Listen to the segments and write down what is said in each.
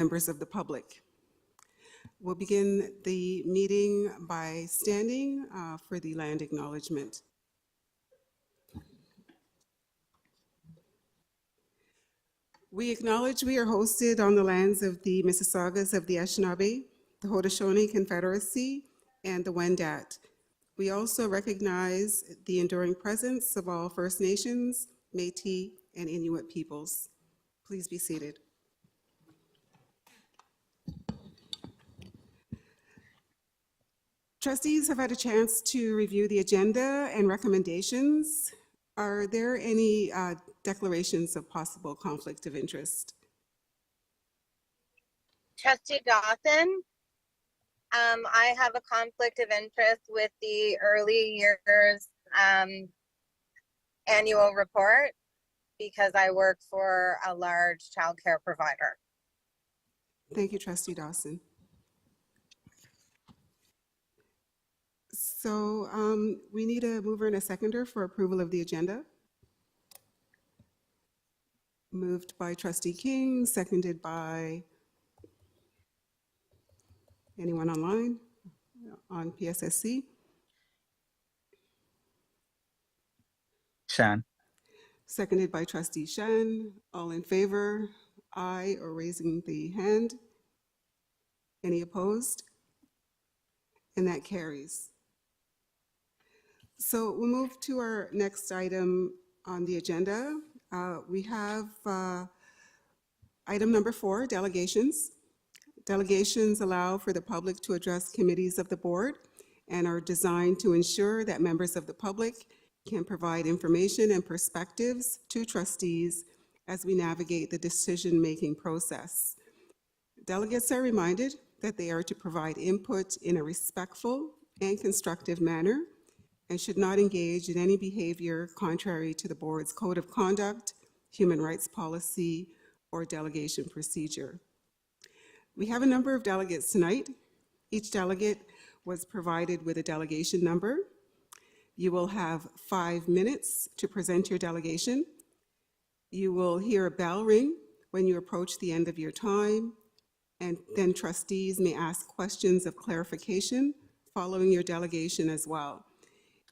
members of the public. We'll begin the meeting by standing for the land acknowledgement. We acknowledge we are hosted on the lands of the Mississaugas of the Anishinaabe, the Haudenosaunee Confederacy, and the Wendat. We also recognize the enduring presence of all First Nations, Métis, and Inuit peoples. Please be seated. Trustees have had a chance to review the agenda and recommendations. Are there any declarations of possible conflict of interest? Trustee Dawson, I have a conflict of interest with the early years annual report because I work for a large child care provider. Thank you, Trustee Dawson. So we need a mover and a seconder for approval of the agenda. Moved by Trustee King, seconded by anyone online on PSSC? Shan. Seconded by Trustee Shen. All in favor? Aye, or raising the hand? Any opposed? And that carries. So we'll move to our next item on the agenda. We have item number 4, delegations. Delegations allow for the public to address committees of the board and are designed to ensure that members of the public can provide information and perspectives to trustees as we navigate the decision-making process. Delegates are reminded that they are to provide input in a respectful and constructive manner and should not engage in any behavior contrary to the board's code of conduct, human rights policy, or delegation procedure. We have a number of delegates tonight. Each delegate was provided with a delegation number. You will have 5 minutes to present your delegation. You will hear a bell ring when you approach the end of your time, and then trustees may ask questions of clarification following your delegation as well.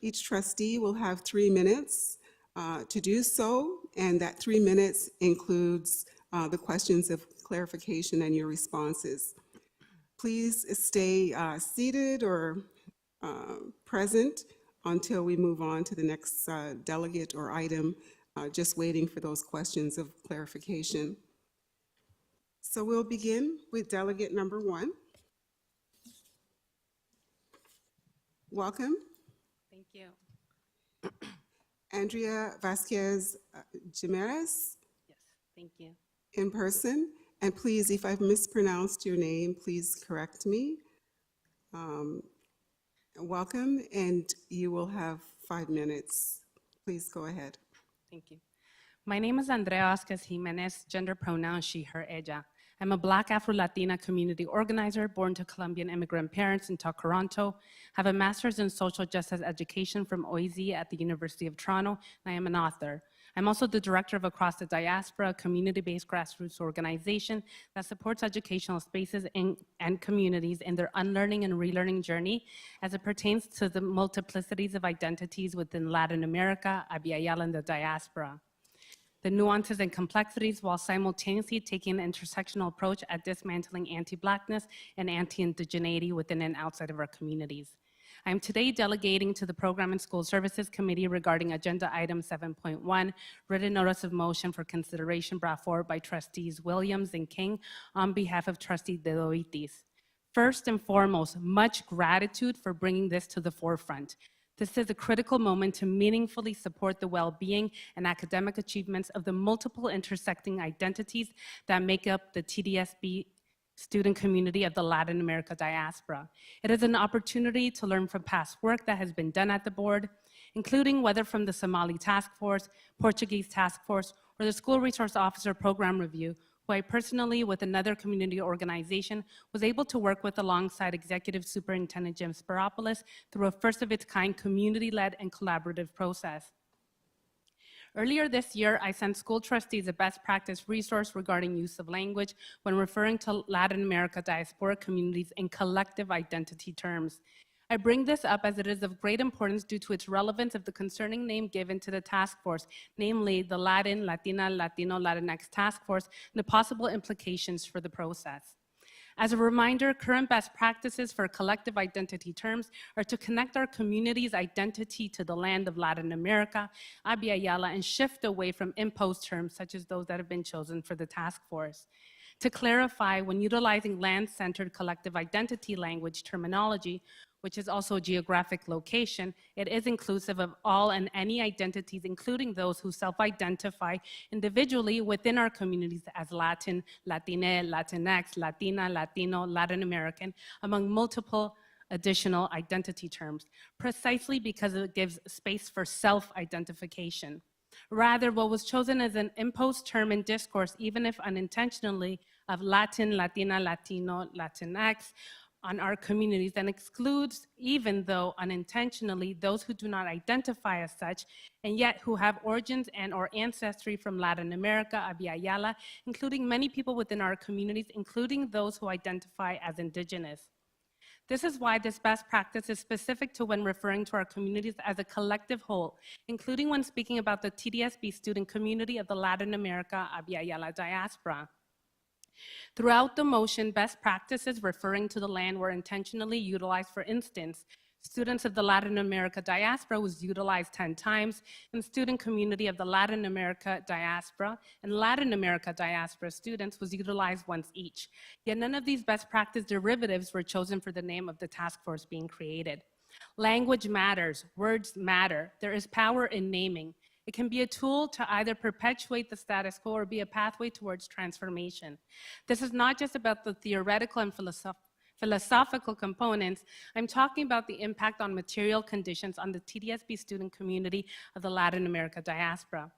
Each trustee will have 3 minutes to do so, and that 3 minutes includes the questions of clarification and your responses. Please stay seated or present until we move on to the next delegate or item, just waiting for those questions of clarification. So we'll begin with delegate number 1. Welcome. Thank you. Andrea Vasquez Jimenez. Yes, thank you. In person. And please, if I've mispronounced your name, please correct me. Welcome, and you will have 5 minutes. Please go ahead. Thank you. My name is Andrea Vasquez Jimenez, gender pronoun she, her, ella. I'm a Black Afro-Latina community organizer born to Colombian immigrant parents in Toronto. Have a master's in social justice education from OIZ at the University of Toronto, and I am an author. I'm also the director of Across the Diaspora, a community-based grassroots organization that supports educational spaces and communities in their unlearning and relearning journey as it pertains to the multiplicities of identities within Latin America, Abya and the diaspora. The nuances and complexities while simultaneously taking an intersectional approach at dismantling anti-Blackness and anti-indigeneity within and outside of our communities. I am today delegating to the Program and School Services Committee regarding Agenda Item 7.1, written notice of motion for consideration brought forward by Trustees Williams and King on behalf of Trustee Dedoitis. First and foremost, much gratitude for bringing this to the forefront. This is a critical moment to meaningfully support the well-being and academic achievements of the multiple intersecting identities that make up the TDSB student community of the Latin America diaspora. It is an opportunity to learn from past work that has been done at the board, including whether from the Somali Task Force, Portuguese Task Force, or the School Resource Officer Program Review, who I personally, with another community organization, was able to work with alongside Executive Superintendent Jim Spiropoulos through a first-of-its-kind community-led and collaborative process. Earlier this year, I sent school trustees a best practice resource regarding use of language when referring to Latin America diaspora communities in collective identity terms. I bring this up as it is of great importance due to its relevance of the concerning name given to the task force, namely the Latin, Latina, Latino, Latinx Task Force, and the possible implications for the process. As a reminder, current best practices for collective identity terms are to connect our community's identity to the land of Latin America, Abya Yala, and shift away from imposed terms such as those that have been chosen for the task force. To clarify, when utilizing land-centered collective identity language terminology, which is also geographic location, it is inclusive of all and any identities, including those who self-identify individually within our communities as Latin, Latine, Latinx, Latina, Latino, Latin American, among multiple additional identity terms, precisely because it gives space for self-identification. Rather, what was chosen as an imposed term in discourse, even if unintentionally, of Latin, Latina, Latino, Latinx, on our communities and excludes, even though unintentionally, those who do not identify as such and yet who have origins and or ancestry from Latin America, Abya Yala, including many people within our communities, including those who identify as indigenous. This is why this best practice is specific to when referring to our communities as a collective whole, including when speaking about the TDSB student community of the Latin America, Abya Yala diaspora. Throughout the motion, best practices referring to the land were intentionally utilized. For instance, students of the Latin America diaspora was utilized 10 times, and student community of the Latin America diaspora and Latin America diaspora students was utilized once each. Yet none of these best practice derivatives were chosen for the name of the task force being created. Language matters, words matter. There is power in naming. It can be a tool to either perpetuate the status quo or be a pathway towards transformation. This is not just about the theoretical and philosophical components. I'm talking about the impact on material conditions on the TDSB student community of the Latin America diaspora.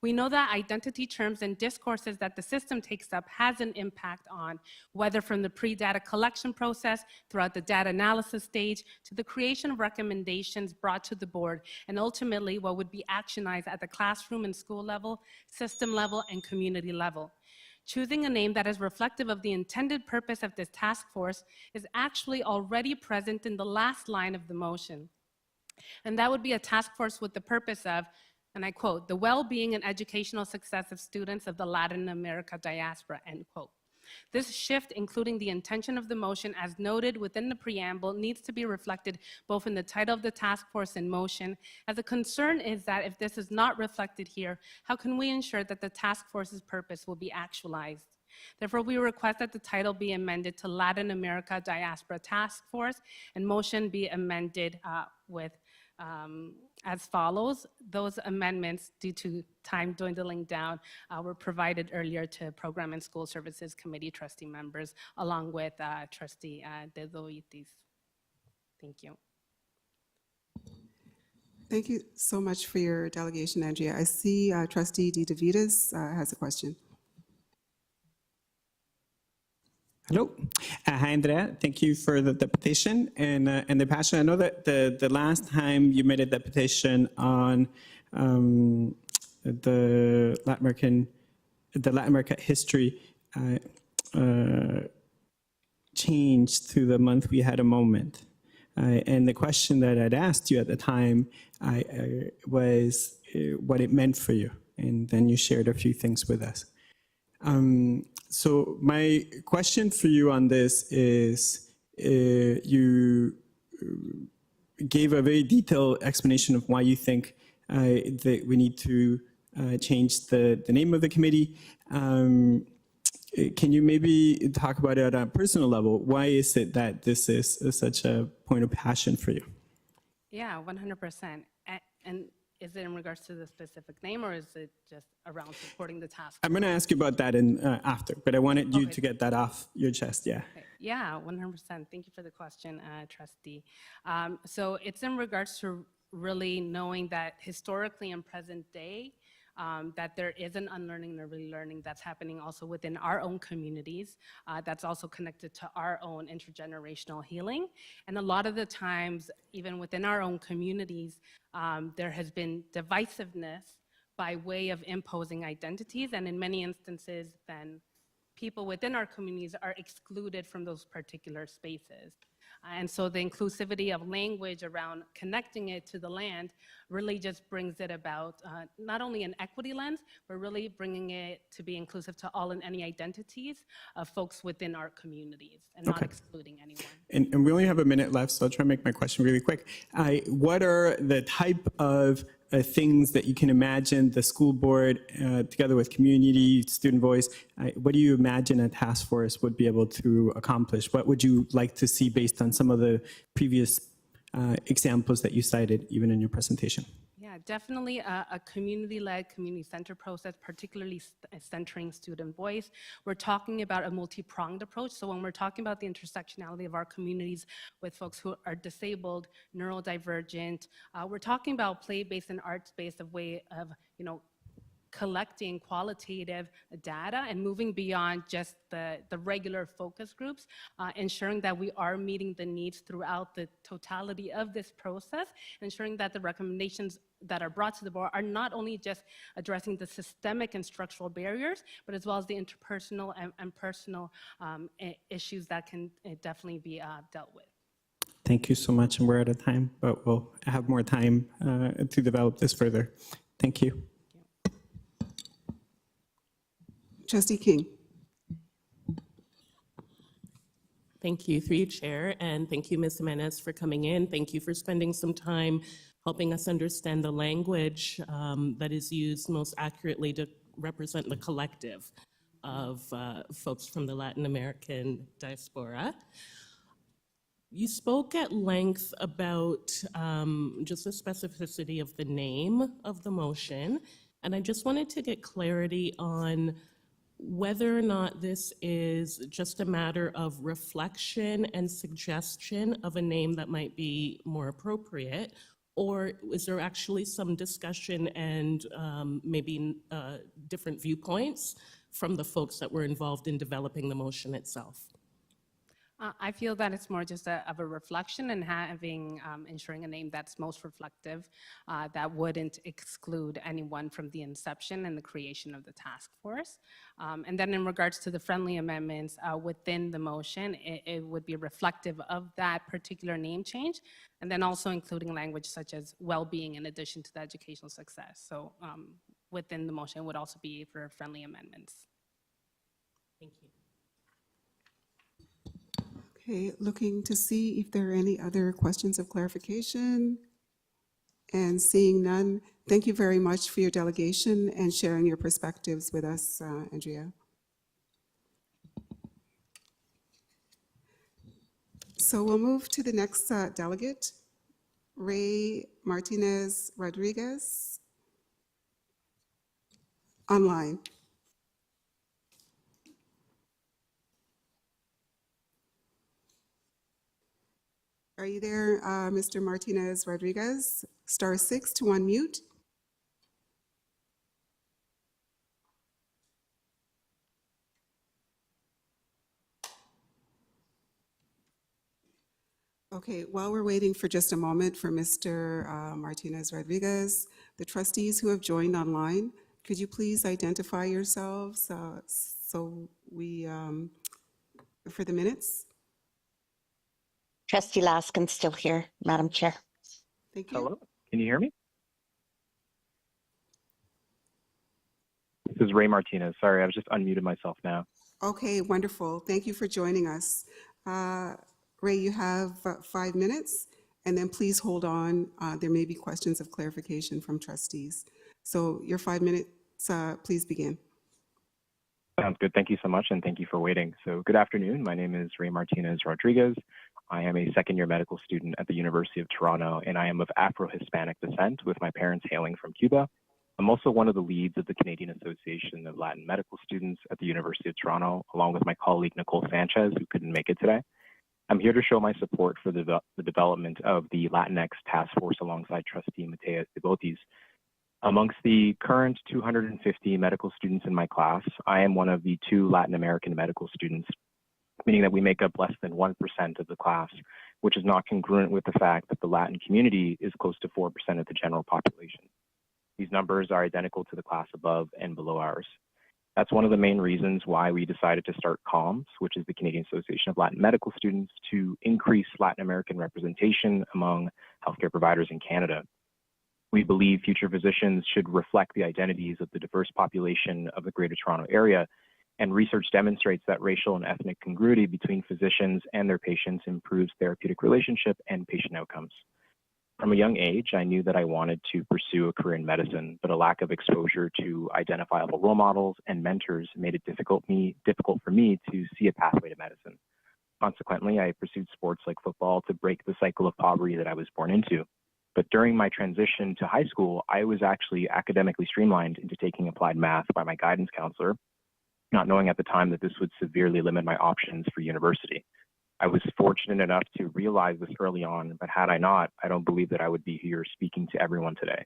We know that identity terms and discourses that the system takes up has an impact on whether from the pre-data collection process throughout the data analysis stage to the creation of recommendations brought to the board and ultimately what would be actionized at the classroom and school level, system level, and community level. Choosing a name that is reflective of the intended purpose of this task force is actually already present in the last line of the motion. And that would be a task force with the purpose of, and I quote, the well-being and educational success of students of the Latin America diaspora, end quote. This shift, including the intention of the motion as noted within the preamble, needs to be reflected both in the title of the task force and motion, as the concern is that if this is not reflected here, how can we ensure that the task force's purpose will be actualized? Therefore, we request that the title be amended to Latin America Diaspora Task Force and motion be amended with as follows. Those amendments, due to time dwindling down, were provided earlier to Program and School Services Committee trustee members, along with Trustee Dedoitis. Thank you. Thank you so much for your delegation, Andrea. I see Trustee DeVitas has a question. Hello. Hi, Andrea. Thank you for the petition and the passion. I know that the last time you made a petition on the Latin America history changed to the month we had a moment. And the question that I'd asked you at the time was what it meant for you. And then you shared a few things with us. So my question for you on this is, you gave a very detailed explanation of why you think that we need to change the name of the committee. Can you maybe talk about it on a personal level? Why is it that this is such a point of passion for you? Yeah, 100%. And is it in regards to the specific name, or is it just around supporting the task? I'm going to ask you about that after, but I wanted you to get that off your chest, yeah. Okay. Yeah, 100%. Thank you for the question, Trustee. So it's in regards to really knowing that historically and present day, that there is an unlearning and a relearning that's happening also within our own communities, that's also connected to our own intergenerational healing. And a lot of the times, even within our own communities, there has been divisiveness by way of imposing identities, and in many instances, then people within our communities are excluded from those particular spaces. And so the inclusivity of language around connecting it to the land really just brings it about, not only an equity lens, but really bringing it to be inclusive to all and any identities of folks within our communities and not excluding anyone. And we only have a minute left, so I'll try to make my question really quick. What are the type of things that you can imagine the school board, together with community, student voice, what do you imagine a task force would be able to accomplish? What would you like to see based on some of the previous examples that you cited even in your presentation? Yeah, definitely a community-led, community-centered process, particularly centering student voice. We're talking about a multi-pronged approach. So when we're talking about the intersectionality of our communities with folks who are disabled, neurodivergent, we're talking about play-based and arts-based of way of, collecting qualitative data and moving beyond just the regular focus groups, ensuring that we are meeting the needs throughout the totality of this process, ensuring that the recommendations that are brought to the board are not only just addressing the systemic and structural barriers, but as well as the interpersonal and personal issues that can definitely be dealt with. Thank you so much, and we're out of time, but we'll have more time to develop this further. Thank you. Trustee King. Thank you, through you, Chair, and thank you, Ms. Jimenez, for coming in. Thank you for spending some time helping us understand the language that is used most accurately to represent the collective of folks from the Latin American diaspora. You spoke at length about just the specificity of the name of the motion, and I just wanted to get clarity on whether or not this is just a matter of reflection and suggestion of a name that might be more appropriate, or is there actually some discussion and maybe different viewpoints from the folks that were involved in developing the motion itself? I feel that it's more just of a reflection and ensuring a name that's most reflective, that wouldn't exclude anyone from the inception and the creation of the task force. And then in regards to the friendly amendments within the motion, it would be reflective of that particular name change, and then also including language such as well-being in addition to the educational success. So within the motion would also be for friendly amendments. Thank you. Okay, looking to see if there are any other questions of clarification. And seeing none, thank you very much for your delegation and sharing your perspectives with us, Andrea. So we'll move to the next delegate, Ray Martinez Rodriguez, online. Are you there, Mr. Martinez Rodriguez? *6 to unmute. Okay, while we're waiting for just a moment for Mr. Martinez Rodriguez, the trustees who have joined online, could you please identify yourselves so we, for the minutes? Trustee Laskin's still here, Madam Chair. Thank you. Hello, can you hear me? This is Ray Martinez. Sorry, I've just unmuted myself now. Okay, wonderful. Thank you for joining us. Ray, you have 5 minutes, and then please hold on. There may be questions of clarification from trustees. So your 5 minutes, please begin. Sounds good. Thank you so much, and thank you for waiting. So good afternoon. My name is Ray Martinez Rodriguez. I am a second-year medical student at the University of Toronto, and I am of Afro-Hispanic descent, with my parents hailing from Cuba. I'm also one of the leads of the Canadian Association of Latin Medical Students at the University of Toronto, along with my colleague Nicole Sanchez, who couldn't make it today. I'm here to show my support for the development of the Latinx Task Force alongside Trustee Matea Devotis. Amongst the current 250 medical students in my class, I am one of the 2 Latin American medical students, meaning that we make up less than 1% of the class, which is not congruent with the fact that the Latin community is close to 4% of the general population. These numbers are identical to the class above and below ours. That's one of the main reasons why we decided to start CALMS, which is the Canadian Association of Latin Medical Students, to increase Latin American representation among healthcare providers in Canada. We believe future physicians should reflect the identities of the diverse population of the Greater Toronto Area, and research demonstrates that racial and ethnic congruity between physicians and their patients improves therapeutic relationship and patient outcomes. From a young age, I knew that I wanted to pursue a career in medicine, but a lack of exposure to identifiable role models and mentors made it difficult for me to see a pathway to medicine. Consequently, I pursued sports like football to break the cycle of poverty that I was born into. But during my transition to high school, I was actually academically streamlined into taking applied math by my guidance counselor, not knowing at the time that this would severely limit my options for university. I was fortunate enough to realize this early on, but had I not, I don't believe that I would be here speaking to everyone today.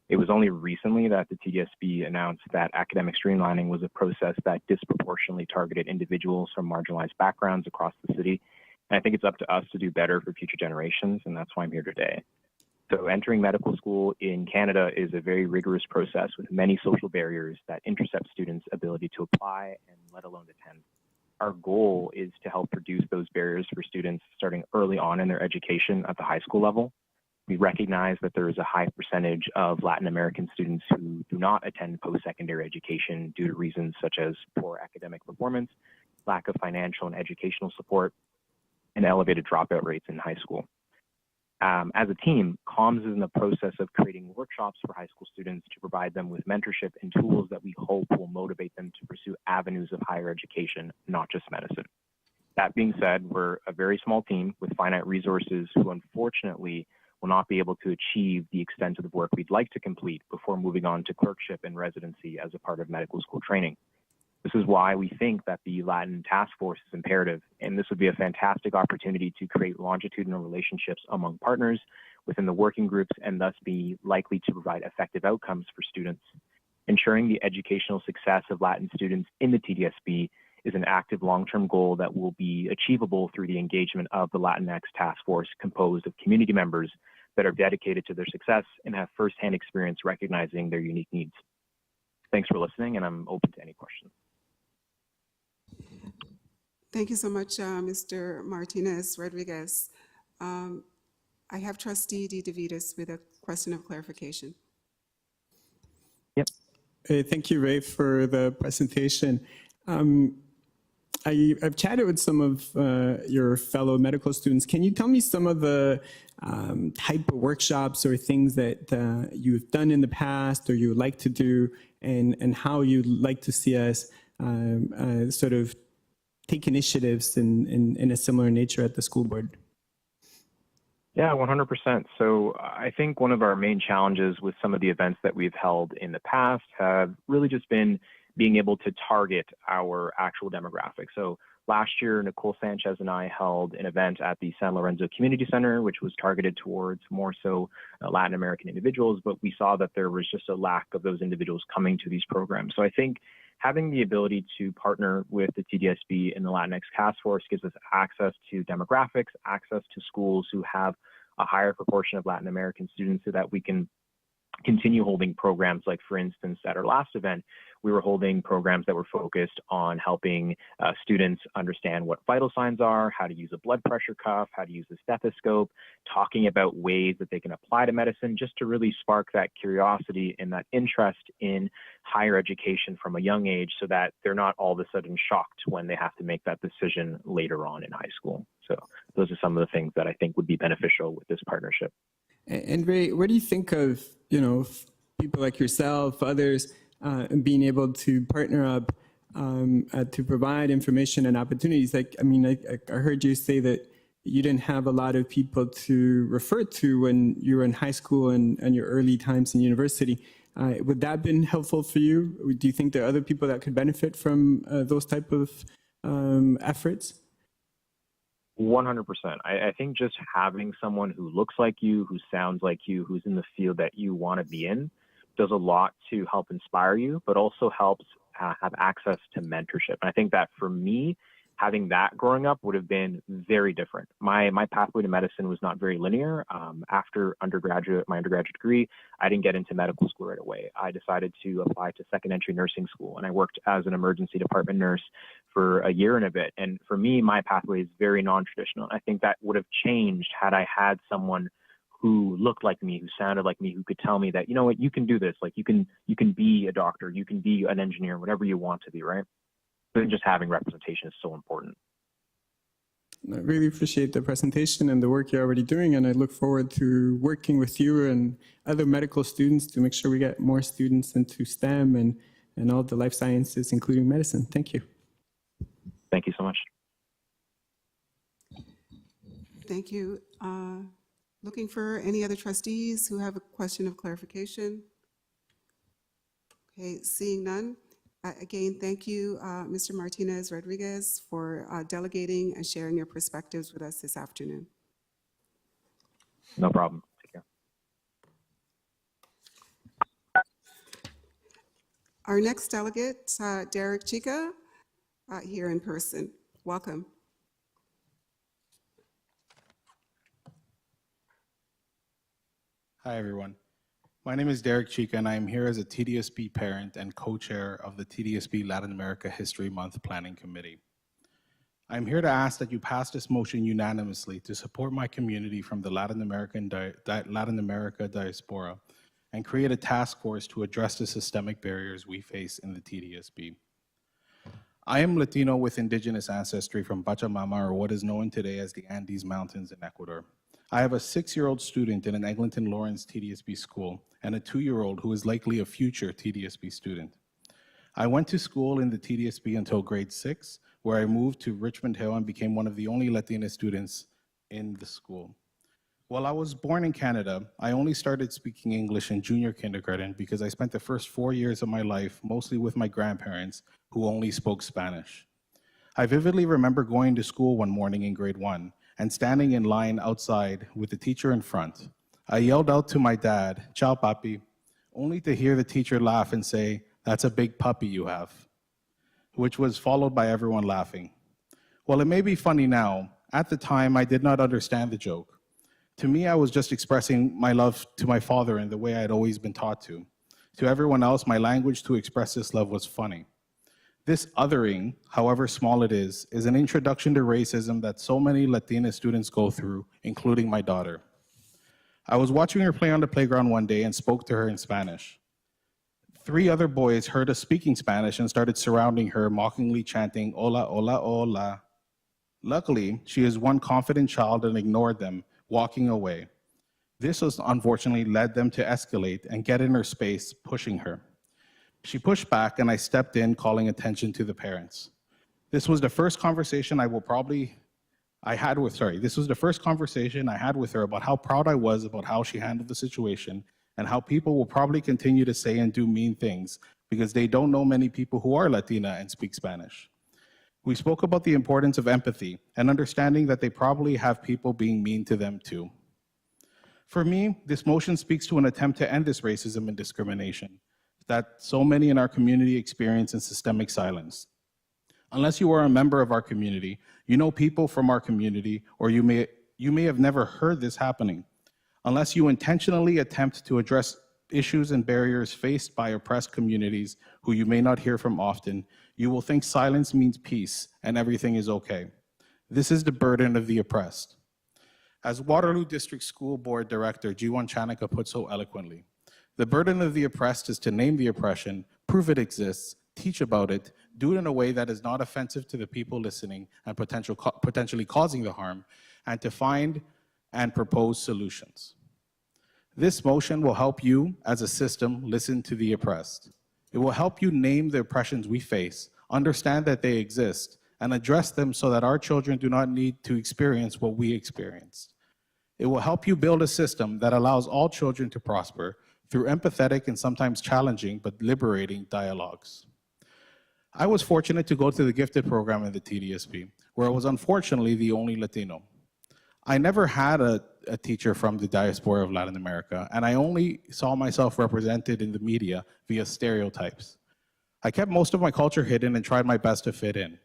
It was only recently that the TDSB announced that academic streamlining was a process that disproportionately targeted individuals from marginalized backgrounds across the city. And I think it's up to us to do better for future generations, and that's why I'm here today. So entering medical school in Canada is a very rigorous process with many social barriers that intercept students' ability to apply and let alone attend. Our goal is to help reduce those barriers for students starting early on in their education at the high school level. We recognize that there is a high percentage of Latin American students who do not attend post-secondary education due to reasons such as poor academic performance, lack of financial and educational support, and elevated dropout rates in high school. As a team, CALMS is in the process of creating workshops for high school students to provide them with mentorship and tools that we hope will motivate them to pursue avenues of higher education, not just medicine. That being said, we're a very small team with finite resources who unfortunately will not be able to achieve the extent of the work we'd like to complete before moving on to clerkship and residency as a part of medical school training. This is why we think that the Latin task force is imperative, and this would be a fantastic opportunity to create longitudinal relationships among partners within the working groups and thus be likely to provide effective outcomes for students. Ensuring the educational success of Latin students in the TDSB is an active long-term goal that will be achievable through the engagement of the Latinx task force composed of community members that are dedicated to their success and have firsthand experience recognizing their unique needs. Thanks for listening, and I'm open to any questions. Thank you so much, Mr. Martinez Rodriguez. I have Trustee DeVitas with a question of clarification. Yep. Thank you, Ray, for the presentation. I've chatted with some of your fellow medical students. Can you tell me some of the type of workshops or things that you've done in the past or you would like to do, and how you'd like to see us sort of take initiatives in a similar nature at the school board? Yeah, 100%. So I think one of our main challenges with some of the events that we've held in the past have really just been being able to target our actual demographic. So last year, Nicole Sanchez and I held an event at the San Lorenzo Community Center, which was targeted towards more so Latin American individuals, but we saw that there was just a lack of those individuals coming to these programs. So I think having the ability to partner with the TDSB and the Latinx Task Force gives us access to demographics, access to schools who have a higher proportion of Latin American students so that we can continue holding programs. Like, for instance, at our last event, we were holding programs that were focused on helping students understand what vital signs are, how to use a blood pressure cuff, how to use a stethoscope, talking about ways that they can apply to medicine, just to really spark that curiosity and that interest in higher education from a young age so that they're not all of a sudden shocked when they have to make that decision later on in high school. So those are some of the things that I think would be beneficial with this partnership. And Ray, what do you think of, people like yourself, others, being able to partner up to provide information and opportunities? Like, I heard you say that you didn't have a lot of people to refer to when you were in high school and your early times in university. Would that have been helpful for you? Do you think there are other people that could benefit from those type of efforts? 100%. I think just having someone who looks like you, who sounds like you, who's in the field that you want to be in, does a lot to help inspire you, but also helps have access to mentorship. And I think that for me, having that growing up would have been very different. My pathway to medicine was not very linear. After my undergraduate degree, I didn't get into medical school right away. I decided to apply to second entry nursing school, and I worked as an emergency department nurse for a year and a bit. And for me, my pathway is very non-traditional. I think that would have changed had I had someone who looked like me, who sounded like me, who could tell me that, you know what, you can do this. Like you can be a doctor, you can be an engineer, whatever you want to be, right? But just having representation is so important. I really appreciate the presentation and the work you're already doing, and I look forward to working with you and other medical students to make sure we get more students into STEM and all the life sciences, including medicine. Thank you. Thank you so much. Thank you. Looking for any other trustees who have a question of clarification? Okay, seeing none. Again, thank you, Mr. Martinez Rodriguez, for delegating and sharing your perspectives with us this afternoon. No problem. Take care. Our next delegate, Derek Chica, here in person. Welcome. Hi, everyone. My name is Derek Chica, and I am here as a TDSB parent and co-chair of the TDSB Latin America History Month Planning Committee. I am here to ask that you pass this motion unanimously to support my community from the Latin America diaspora and create a task force to address the systemic barriers we face in the TDSB. I am Latino with indigenous ancestry from Pachamama, or what is known today as the Andes Mountains in Ecuador. I have a 6-year-old student in an Eglinton Lawrence TDSB school and a 2-year-old who is likely a future TDSB student. I went to school in the TDSB until grade 6, where I moved to Richmond Hill and became one of the only Latina students in the school. While I was born in Canada, I only started speaking English in junior kindergarten because I spent the first 4 years of my life mostly with my grandparents who only spoke Spanish. I vividly remember going to school one morning in grade 1 and standing in line outside with the teacher in front. I yelled out to my dad, "Ciao, papi," only to hear the teacher laugh and say, "That's a big puppy you have," which was followed by everyone laughing. While it may be funny now, at the time I did not understand the joke. To me, I was just expressing my love to my father in the way I had always been taught to. To everyone else, my language to express this love was funny. This othering, however small it is an introduction to racism that so many Latina students go through, including my daughter. I was watching her play on the playground one day and spoke to her in Spanish. 3 other boys heard us speaking Spanish and started surrounding her, mockingly chanting, "Hola, hola, hola." Luckily, she is one confident child and ignored them, walking away. This has unfortunately led them to escalate and get in her space, pushing her. She pushed back and I stepped in, calling attention to the parents. This was the first conversation I had with her about how proud I was about how she handled the situation and how people will probably continue to say and do mean things because they don't know many people who are Latina and speak Spanish. We spoke about the importance of empathy and understanding that they probably have people being mean to them too. For me, this motion speaks to an attempt to end this racism and discrimination that so many in our community experience in systemic silence. Unless you are a member of our community, you know people from our community, or you may have never heard this happening. Unless you intentionally attempt to address issues and barriers faced by oppressed communities who you may not hear from often, you will think silence means peace and everything is okay. This is the burden of the oppressed. As Waterloo District School Board Director Jiwan Chanaka put so eloquently, the burden of the oppressed is to name the oppression, prove it exists, teach about it, do it in a way that is not offensive to the people listening and potentially causing the harm, and to find and propose solutions. This motion will help you, as a system, listen to the oppressed. It will help you name the oppressions we face, understand that they exist, and address them so that our children do not need to experience what we experienced. It will help you build a system that allows all children to prosper through empathetic and sometimes challenging but liberating dialogues. I was fortunate to go to the gifted program in the TDSB, where I was unfortunately the only Latino. I never had a teacher from the diaspora of Latin America, and I only saw myself represented in the media via stereotypes. I kept most of my culture hidden and tried my best to fit in.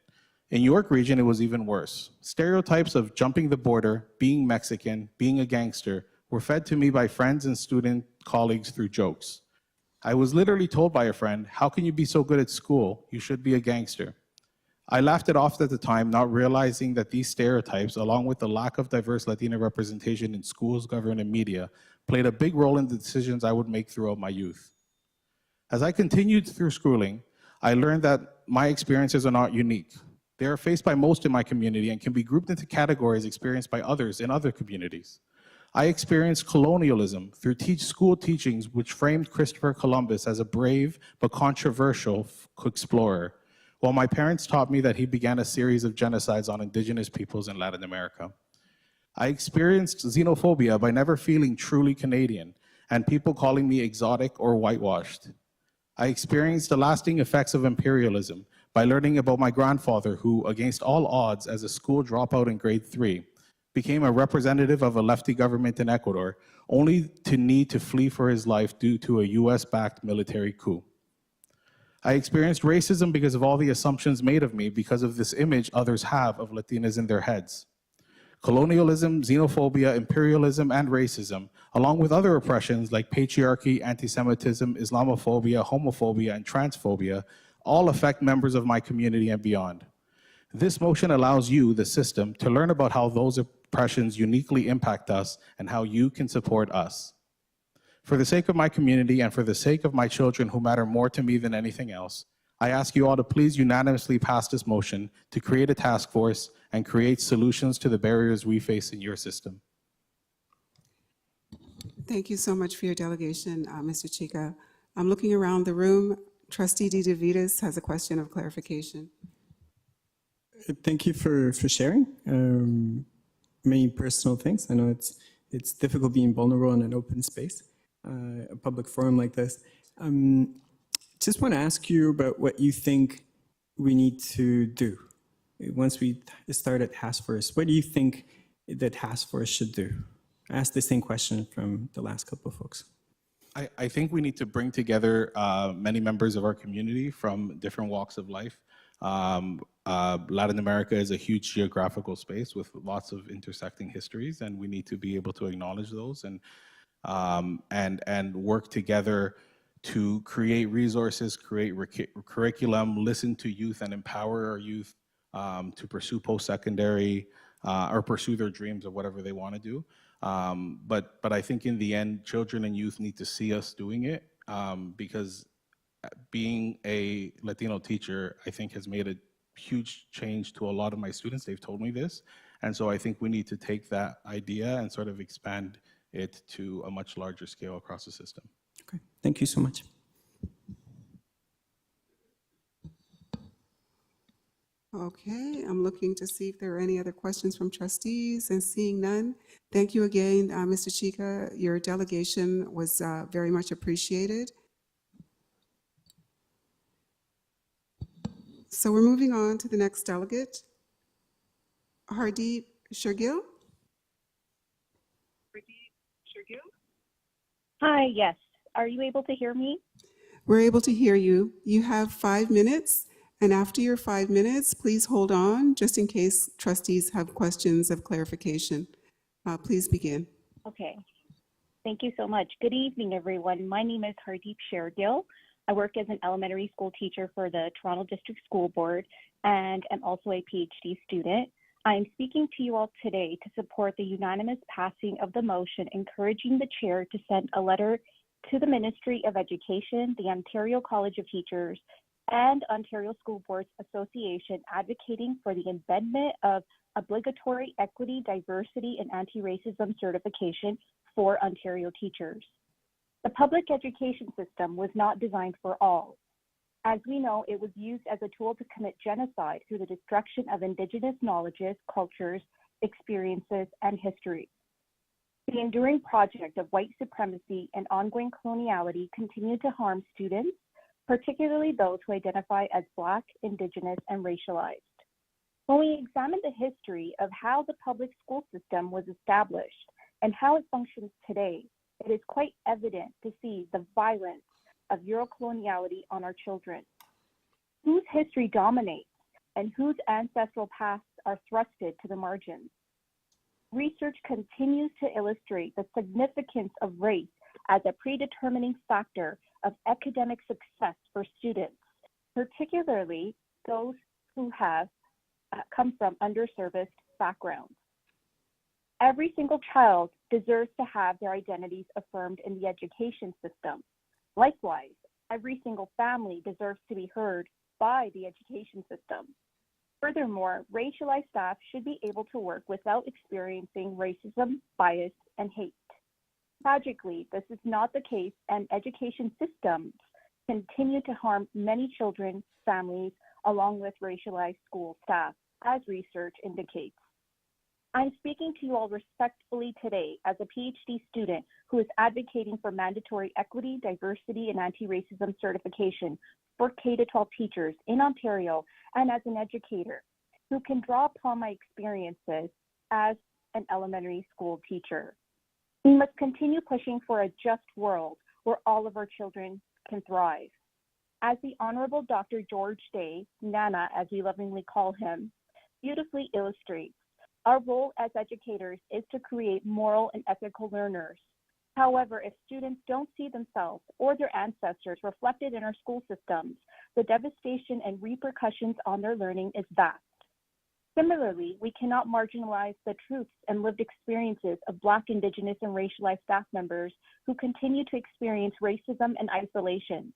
In York Region, it was even worse. Stereotypes of jumping the border, being Mexican, being a gangster were fed to me by friends and student colleagues through jokes. I was literally told by a friend, "How can you be so good at school? You should be a gangster." I laughed it off at the time, not realizing that these stereotypes, along with the lack of diverse Latina representation in schools, government, and media, played a big role in the decisions I would make throughout my youth. As I continued through schooling, I learned that my experiences are not unique. They are faced by most in my community and can be grouped into categories experienced by others in other communities. I experienced colonialism through school teachings which framed Christopher Columbus as a brave but controversial explorer, while my parents taught me that he began a series of genocides on indigenous peoples in Latin America. I experienced xenophobia by never feeling truly Canadian and people calling me exotic or whitewashed. I experienced the lasting effects of imperialism by learning about my grandfather who, against all odds as a school dropout in grade 3, became a representative of a lefty government in Ecuador, only to need to flee for his life due to a US-backed military coup. I experienced racism because of all the assumptions made of me because of this image others have of Latinas in their heads. Colonialism, xenophobia, imperialism, and racism, along with other oppressions like patriarchy, anti-Semitism, Islamophobia, homophobia, and transphobia, all affect members of my community and beyond. This motion allows you, the system, to learn about how those oppressions uniquely impact us and how you can support us. For the sake of my community and for the sake of my children who matter more to me than anything else, I ask you all to please unanimously pass this motion to create a task force and create solutions to the barriers we face in your system. Thank you so much for your delegation, Mr. Chica. I'm looking around the room. Trustee DeVitas has a question of clarification. Thank you for sharing many personal things. I know it's difficult being vulnerable in an open space, a public forum like this. Just want to ask you about what you think we need to do. Once we start at task force, what do you think the task force should do? I asked the same question from the last couple of folks. I think we need to bring together many members of our community from different walks of life. Latin America is a huge geographical space with lots of intersecting histories, and we need to be able to acknowledge those and work together to create resources, create curriculum, listen to youth and empower our youth to pursue post-secondary or pursue their dreams of whatever they want to do. But I think in the end, children and youth need to see us doing it because being a Latino teacher, I think has made a huge change to a lot of my students. They've told me this. And so I think we need to take that idea and sort of expand it to a much larger scale across the system. Okay, thank you so much. Okay, I'm looking to see if there are any other questions from trustees, and seeing none. Thank you again, Mr. Chica. Your delegation was very much appreciated. So we're moving on to the next delegate, Hardeep Shergill. Hi, yes. Are you able to hear me? We're able to hear you. You have 5 minutes, and after your 5 minutes, please hold on just in case trustees have questions of clarification. Please begin. Okay. Thank you so much. Good evening, everyone. My name is Hardeep Shergill. I work as an elementary school teacher for the Toronto District School Board and am also a PhD student. I am speaking to you all today to support the unanimous passing of the motion encouraging the chair to send a letter to the Ministry of Education, the Ontario College of Teachers, and Ontario School Boards Association advocating for the embedment of obligatory equity, diversity, and anti-racism certification for Ontario teachers. The public education system was not designed for all. As we know, it was used as a tool to commit genocide through the destruction of Indigenous knowledges, cultures, experiences, and history. The enduring project of white supremacy and ongoing coloniality continued to harm students, particularly those who identify as Black, Indigenous, and racialized. When we examine the history of how the public school system was established and how it functions today, it is quite evident to see the violence of Eurocoloniality on our children. Whose history dominates? and whose ancestral paths are thrusted to the margins. Research continues to illustrate the significance of race as a predetermining factor of academic success for students, particularly those who have come from underserviced backgrounds. Every single child deserves to have their identities affirmed in the education system. Likewise, every single family deserves to be heard by the education system. Furthermore, racialized staff should be able to work without experiencing racism, bias, and hate. Tragically, this is not the case, and education systems continue to harm many children, families, along with racialized school staff, as research indicates. I'm speaking to you all respectfully today as a PhD student who is advocating for mandatory equity, diversity, and anti-racism certification for K-12 teachers in Ontario, and as an educator who can draw upon my experiences as an elementary school teacher. We must continue pushing for a just world where all of our children can thrive. As the Honorable Dr. George Day, Nana as we lovingly call him, beautifully illustrates, our role as educators is to create moral and ethical learners. However, if students don't see themselves or their ancestors reflected in our school systems, the devastation and repercussions on their learning is vast. Similarly, we cannot marginalize the truths and lived experiences of Black, Indigenous, and racialized staff members who continue to experience racism and isolation.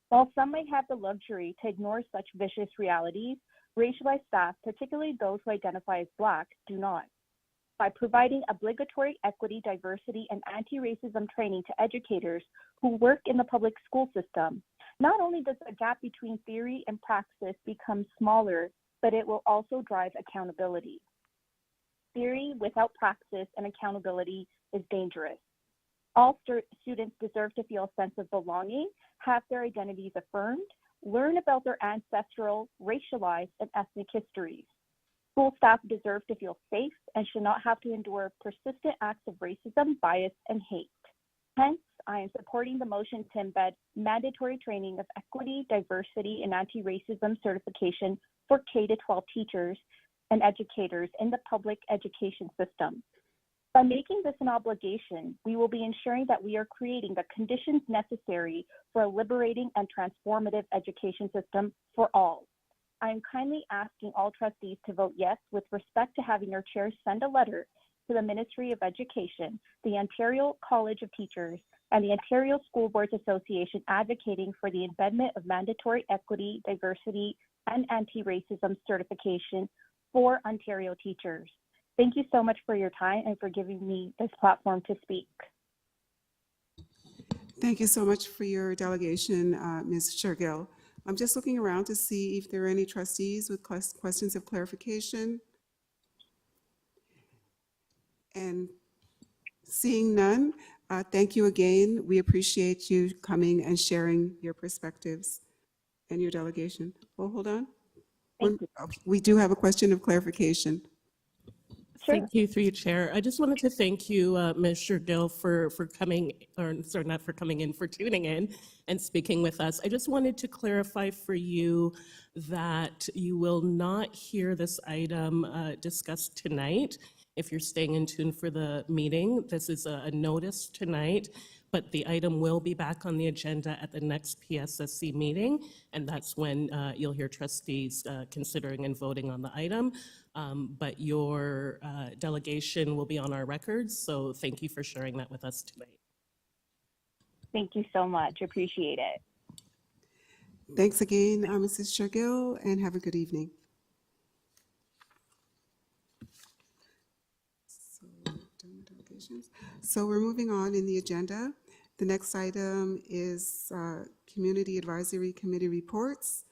While some may have the luxury to ignore such vicious realities, racialized staff, particularly those who identify as Black, do not. By providing obligatory equity, diversity, and anti-racism training to educators who work in the public school system, not only does the gap between theory and praxis become smaller, but it will also drive accountability. Theory without praxis and accountability is dangerous. All students deserve to feel a sense of belonging, have their identities affirmed, learn about their ancestral, racialized, and ethnic histories. School staff deserve to feel safe and should not have to endure persistent acts of racism, bias, and hate. Hence, I am supporting the motion to embed mandatory training of equity, diversity, and anti-racism certification for K-12 teachers and educators in the public education system. By making this an obligation, we will be ensuring that we are creating the conditions necessary for a liberating and transformative education system for all. I am kindly asking all trustees to vote yes with respect to having your chairs send a letter to the Ministry of Education, the Ontario College of Teachers, and the Ontario School Boards Association advocating for the embedment of mandatory equity, diversity, and anti-racism certification for Ontario teachers. Thank you so much for your time and for giving me this platform to speak. Thank you so much for your delegation, Ms. Shergill. I'm just looking around to see if there are any trustees with questions of clarification. And seeing none, thank you again. We appreciate you coming and sharing your perspectives and your delegation. Oh, hold on. We do have a question of clarification. Sure. Thank you, through you, Chair. I just wanted to thank you, Ms. Shergill, for coming, or sorry, not for coming in, for tuning in and speaking with us. I just wanted to clarify for you that you will not hear this item discussed tonight. If you're staying in tune for the meeting, this is a notice tonight, but the item will be back on the agenda at the next PSSC meeting, and that's when you'll hear trustees considering and voting on the item. But your delegation will be on our records, so thank you for sharing that with us tonight. Thank you so much. Appreciate it. Thanks again, Mrs. Shergill, and have a good evening. So we're moving on in the agenda. The next item is Community Advisory Committee reports.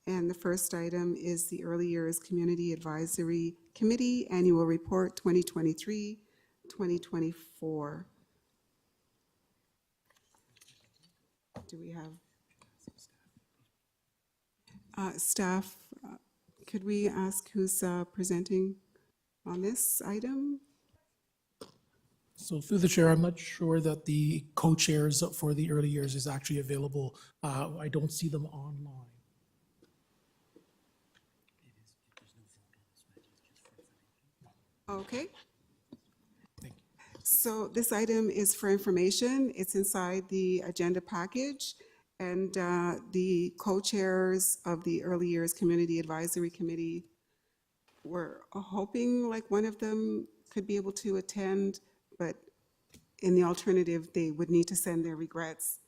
And the first item is the Early Years Community Advisory Committee Annual Report 2023-2024. Do we have staff? Could we ask who's presenting on this item? So through the chair, I'm not sure that the co-chairs for the early years is actually available. I don't see them online. Okay. So this item is for information. It's inside the agenda package. And the co-chairs of the Early Years Community Advisory Committee were hoping like one of them could be able to attend, but in the alternative, they would need to send their regrets.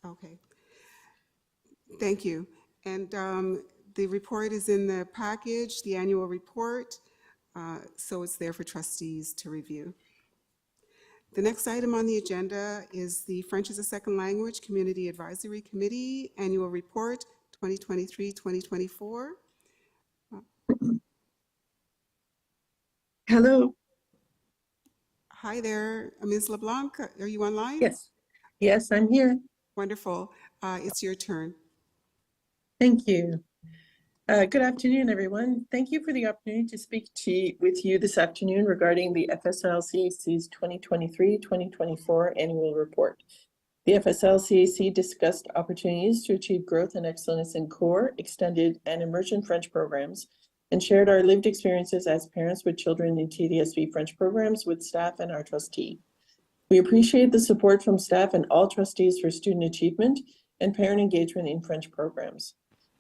Okay. Thank you. And the report is in the package, the annual report, so it's there for trustees to review. The next item on the agenda is the French as a Second Language Community Advisory Committee Annual Report 2023-2024. Hello. Hi there, Ms. LeBlanc, are you online? Yes. Yes, I'm here. Wonderful. It's your turn. Thank you. Good afternoon, everyone. Thank you for the opportunity to speak with you this afternoon regarding the FSLCAC's 2023-2024 annual report. The FSLCAC discussed opportunities to achieve growth and excellence in core, extended, and immersion French programs, and shared our lived experiences as parents with children in TDSB French programs with staff and our trustee. We appreciate the support from staff and all trustees for student achievement and parent engagement in French programs.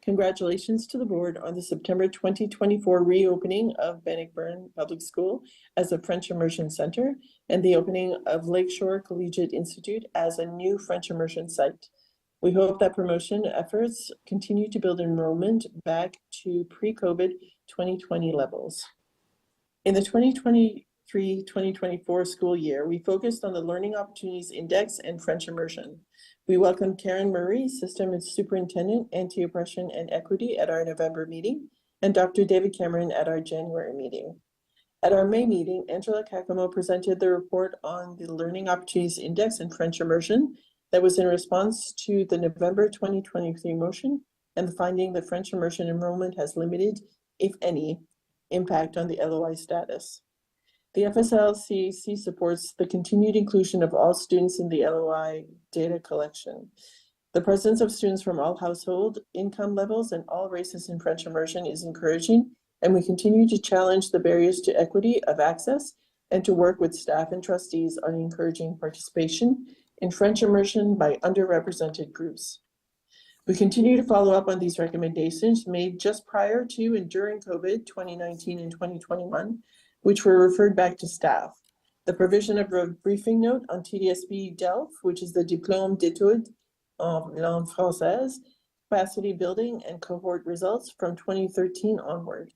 Congratulations to the board on the September 2024 reopening of Bannockburn Public School as a French Immersion Center and the opening of Lakeshore Collegiate Institute as a new French immersion site. We hope that promotion efforts continue to build enrollment back to pre-COVID 2020 levels. In the 2023-2024 school year, we focused on the Learning Opportunities Index and French immersion. We welcomed Karen Murray, System Superintendent, Anti-Oppression and Equity at our November meeting, and Dr. David Cameron at our January meeting. At our May meeting, Angela Kakamo presented the report on the Learning Opportunities Index and French immersion that was in response to the November 2023 motion and the finding that French immersion enrollment has limited, if any, impact on the LOI status. The FSLCAC supports the continued inclusion of all students in the LOI data collection. The presence of students from all household income levels and all races in French immersion is encouraging, and we continue to challenge the barriers to equity of access and to work with staff and trustees on encouraging participation in French immersion by underrepresented groups. We continue to follow up on these recommendations made just prior to and during COVID 2019 and 2021, which were referred back to staff. The provision of a briefing note on TDSB DELF, which is the Diplôme d'études en langue française, capacity building and cohort results from 2013 onward.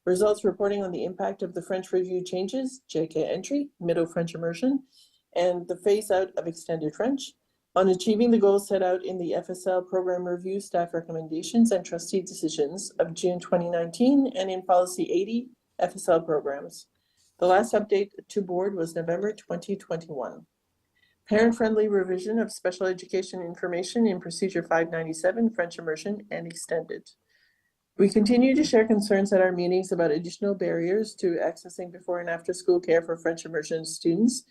Results reporting on the impact of the French review changes, JK entry, middle French immersion, and the phase out of extended French, on achieving the goals set out in the FSL program review staff recommendations and trustee decisions of June 2019 and in policy 80 FSL programs. The last update to board was November 2021. Parent-friendly revision of special education information in procedure 597, French immersion and extended. We continue to share concerns at our meetings about additional barriers to accessing before and after school care for French immersion students,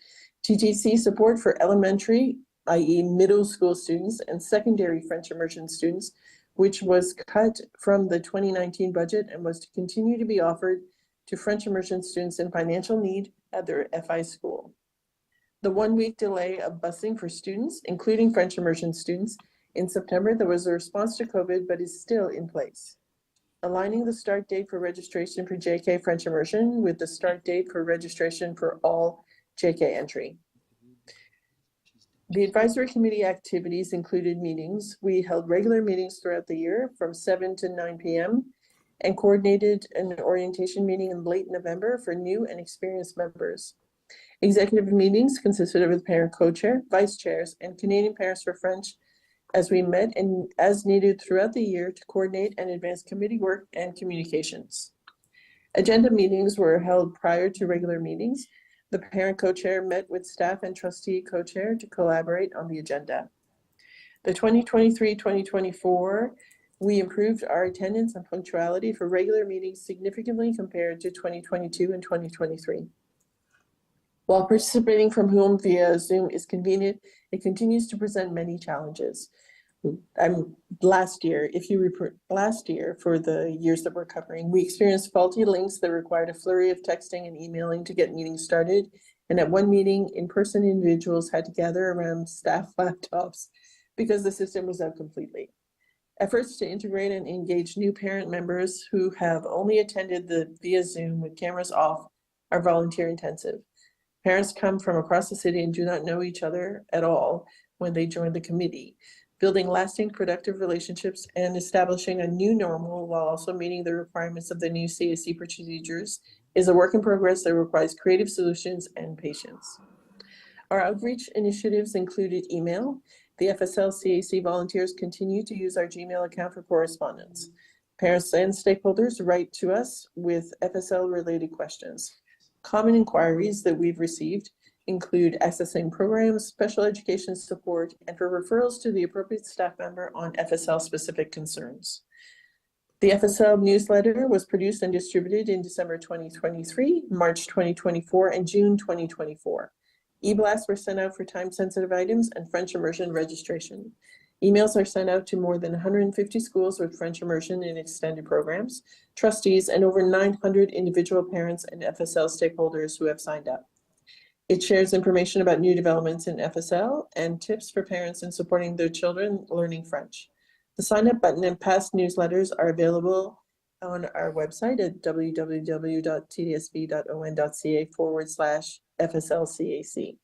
TTC support for elementary, i.e. middle school students, and secondary French immersion students, which was cut from the 2019 budget and was to continue to be offered to French immersion students in financial need at their FI school. The 1 week delay of busing for students, including French immersion students, in September, there was a response to COVID, but is still in place. Aligning the start date for registration for JK French immersion with the start date for registration for all JK entry. The advisory committee activities included meetings. We held regular meetings throughout the year from 7 to 9 p.m. and coordinated an orientation meeting in late November for new and experienced members. Executive meetings consisted of the parent co-chair, vice chairs, and Canadian Parents for French as we met and as needed throughout the year to coordinate and advance committee work and communications. Agenda meetings were held prior to regular meetings. The parent co-chair met with staff and trustee co-chair to collaborate on the agenda. The 2023-2024, we improved our attendance and punctuality for regular meetings significantly compared to 2022 and 2023. While participating from home via Zoom is convenient, it continues to present many challenges. last year, last year for the years that we're covering, we experienced faulty links that required a flurry of texting and emailing to get meetings started. And at one meeting, in-person individuals had to gather around staff laptops because the system was out completely. Efforts to integrate and engage new parent members who have only attended the via Zoom with cameras off are volunteer intensive. Parents come from across the city and do not know each other at all when they join the committee. Building lasting productive relationships and establishing a new normal while also meeting the requirements of the new CAC procedures is a work in progress that requires creative solutions and patience. Our outreach initiatives included email. The FSL CAC volunteers continue to use our Gmail account for correspondence. Parents and stakeholders write to us with FSL related questions. Common inquiries that we've received include accessing programs, special education support, and for referrals to the appropriate staff member on FSL specific concerns. The FSL newsletter was produced and distributed in December 2023, March 2024, and June 2024. E-blasts were sent out for time-sensitive items and French immersion registration. Emails are sent out to more than 150 schools with French immersion and extended programs, trustees, and over 900 individual parents and FSL stakeholders who have signed up. It shares information about new developments in FSL and tips for parents in supporting their children learning French. The sign-up button and past newsletters are available on our website at www.tdsb.on.ca/FSLCAC.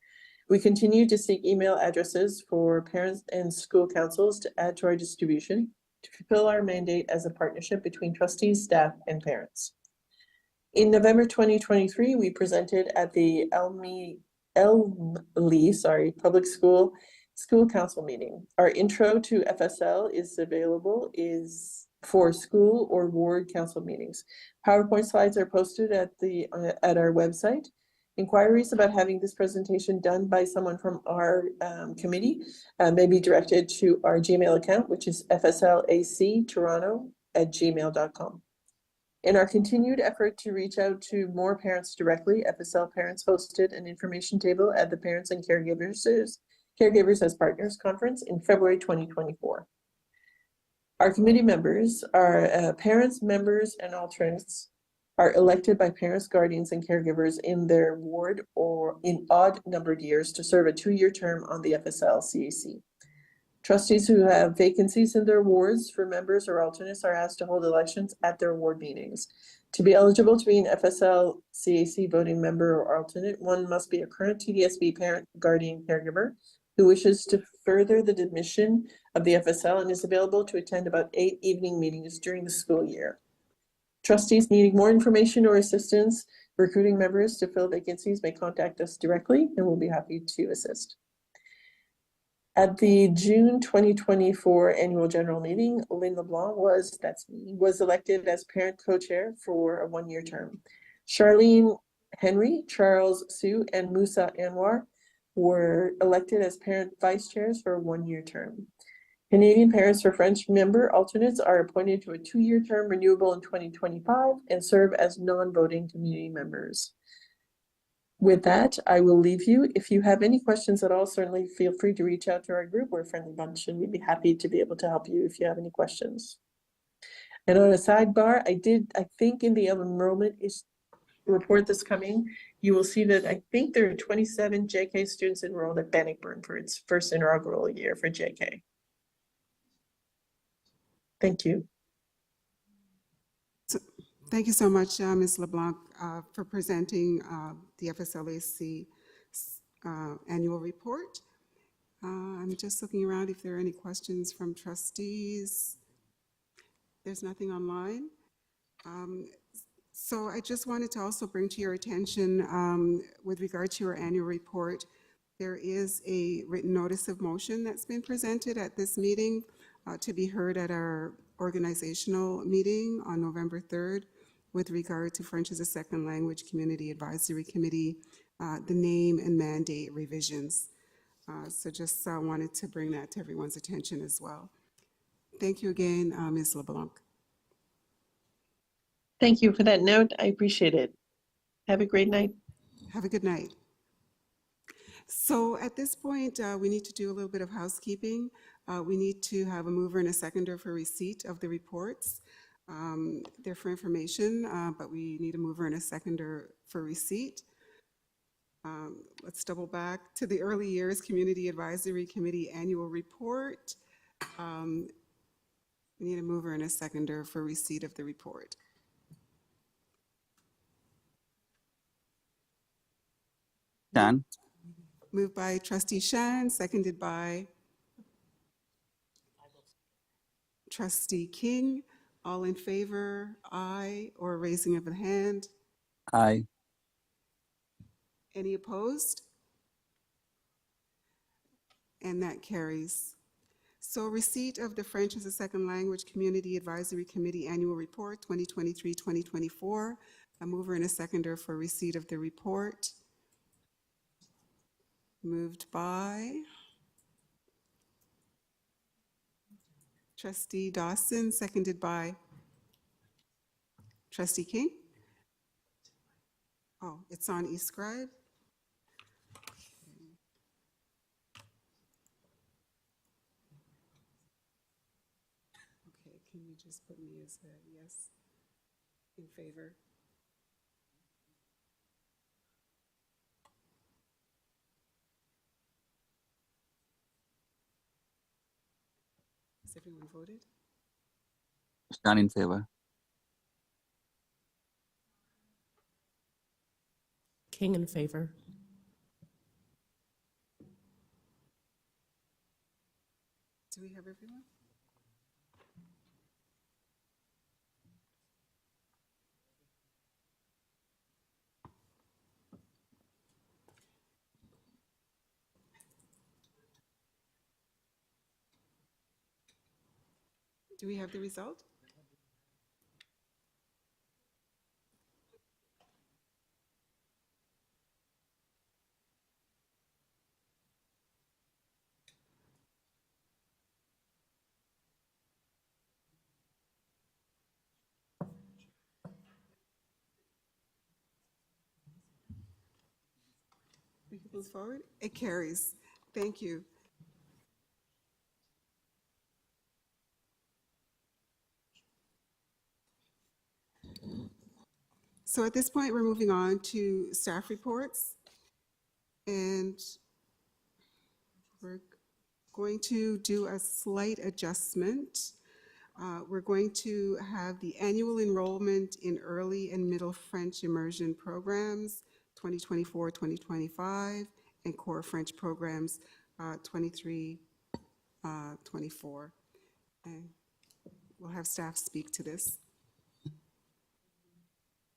We continue to seek email addresses for parents and school councils to add to our distribution to fulfill our mandate as a partnership between trustees, staff, and parents. In November 2023, we presented at the Public School Council meeting. Our intro to FSL is available for school or ward council meetings. PowerPoint slides are posted at our website. Inquiries about having this presentation done by someone from our committee may be directed to our Gmail account, which is fslactoronto@gmail.com. In our continued effort to reach out to more parents directly, FSL Parents hosted an information table at the Parents and Caregivers as Partners Conference in February 2024. Our committee members are parents, members, and alternates are elected by parents, guardians, and caregivers in their ward or in odd-numbered years to serve a 2-year term on the FSL CAC. Trustees who have vacancies in their wards for members or alternates are asked to hold elections at their ward meetings. To be eligible to be an FSL CAC voting member or alternate, one must be a current TDSB parent, guardian, caregiver who wishes to further the mission of the FSL and is available to attend about 8 evening meetings during the school year. Trustees needing more information or assistance recruiting members to fill vacancies may contact us directly and we'll be happy to assist. At the June 2024 annual general meeting, Lynn LeBlanc was elected as parent co-chair for a 1-year term. Charlene Henry, Charles Sue, and Musa Anwar were elected as parent vice chairs for a 1-year term. Canadian Parents for French member alternates are appointed to a 2-year term renewable in 2025 and serve as non-voting community members. With that, I will leave you. If you have any questions at all, certainly feel free to reach out to our group. We're a friendly bunch and we'd be happy to be able to help you if you have any questions. And on a sidebar, I think in the enrollment report that's coming, you will see that I think there are 27 JK students enrolled at Bannockburn for its first inaugural year for JK. Thank you. Thank you so much, Ms. LeBlanc, for presenting the FSLAC annual report. I'm just looking around if there are any questions from trustees. There's nothing online. So I just wanted to also bring to your attention, with regard to your annual report, there is a written notice of motion that's been presented at this meeting to be heard at our organizational meeting on November 3rd with regard to French as a Second Language Community Advisory Committee, the name and mandate revisions. So just wanted to bring that to everyone's attention as well. Thank you again, Ms. LeBlanc. Thank you for that note. I appreciate it. Have a great night. Have a good night. So at this point, we need to do a little bit of housekeeping. We need to have a mover and a seconder for receipt of the reports. They're for information, but we need a mover and a seconder for receipt. Let's double back to the Early Years Community Advisory Committee Annual Report. We need a mover and a seconder for receipt of the report. Shan. Moved by Trustee Shan, seconded by Trustee King. All in favor, aye, or raising of a hand. Aye. Any opposed? And that carries. So receipt of the French as a Second Language Community Advisory Committee Annual Report 2023-2024. A mover and a seconder for receipt of the report. Moved by Trustee Dawson, seconded by Trustee King. Oh, it's on eScribe. Okay, can you just put me as a yes in favor? Has everyone voted? Shan in favor. King in favor. Do we have everyone? Do we have the result? We can move forward. It carries. Thank you. So at this point, we're moving on to staff reports. And we're going to do a slight adjustment. We're going to have the annual enrollment in early and middle French immersion programs, 2024-2025, and core French programs, 23-24. And we'll have staff speak to this.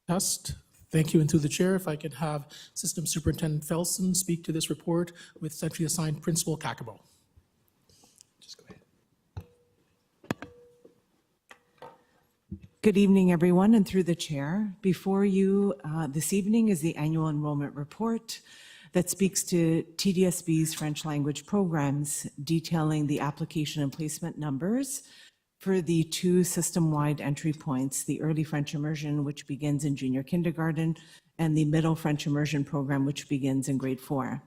Test. Thank you, and through the chair, if I could have System Superintendent Felson speak to this report with centrally assigned Principal Kakabo. Just go ahead. Good evening, everyone, and through the chair. Before you this evening is the annual enrollment report that speaks to TDSB's French language programs, detailing the application and placement numbers for the two system-wide entry points, the early French immersion, which begins in junior kindergarten, and the middle French immersion program, which begins in grade 4.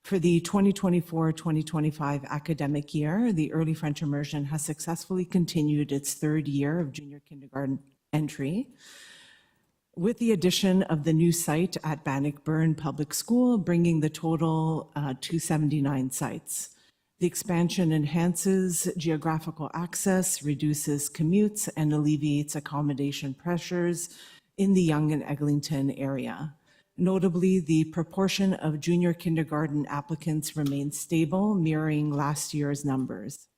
For the 2024-2025 academic year, the early French immersion has successfully continued its third year of junior kindergarten entry, with the addition of the new site at Bannockburn Public School, bringing the total to 79 sites. The expansion enhances geographical access, reduces commutes, and alleviates accommodation pressures in the Yonge and Eglinton area. Notably, the proportion of junior kindergarten applicants remains stable, mirroring last year's numbers.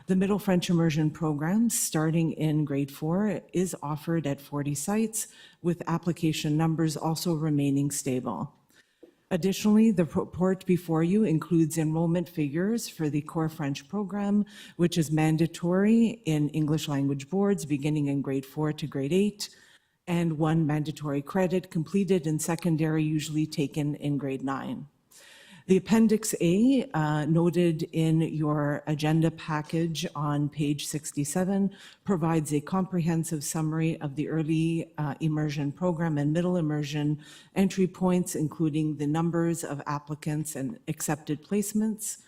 The middle French immersion program, starting in grade 4, is offered at 40 sites, with application numbers also remaining stable. Additionally, the report before you includes enrollment figures for the core French program, which is mandatory in English language boards beginning in grade 4 to grade 8, and one mandatory credit completed in secondary, usually taken in grade 9. The Appendix A, noted in your agenda package on page 67, provides a comprehensive summary of the early immersion program and middle immersion entry points, including the numbers of applicants and accepted placements,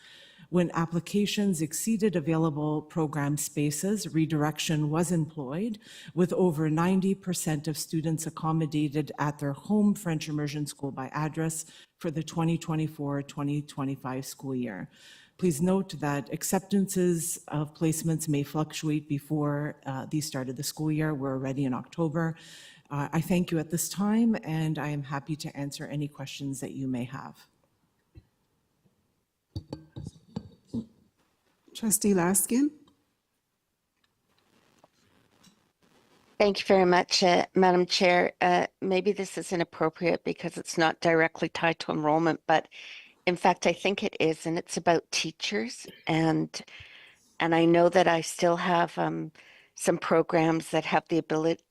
When applications exceeded available program spaces, redirection was employed, with over 90% of students accommodated at their home French immersion school by address for the 2024-2025 school year. Please note that acceptances of placements may fluctuate before the start of the school year. We're already in October. I thank you at this time, and I am happy to answer any questions that you may have. Trustee Laskin? Thank you very much, Madam Chair. Maybe this is inappropriate because it's not directly tied to enrollment, but in fact, I think it is, and it's about teachers. And I know that I still have some programs that have the ability,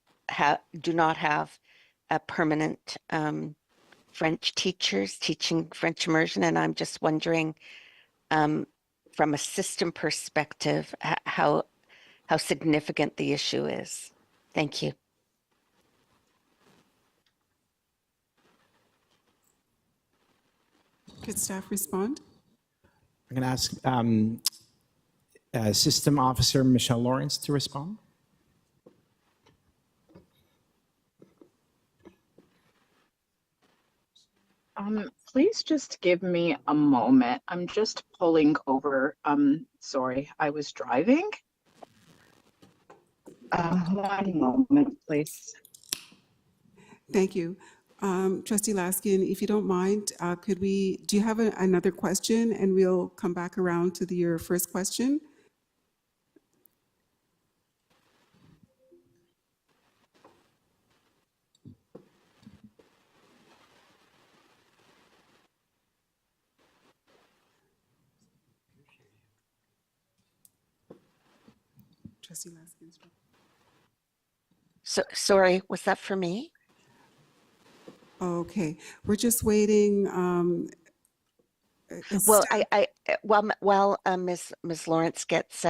do not have a permanent French teachers teaching French immersion, and I'm just wondering, from a system perspective, how significant the issue is. Thank you. Could staff respond? I'm going to ask System Officer Michelle Lawrence to respond. Please just give me a moment. I'm just pulling over. Sorry, I was driving. 1 moment, please. Thank you. Trustee Laskin, if you don't mind, do you have another question, and we'll come back around to your first question? Trustee Laskin. So sorry, was that for me? Okay, we're just waiting. Well, while Ms. Lawrence gets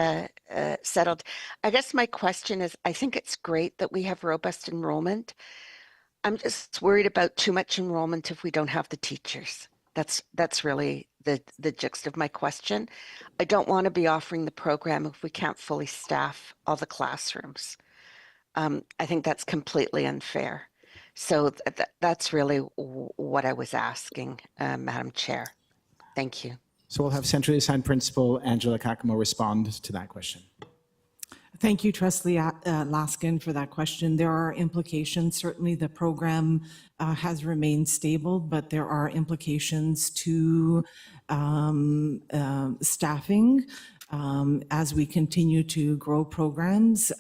settled, I guess my question is, I think it's great that we have robust enrollment. I'm just worried about too much enrollment if we don't have the teachers. That's really the gist of my question. I don't want to be offering the program if we can't fully staff all the classrooms. I think that's completely unfair. So that's really what I was asking, Madam Chair. Thank you. So we'll have centrally assigned principal Angela Kakamo respond to that question. Thank you, Trustee Laskin, for that question. There are implications. Certainly, the program has remained stable, but there are implications to staffing as we continue to grow programs.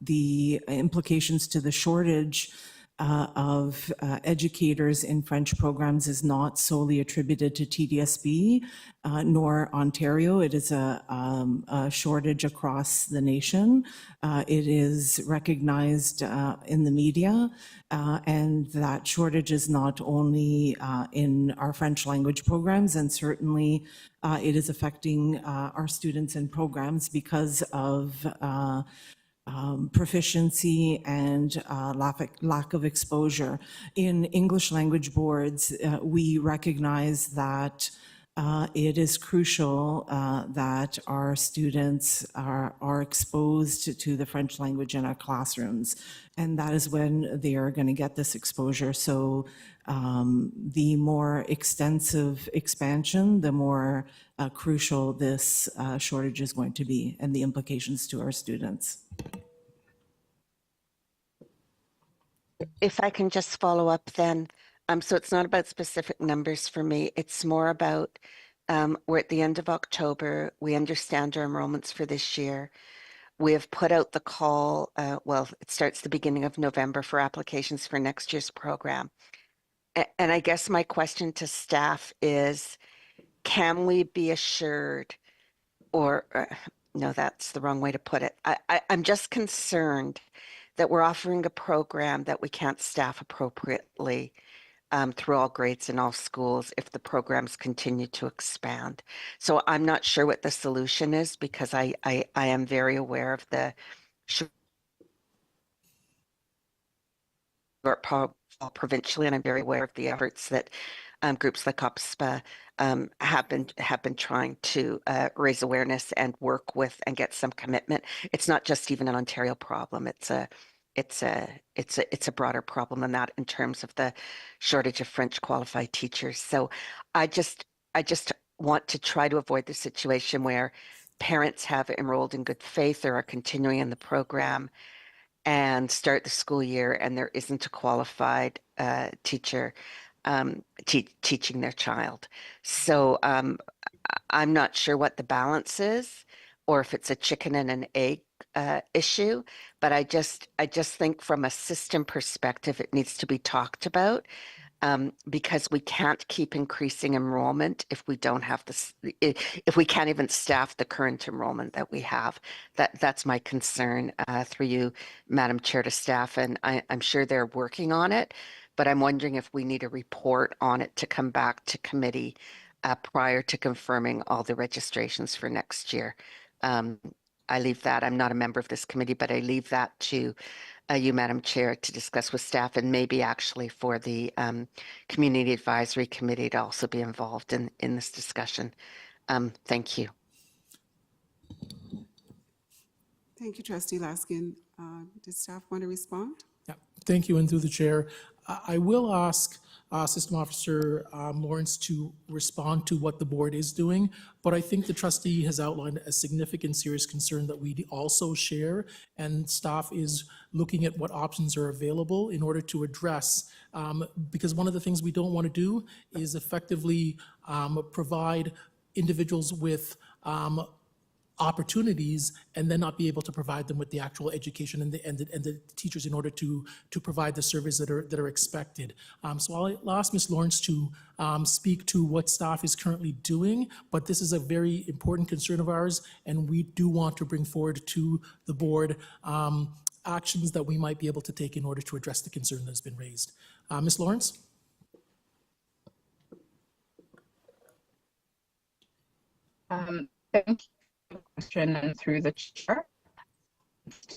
The implications to the shortage of educators in French programs is not solely attributed to TDSB nor Ontario. It is a shortage across the nation. It is recognized in the media, and that shortage is not only in our French language programs, and certainly it is affecting our students in programs because of proficiency and lack of exposure. In English language boards, we recognize that it is crucial that our students are exposed to the French language in our classrooms, and that is when they are going to get this exposure. So the more extensive expansion, the more crucial this shortage is going to be, and the implications to our students. If I can just follow up then, so it's not about specific numbers for me. It's more about we're at the end of October. We understand our enrollments for this year. We have put out the call, well, it starts the beginning of November for applications for next year's program. And I guess my question to staff is, can we be assured, or no, that's the wrong way to put it. I'm just concerned that we're offering a program that we can't staff appropriately through all grades in all schools if the programs continue to expand. So I'm not sure what the solution is, because I am very aware of the shortfall provincially, and I'm very aware of the efforts that groups like OPSPA have been trying to raise awareness and work with and get some commitment. It's not just even an Ontario problem. It's a broader problem than that in terms of the shortage of French qualified teachers. So I just want to try to avoid the situation where parents have enrolled in good faith or are continuing in the program and start the school year and there isn't a qualified teacher teaching their child. So I'm not sure what the balance is or if it's a chicken and an egg issue, but I just think from a system perspective, it needs to be talked about. Because we can't keep increasing enrollment if we don't have this, if we can't even staff the current enrollment that we have. That's my concern through you, Madam Chair, to staff, and I'm sure they're working on it, but I'm wondering if we need a report on it to come back to committee prior to confirming all the registrations for next year. I leave that, I'm not a member of this committee, but I leave that to you, Madam Chair, to discuss with staff and maybe actually for the Community Advisory Committee to also be involved in this discussion. Thank you. Thank you, Trustee Laskin. Does staff want to respond? Yeah, thank you, and through the chair, I will ask System Officer Lawrence to respond to what the board is doing, but I think the trustee has outlined a significant serious concern that we also share, and staff is looking at what options are available in order to address, because one of the things we don't want to do is effectively provide individuals with opportunities and then not be able to provide them with the actual education and the teachers in order to provide the service that are expected. So I'll ask Ms. Lawrence to speak to what staff is currently doing, but this is a very important concern of ours, and we do want to bring forward to the board actions that we might be able to take in order to address the concern that's been raised. Ms. Lawrence? Thank you. Question and through the chair,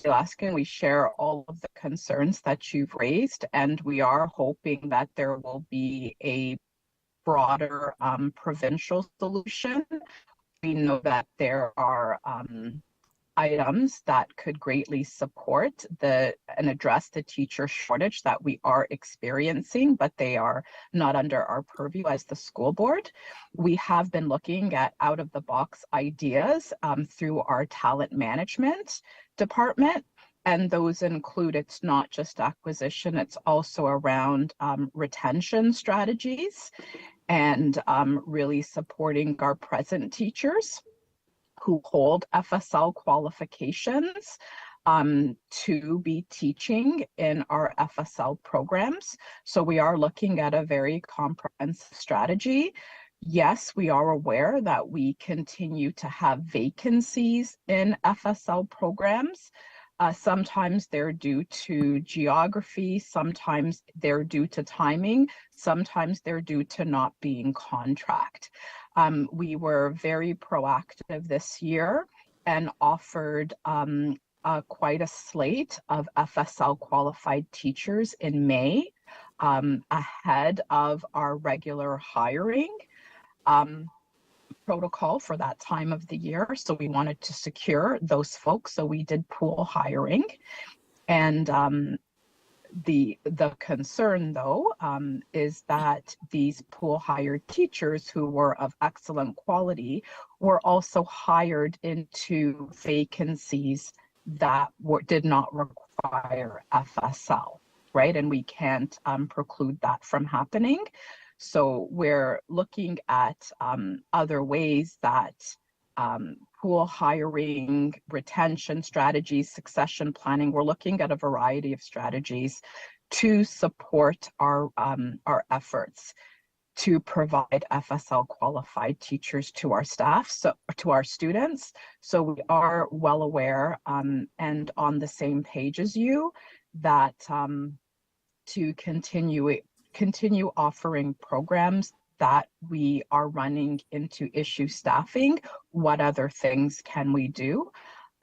Laskin, we share all of the concerns that you've raised, and we are hoping that there will be a broader provincial solution. We know that there are items that could greatly support and address the teacher shortage that we are experiencing, but they are not under our purview as the school board. We have been looking at out-of-the-box ideas through our talent management department, and those include, it's not just acquisition, it's also around retention strategies and really supporting our present teachers who hold FSL qualifications to be teaching in our FSL programs. So we are looking at a very comprehensive strategy. Yes, we are aware that we continue to have vacancies in FSL programs. Sometimes they're due to geography, sometimes they're due to timing, sometimes they're due to not being contract. We were very proactive this year and offered quite a slate of FSL qualified teachers in May ahead of our regular hiring protocol for that time of the year. So we wanted to secure those folks. So we did pool hiring. And the concern, though, is that these pool hired teachers who were of excellent quality were also hired into vacancies that did not require FSL, right? And we can't preclude that from happening. So we're looking at other ways that pool hiring, retention strategies, succession planning. We're looking at a variety of strategies to support our efforts to provide FSL qualified teachers to our staff, so to our students. So we are well aware and on the same page as you that to continue offering programs that we are running into issue staffing, what other things can we do?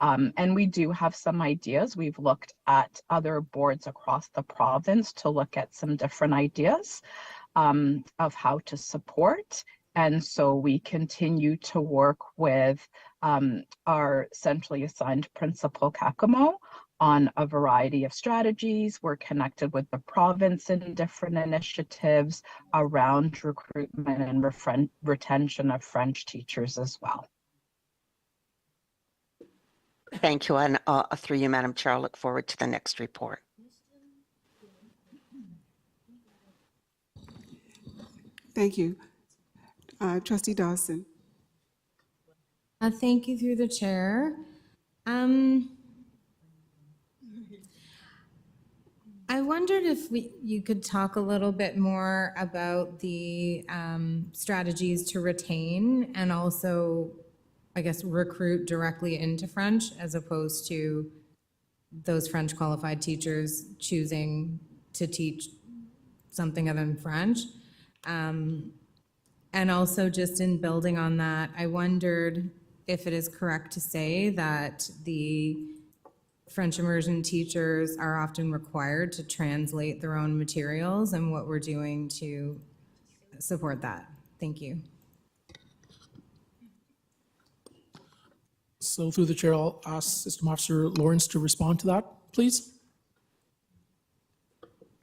And we do have some ideas. We've looked at other boards across the province to look at some different ideas. of how to support. And so we continue to work with our centrally assigned principal, Kakamo, on a variety of strategies. We're connected with the province in different initiatives around recruitment and retention of French teachers as well. Thank you. And through you, Madam Chair, I look forward to the next report. Thank you. Trustee Dawson. Thank you through the chair. I wondered if you could talk a little bit more about the strategies to retain and also, I guess, recruit directly into French as opposed to those French qualified teachers choosing to teach something other than French. And also just in building on that, I wondered if it is correct to say that the French immersion teachers are often required to translate their own materials and what we're doing to support that. Thank you. So through the chair, I'll ask System Officer Lawrence to respond to that, please.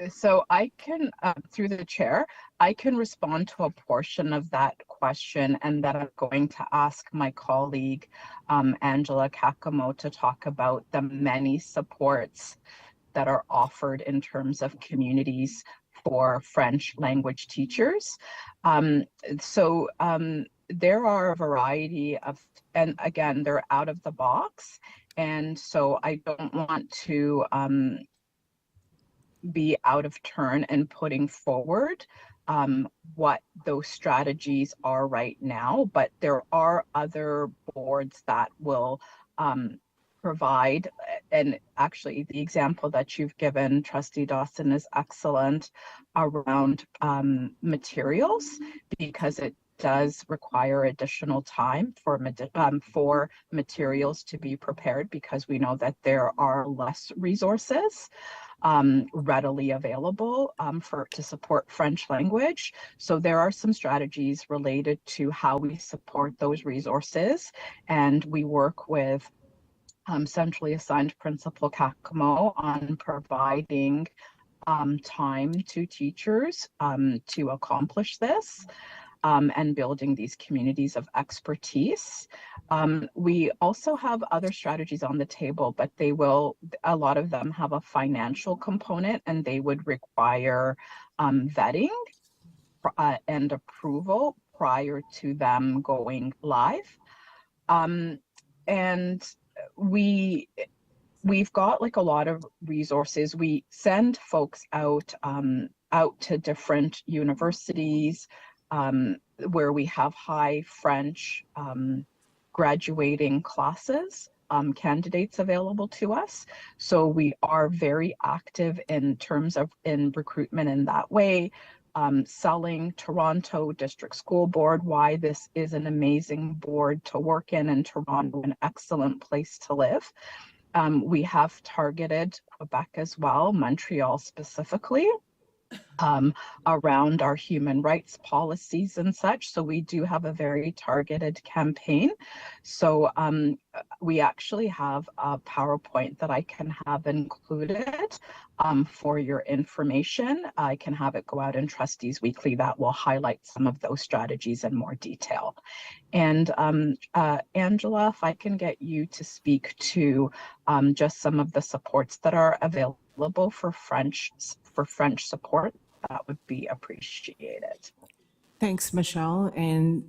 So I can, through the chair, I can respond to a portion of that question, and then I'm going to ask my colleague, Angela Kakamo, to talk about the many supports that are offered in terms of communities for French language teachers. There are a variety of, and again, they're out of the box. And so I don't want to be out of turn and putting forward what those strategies are right now, but there are other boards that will provide, and actually the example that you've given, Trustee Dawson, is excellent around materials, because it does require additional time for materials to be prepared, because we know that there are less resources readily available to support French language. So there are some strategies related to how we support those resources, and we work with centrally assigned Principal Kakamo on providing time to teachers to accomplish this. And building these communities of expertise. We also have other strategies on the table, but a lot of them have a financial component, and they would require vetting and approval prior to them going live. And we've got like a lot of resources. We send folks out to different universities, where we have high French graduating classes, candidates available to us. So we are very active in terms of recruitment in that way, selling Toronto District School Board why this is an amazing board to work in, and Toronto an excellent place to live. We have targeted Quebec as well, Montreal specifically, around our human rights policies and such. So we do have a very targeted campaign. So we actually have a PowerPoint that I can have included for your information. I can have it go out in Trustees Weekly that will highlight some of those strategies in more detail. And Angela, if I can get you to speak to just some of the supports that are available for French support, that would be appreciated. Thanks, Michelle. And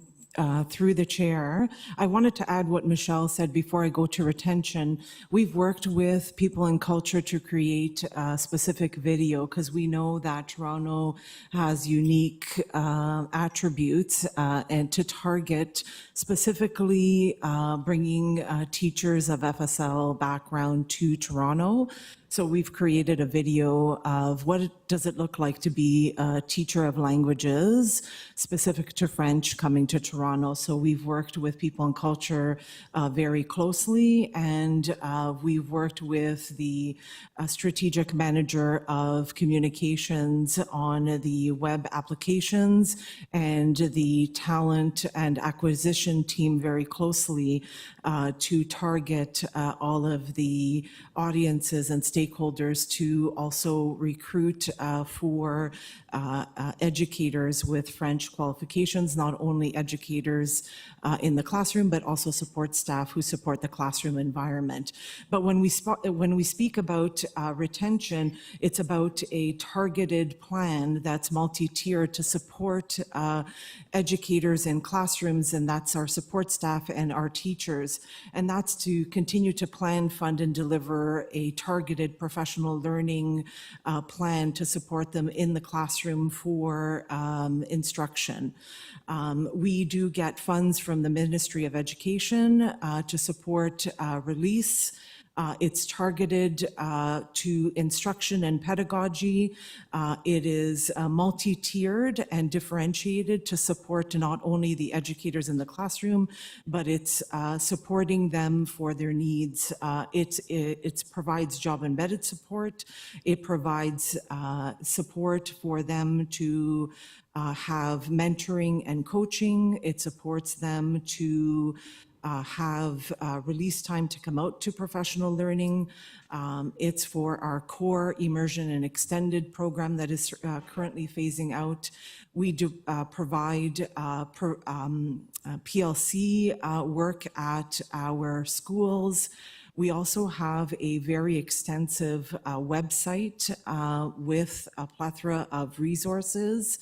through the chair, I wanted to add what Michelle said before I go to retention. We've worked with people in culture to create a specific video, because we know that Toronto has unique attributes, and to target specifically bringing teachers of FSL background to Toronto. So we've created a video of does it look like to be a teacher of languages specific to French coming to Toronto. So we've worked with people in culture very closely, and we've worked with the strategic manager of communications on the web applications and the talent and acquisition team very closely to target all of the audiences and stakeholders to also recruit for educators with French qualifications, not only educators in the classroom, but also support staff who support the classroom environment. But when we speak about retention, it's about a targeted plan that's multi-tiered to support educators in classrooms, and that's our support staff and our teachers. And that's to continue to plan, fund, and deliver a targeted professional learning plan to support them in the classroom for instruction. We do get funds from the Ministry of Education to support release. It's targeted to instruction and pedagogy. It is multi-tiered and differentiated to support not only the educators in the classroom, but it's supporting them for their needs. It provides job-embedded support. It provides support for them to have mentoring and coaching. It supports them to have release time to come out to professional learning. It's for our core immersion and extended program that is currently phasing out. We do provide PLC work at our schools. We also have a very extensive website with a plethora of resources.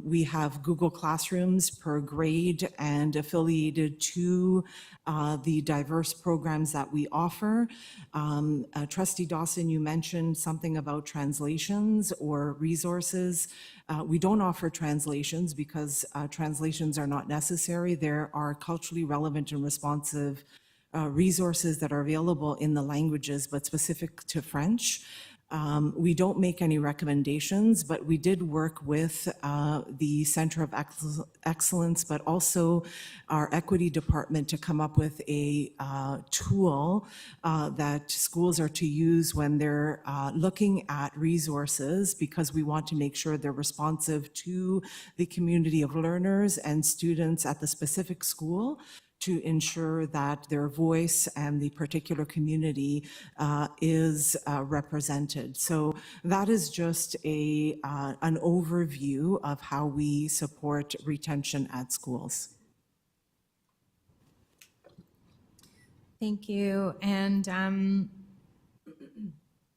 We have Google Classrooms per grade and affiliated to the diverse programs that we offer. Trustee Dawson, you mentioned something about translations or resources. We don't offer translations because translations are not necessary. There are culturally relevant and responsive resources that are available in the languages, but specific to French. We don't make any recommendations, but we did work with the Center of Excellence, but also our equity department to come up with a tool that schools are to use when they're looking at resources, because we want to make sure they're responsive to the community of learners and students at the specific school, to ensure that their voice and the particular community is represented. So that is just an overview of how we support retention at schools. Thank you. And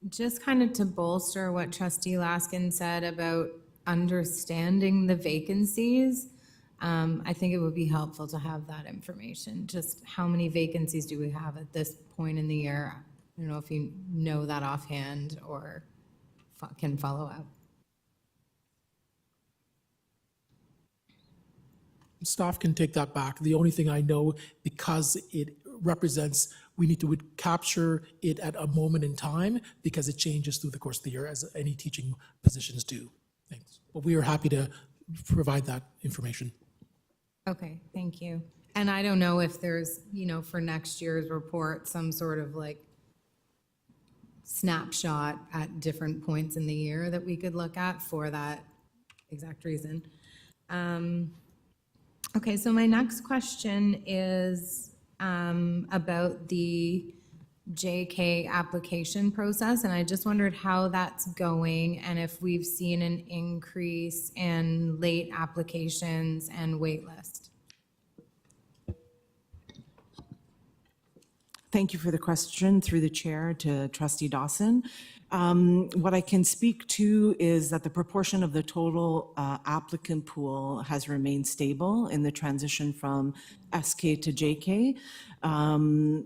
just kind of to bolster what Trustee Laskin said about understanding the vacancies, I think it would be helpful to have that information. Just how many vacancies do we have at this point in the year? I don't know if you know that offhand or can follow up. Staff can take that back. The only thing I know, because it represents, we need to capture it at a moment in time because it changes through the course of the year, as any teaching positions do. Thanks. But we are happy to provide that information. Okay, thank you. And I don't know if there's, for next year's report, some sort of like snapshot at different points in the year that we could look at for that exact reason. Okay, so my next question is about the JK application process, and I just wondered how that's going and if we've seen an increase in late applications and waitlist. Thank you for the question through the chair to Trustee Dawson. What I can speak to is that the proportion of the total applicant pool has remained stable in the transition from SK to JK.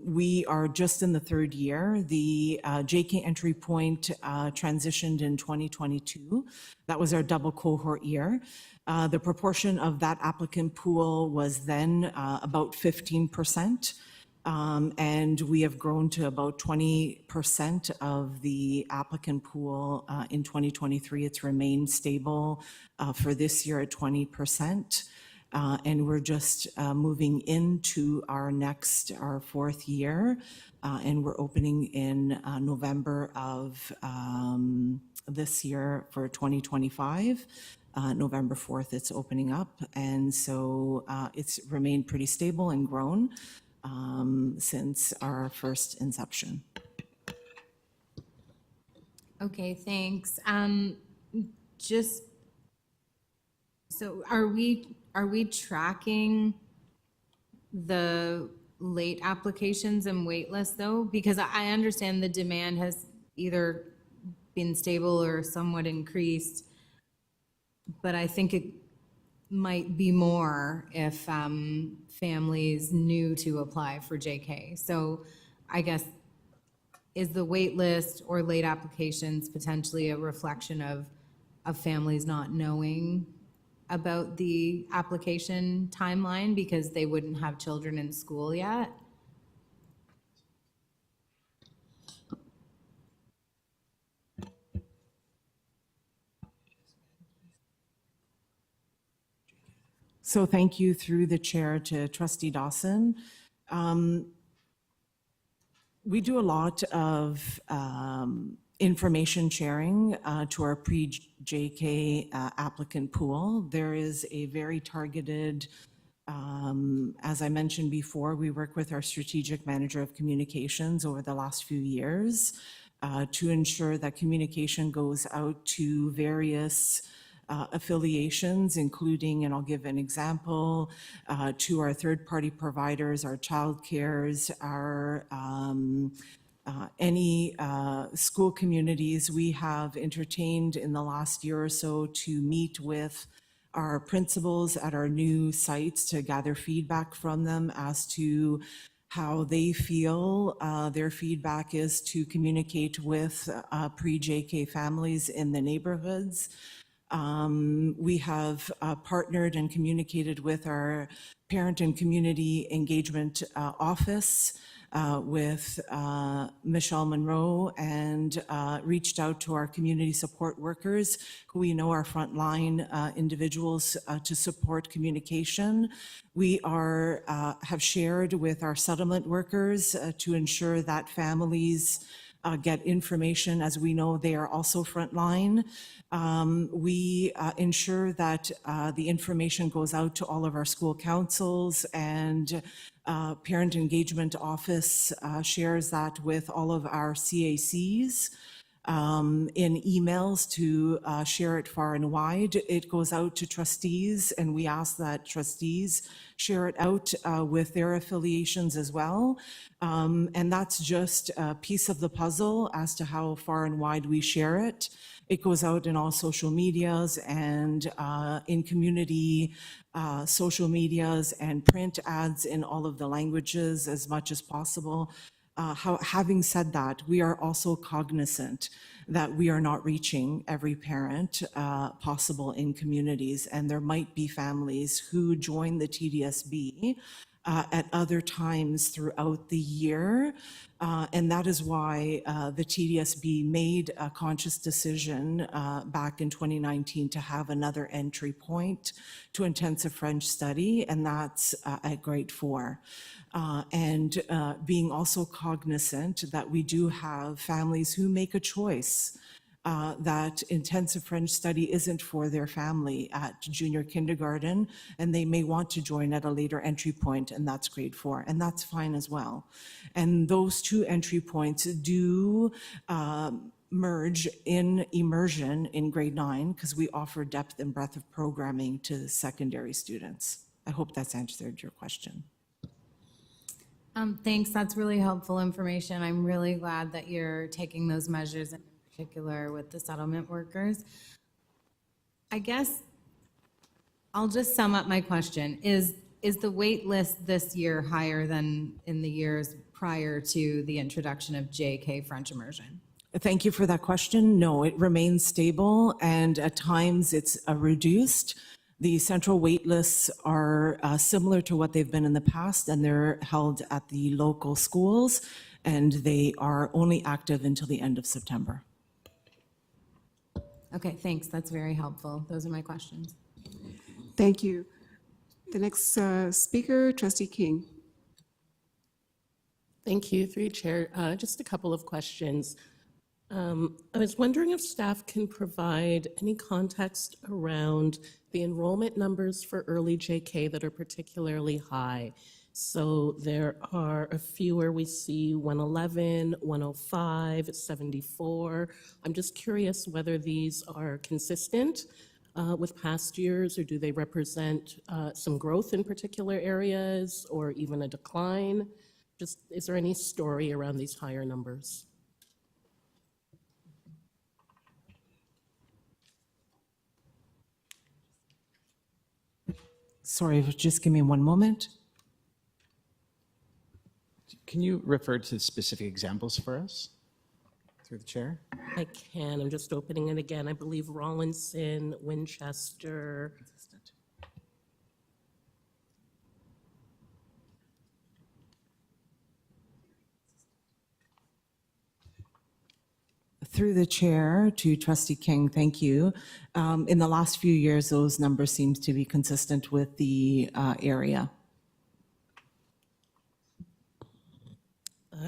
We are just in the third year. The JK entry point transitioned in 2022. That was our double cohort year. The proportion of that applicant pool was then about 15%. And we have grown to about 20% of the applicant pool in 2023. It's remained stable for this year at 20%. And we're just moving into our fourth year, and we're opening in November of this year for 2025. November 4th, it's opening up. And so it's remained pretty stable and grown since our first inception. Okay, thanks. Just, so are we tracking the late applications and wait lists though? Because I understand the demand has either been stable or somewhat increased, but I think it might be more if families knew to apply for JK. So I guess, is the wait list or late applications potentially a reflection of families not knowing about the application timeline because they wouldn't have children in school yet? So thank you through the chair to Trustee Dawson. We do a lot of information sharing to our pre-JK applicant pool. There is a very targeted, as I mentioned before, we work with our strategic manager of communications over the last few years to ensure that communication goes out to various affiliations, including, and I'll give an example, to our third-party providers, our childcares, our any school communities. We have entertained in the last year or so to meet with our principals at our new sites to gather feedback from them as to how they feel their feedback is to communicate with pre-JK families in the neighborhoods. We have partnered and communicated with our Parent and Community Engagement Office with Michelle Monroe, and reached out to our community support workers, who we know are frontline individuals to support communication. We have shared with our settlement workers to ensure that families get information, as we know they are also frontline. We ensure that the information goes out to all of our school councils, and Parent Engagement Office shares that with all of our CACs in emails to share it far and wide. It goes out to trustees, and we ask that trustees share it out with their affiliations as well. And that's just a piece of the puzzle as to how far and wide we share it. It goes out in all social medias and in community social medias and print ads in all of the languages as much as possible. Having said that, we are also cognizant that we are not reaching every parent possible in communities, and there might be families who join the TDSB at other times throughout the year. And that is why the TDSB made a conscious decision back in 2019 to have another entry point to intensive French study, and that's at grade 4. And being also cognizant that we do have families who make a choice that intensive French study isn't for their family at junior kindergarten, and they may want to join at a later entry point, and that's grade 4, and that's fine as well. And those two entry points do merge in immersion in grade 9, because we offer depth and breadth of programming to secondary students. I hope that's answered your question. Thanks, that's really helpful information. I'm really glad that you're taking those measures, in particular with the settlement workers. I guess I'll just sum up my question. Is the wait list this year higher than in the years prior to the introduction of JK French immersion? Thank you for that question. No, it remains stable, and at times it's reduced. The central wait lists are similar to what they've been in the past, and they're held at the local schools, and they are only active until the end of September. Okay, thanks. That's very helpful. Those are my questions. Thank you. The next speaker, Trustee King. Thank you, through you, Chair. Just a couple of questions. I was wondering if staff can provide any context around the enrollment numbers for early JK that are particularly high. So there are a few where we see 111, 105, 74. I'm just curious whether these are consistent with past years, or do they represent some growth in particular areas or even a decline? Just, is there any story around these higher numbers? Sorry, just give me one moment. Can you refer to specific examples for us through the chair? I can. I'm just opening it again. I believe Rawlinson, Winchester. Through the chair to Trustee King, thank you. In the last few years, those numbers seem to be consistent with the area.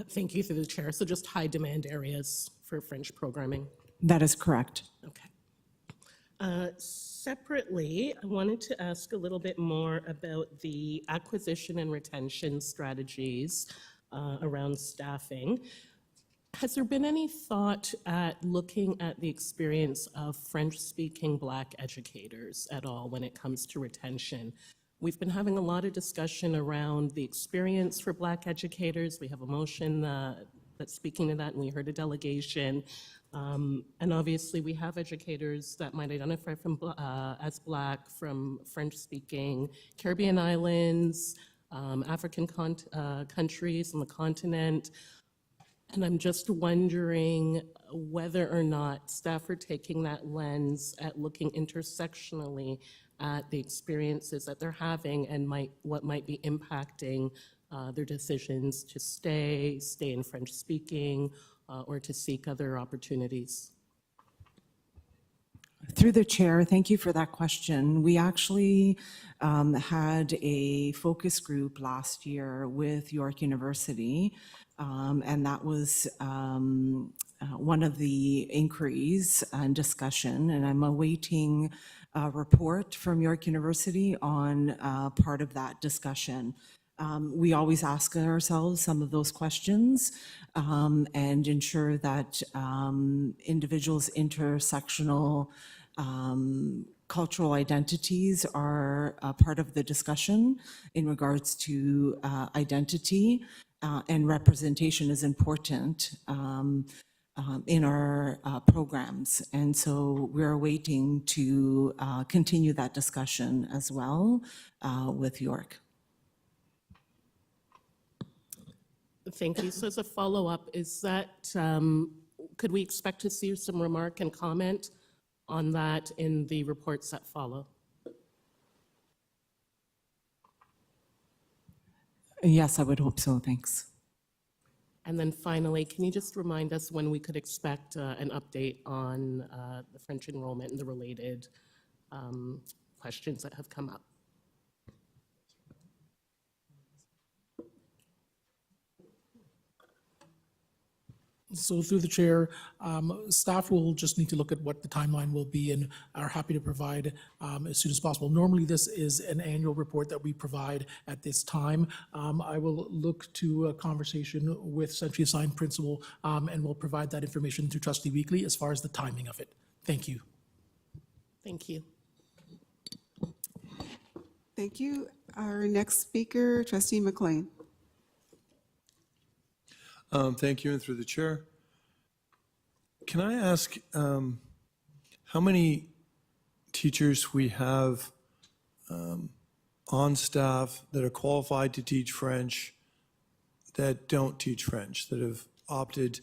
Thank you, through the chair. So just high demand areas for French programming. That is correct. Okay. Separately, I wanted to ask a little bit more about the acquisition and retention strategies around staffing. Has there been any thought at looking at the experience of French-speaking Black educators at all when it comes to retention? We've been having a lot of discussion around the experience for Black educators. We have a motion that's speaking to that, and we heard a delegation. And obviously, we have educators that might identify as Black from French-speaking Caribbean islands, African countries on the continent. And I'm just wondering whether or not staff are taking that lens at looking intersectionally at the experiences that they're having and what might be impacting their decisions to stay in French speaking, or to seek other opportunities. Through the chair, thank you for that question. We actually had a focus group last year with York University, and that was one of the inquiries and discussion, and I'm awaiting a report from York University on part of that discussion. We always ask ourselves some of those questions and ensure that individuals' intersectional cultural identities are part of the discussion in regards to identity, and representation is important in our programs. And so we're waiting to continue that discussion as well with York. Thank you. So as a follow-up, is that, could we expect to see some remark and comment on that in the reports that follow? Yes, I would hope so. Thanks. And then finally, can you just remind us when we could expect an update on the French enrollment and the related questions that have come up? So through the chair, staff will just need to look at what the timeline will be and are happy to provide as soon as possible. Normally, this is an annual report that we provide at this time. I will look to a conversation with centrally assigned principal, and we'll provide that information to Trustee Weekly as far as the timing of it. Thank you. Thank you. Thank you. Our next speaker, Trustee McLean. Thank you, and through the chair. Can I ask how many teachers we have on staff that are qualified to teach French that don't teach French, that have opted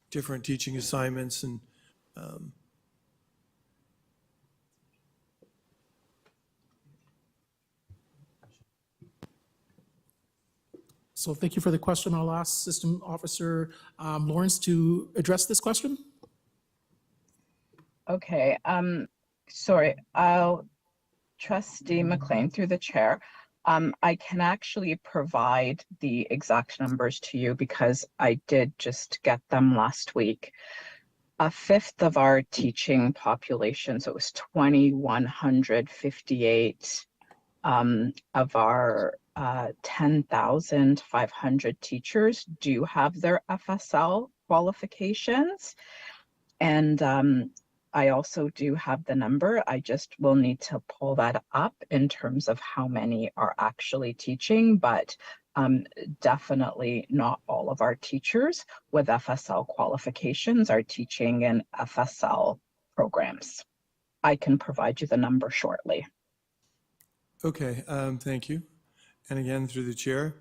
different teaching assignments? And So thank you for the question. I'll ask System Officer Lawrence to address this question. Okay, sorry, Trustee McLean, through the chair. I can actually provide the exact numbers to you because I did just get them last week. A fifth of our teaching population, so it was 2,158 of our 10,500 teachers do have their FSL qualifications. And I also do have the number. I just will need to pull that up in terms of how many are actually teaching, but definitely not all of our teachers with FSL qualifications are teaching in FSL programs. I can provide you the number shortly. Okay, thank you. And again, through the chair.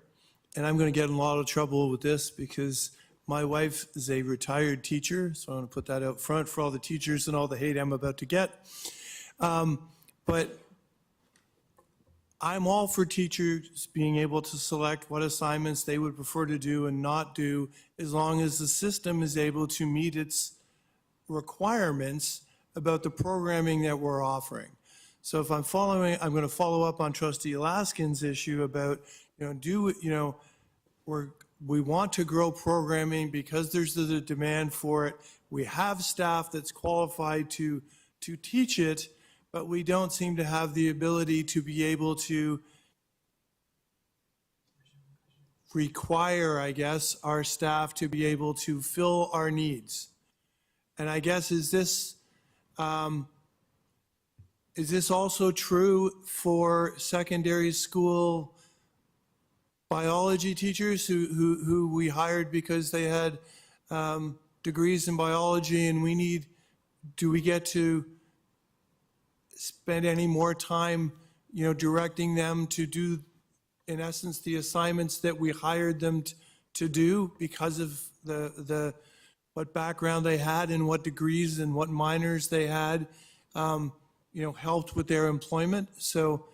And I'm going to get in a lot of trouble with this because my wife is a retired teacher, so I want to put that out front for all the teachers and all the hate I'm about to get. But I'm all for teachers being able to select what assignments they would prefer to do and not do, as long as the system is able to meet its requirements about the programming that we're offering. So if I'm going to follow up on Trustee Alaskan's issue about, we want to grow programming because there's the demand for it. We have staff that's qualified to teach it, but we don't seem to have the ability to be able to require, I guess, our staff to be able to fill our needs. And I guess, is this also true for secondary school biology teachers who we hired because they had degrees in biology, and do we get to spend any more time, directing them to do, in essence, the assignments that we hired them to do because of what background they had and what degrees and what minors they had, helped with their employment? So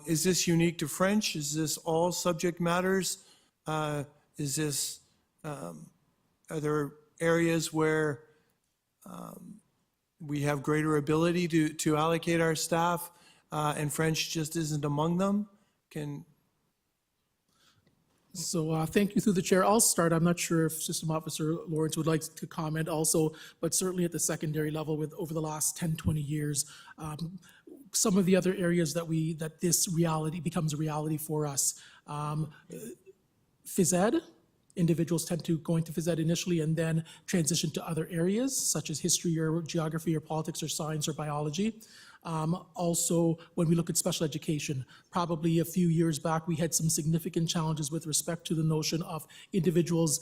is this unique to French? Is this all subject matters? Are there areas where we have greater ability to allocate our staff and French just isn't among them? So thank you through the chair. I'll start. I'm not sure if System Officer Lawrence would like to comment also, but certainly at the secondary level over the last 10, 20 years, some of the other areas that this reality becomes a reality for us. Phys ed, individuals tend to go into phys ed initially and then transition to other areas such as history or geography or politics or science or biology. Also, when we look at special education, probably a few years back, we had some significant challenges with respect to the notion of individuals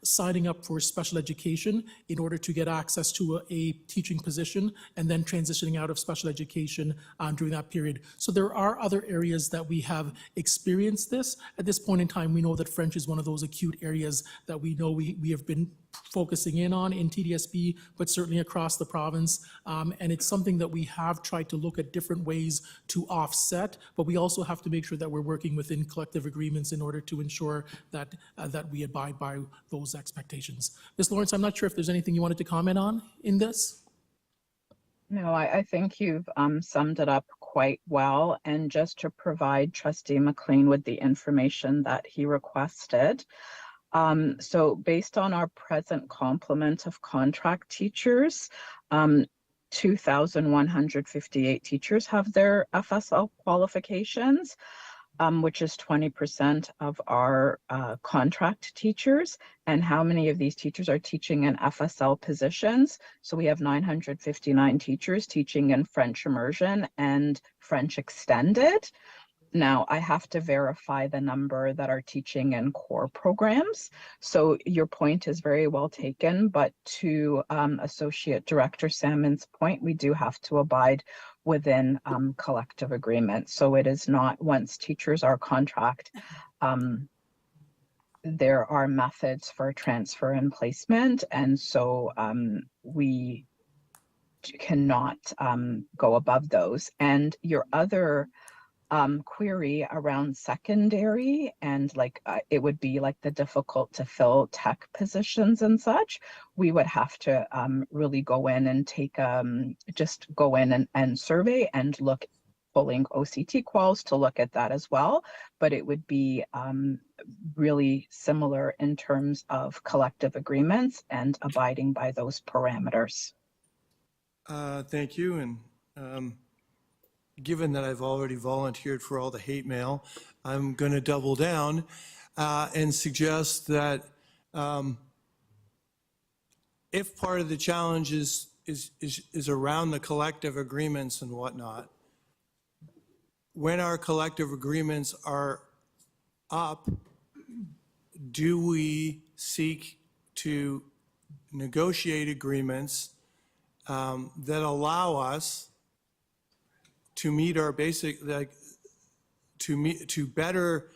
signing up for special education in order to get access to a teaching position and then transitioning out of special education during that period. So there are other areas that we have experienced this. At this point in time, we know that French is one of those acute areas that we know we have been focusing in on in TDSB, but certainly across the province. And it's something that we have tried to look at different ways to offset, but we also have to make sure that we're working within collective agreements in order to ensure that we abide by those expectations. Ms. Lawrence, I'm not sure if there's anything you wanted to comment on in this? No, I think you've summed it up quite well. And just to provide Trustee McLean with the information that he requested, so based on our present complement of contract teachers, 2,158 teachers have their FSL qualifications, which is 20% of our contract teachers. And how many of these teachers are teaching in FSL positions? So we have 959 teachers teaching in French immersion and French extended. Now, I have to verify the number that are teaching in core programs. So your point is very well taken, but to Associate Director Salmon's point, we do have to abide within collective agreement. So it is not, once teachers are contract, there are methods for transfer and placement. And so we cannot go above those. And your other query around secondary and like it would be like the difficult to fill tech positions and such, we would have to really go in and take just go in and survey and look, pulling OCT quals to look at that as well. But it would be really similar in terms of collective agreements and abiding by those parameters. Thank you. And given that I've already volunteered for all the hate mail, I'm going to double down and suggest that if part of the challenge is around the collective agreements and whatnot, when our collective agreements are up, do we seek to negotiate agreements that allow us to meet our basic, like, to better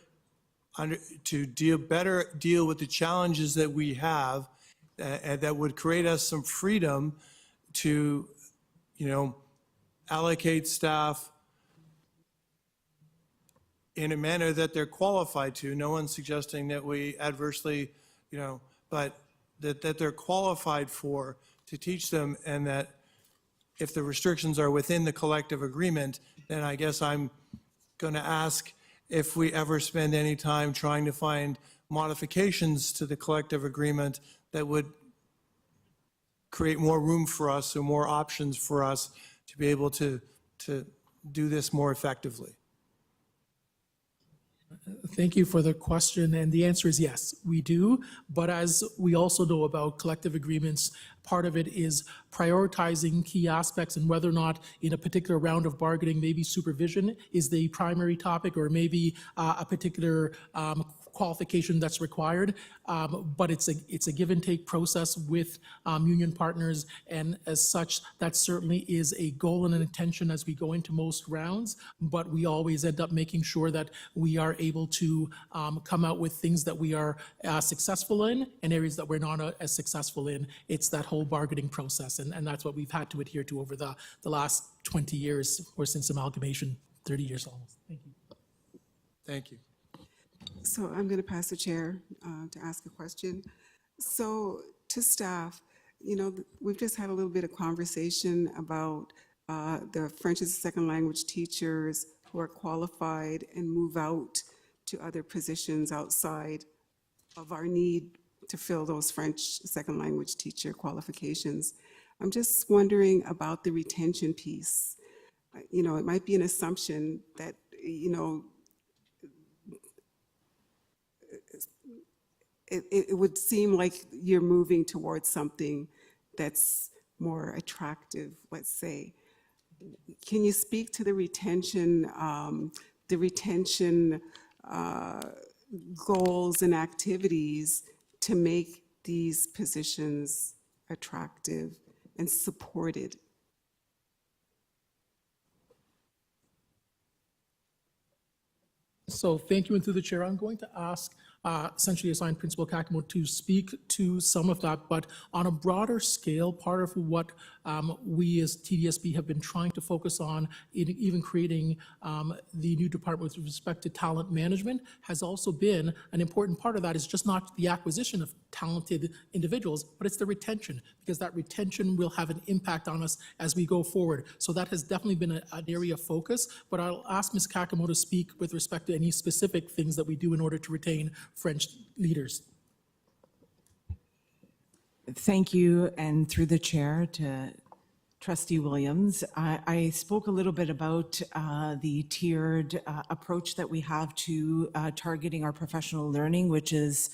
deal with the challenges that we have, and that would create us some freedom to, allocate staff in a manner that they're qualified to. No one's suggesting that we adversely, but that they're qualified for to teach them, and that if the restrictions are within the collective agreement, then I guess I'm going to ask if we ever spend any time trying to find modifications to the collective agreement that would create more room for us or more options for us to be able to do this more effectively. Thank you for the question, and the answer is yes, we do. But as we also know about collective agreements, part of it is prioritizing key aspects and whether or not in a particular round of bargaining, maybe supervision is the primary topic, or maybe a particular qualification that's required. But it's a give and take process with union partners, and as such, that certainly is a goal and an intention as we go into most rounds. But we always end up making sure that we are able to come out with things that we are successful in and areas that we're not as successful in. It's that whole bargaining process, and that's what we've had to adhere to over the last 20 years, or since amalgamation, 30 years almost. Thank you. Thank you. So I'm going to pass the chair to ask a question. So to staff, we've just had a little bit of conversation about the French as a second language teachers who are qualified and move out to other positions outside of our need to fill those French second language teacher qualifications. I'm just wondering about the retention piece. It might be an assumption that, it would seem like you're moving towards something that's more attractive, let's say. Can you speak to the retention goals and activities to make these positions attractive and supported? So thank you, and through the chair, I'm going to ask essentially assigned Principal Kakamo to speak to some of that, but on a broader scale, part of what we as TDSB have been trying to focus on in even creating the new department with respect to talent management has also been an important part of that is just not the acquisition of talented individuals, but it's the retention, because that retention will have an impact on us as we go forward. So that has definitely been an area of focus, but I'll ask Ms. Kakamo to speak with respect to any specific things that we do in order to retain French leaders. Thank you, and through the chair to Trustee Williams. I spoke a little bit about the tiered approach that we have to targeting our professional learning, which is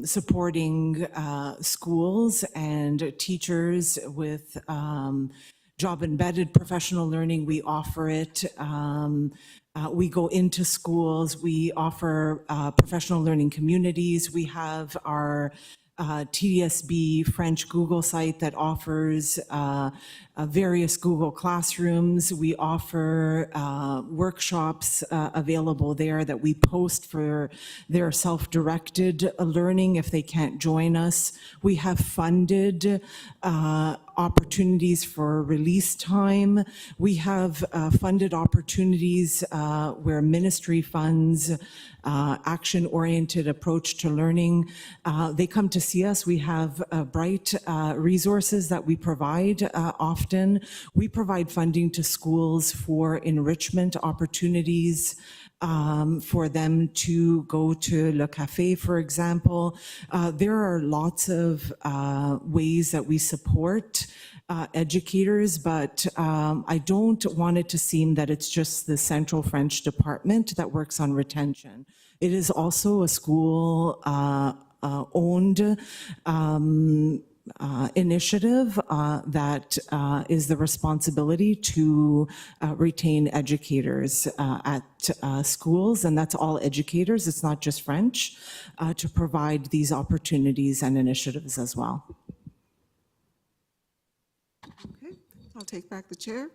supporting schools and teachers with job-embedded professional learning. We offer it. We go into schools. We offer professional learning communities. We have our TDSB French Google site that offers various Google classrooms. We offer workshops available there that we post for their self-directed learning if they can't join us. We have funded opportunities for release time. We have funded opportunities where ministry funds action-oriented approach to learning. They come to see us. We have bright resources that we provide often. We provide funding to schools for enrichment opportunities, for them to go to Le Café, for example. There are lots of ways that we support educators, but I don't want it to seem that it's just the Central French Department that works on retention. It is also a school owned initiative that is the responsibility to retain educators at schools, and that's all educators, it's not just French, to provide these opportunities and initiatives as well. Okay, I'll take back the chair.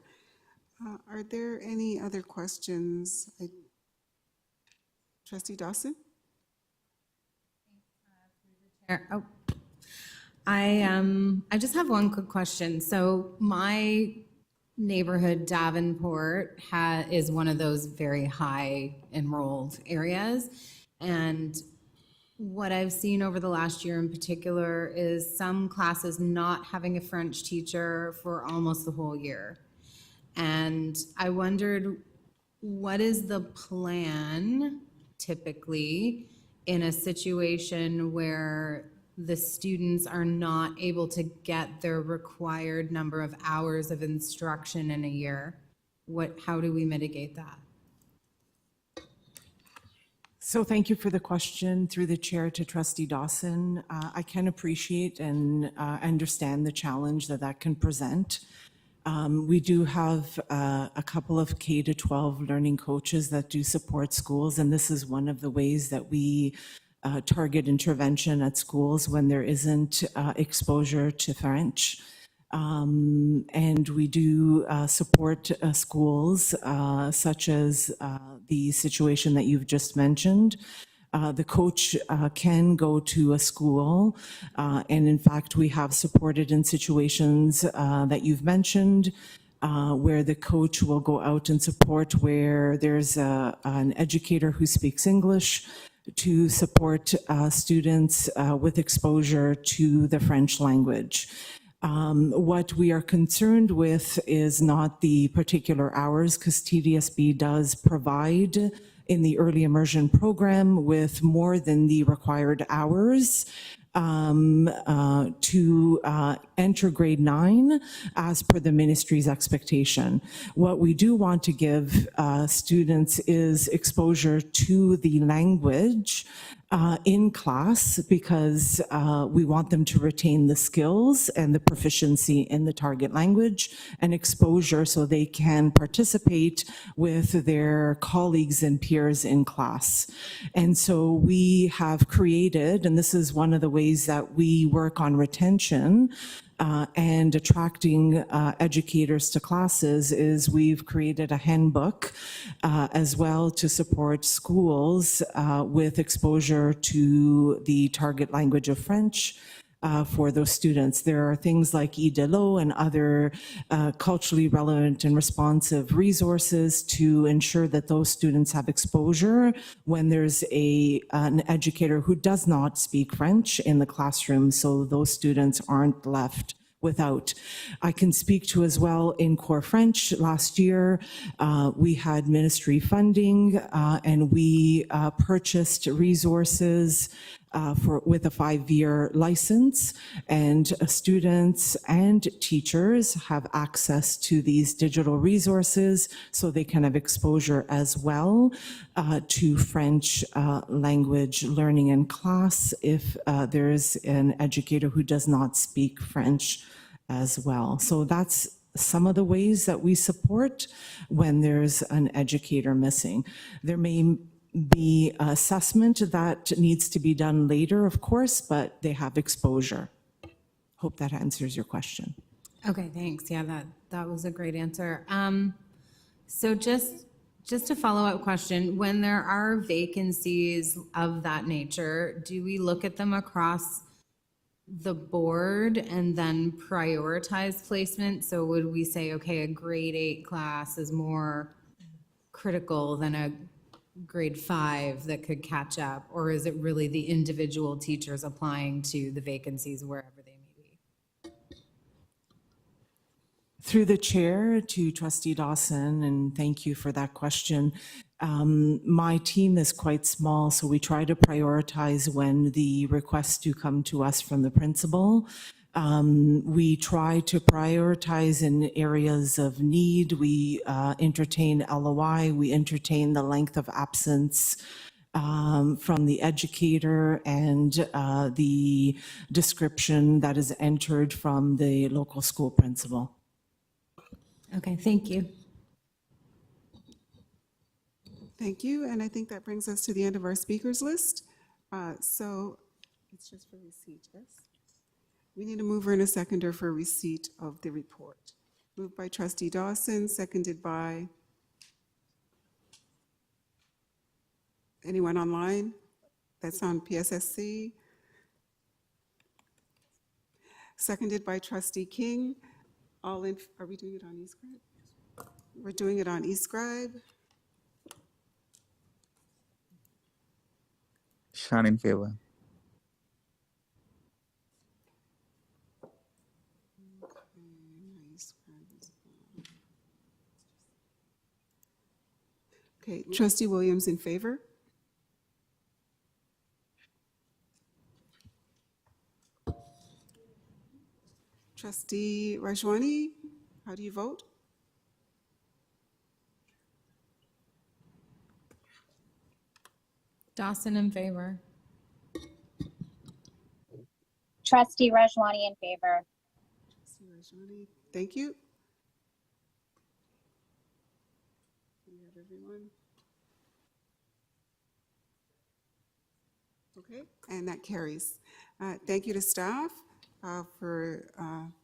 Are there any other questions? Trustee Dawson? Oh, I just have one quick question. So my neighborhood, Davenport, is one of those very high enrolled areas. And what I've seen over the last year in particular is some classes not having a French teacher for almost the whole year. And I wondered, what is the plan typically in a situation where the students are not able to get their required number of hours of instruction in a year? How do we mitigate that? So thank you for the question through the chair to Trustee Dawson. I can appreciate and understand the challenge that can present. We do have a couple of K-12 learning coaches that do support schools, and this is one of the ways that we target intervention at schools when there isn't exposure to French. And we do support schools such as the situation that you've just mentioned. The coach can go to a school, and in fact, we have supported in situations that you've mentioned, where the coach will go out and support where there's an educator who speaks English to support students with exposure to the French language. What we are concerned with is not the particular hours, because TDSB does provide in the early immersion program with more than the required hours to enter grade 9 as per the ministry's expectation. What we do want to give students is exposure to the language in class, because we want them to retain the skills and the proficiency in the target language and exposure so they can participate with their colleagues and peers in class. And so we have created, and this is one of the ways that we work on retention and attracting educators to classes, is we've created a handbook as well to support schools with exposure to the target language of French for those students. There are things like IDELO and other culturally relevant and responsive resources to ensure that those students have exposure when there's an educator who does not speak French in the classroom, so those students aren't left without. I can speak to as well in Core French. Last year, we had ministry funding and we purchased resources with a 5-year license, and students and teachers have access to these digital resources so they can have exposure as well to French language learning in class if there's an educator who does not speak French as well. So that's some of the ways that we support when there's an educator missing. There may be assessment that needs to be done later, of course, but they have exposure. Hope that answers your question. Okay, thanks. Yeah, that was a great answer. So just a follow-up question, when there are vacancies of that nature, do we look at them across the board and then prioritize placement? So would we say, okay, a grade 8 class is more critical than a grade 5 that could catch up? Or is it really the individual teachers applying to the vacancies wherever they may be? Through the chair to Trustee Dawson, and thank you for that question. My team is quite small, so we try to prioritize when the requests do come to us from the principal. We try to prioritize in areas of need. We entertain LOI, we entertain the length of absence from the educator and the description that is entered from the local school principal. Okay, thank you. Thank you, and I think that brings us to the end of our speakers list. So it's just for receipt, yes? We need a mover and a seconder for receipt of the report. Moved by Trustee Dawson, seconded by anyone online that's on PSSC? Seconded by Trustee King. All in, are we doing it on eScribe? We're doing it on eScribe. Sean in favor. Okay, Trustee Williams in favor? Trustee Rajwani, how do you vote? Dawson in favor. Trustee Rajwani in favor. Trustee Rajwani, thank you. We have everyone. Okay, and that carries. Thank you to staff for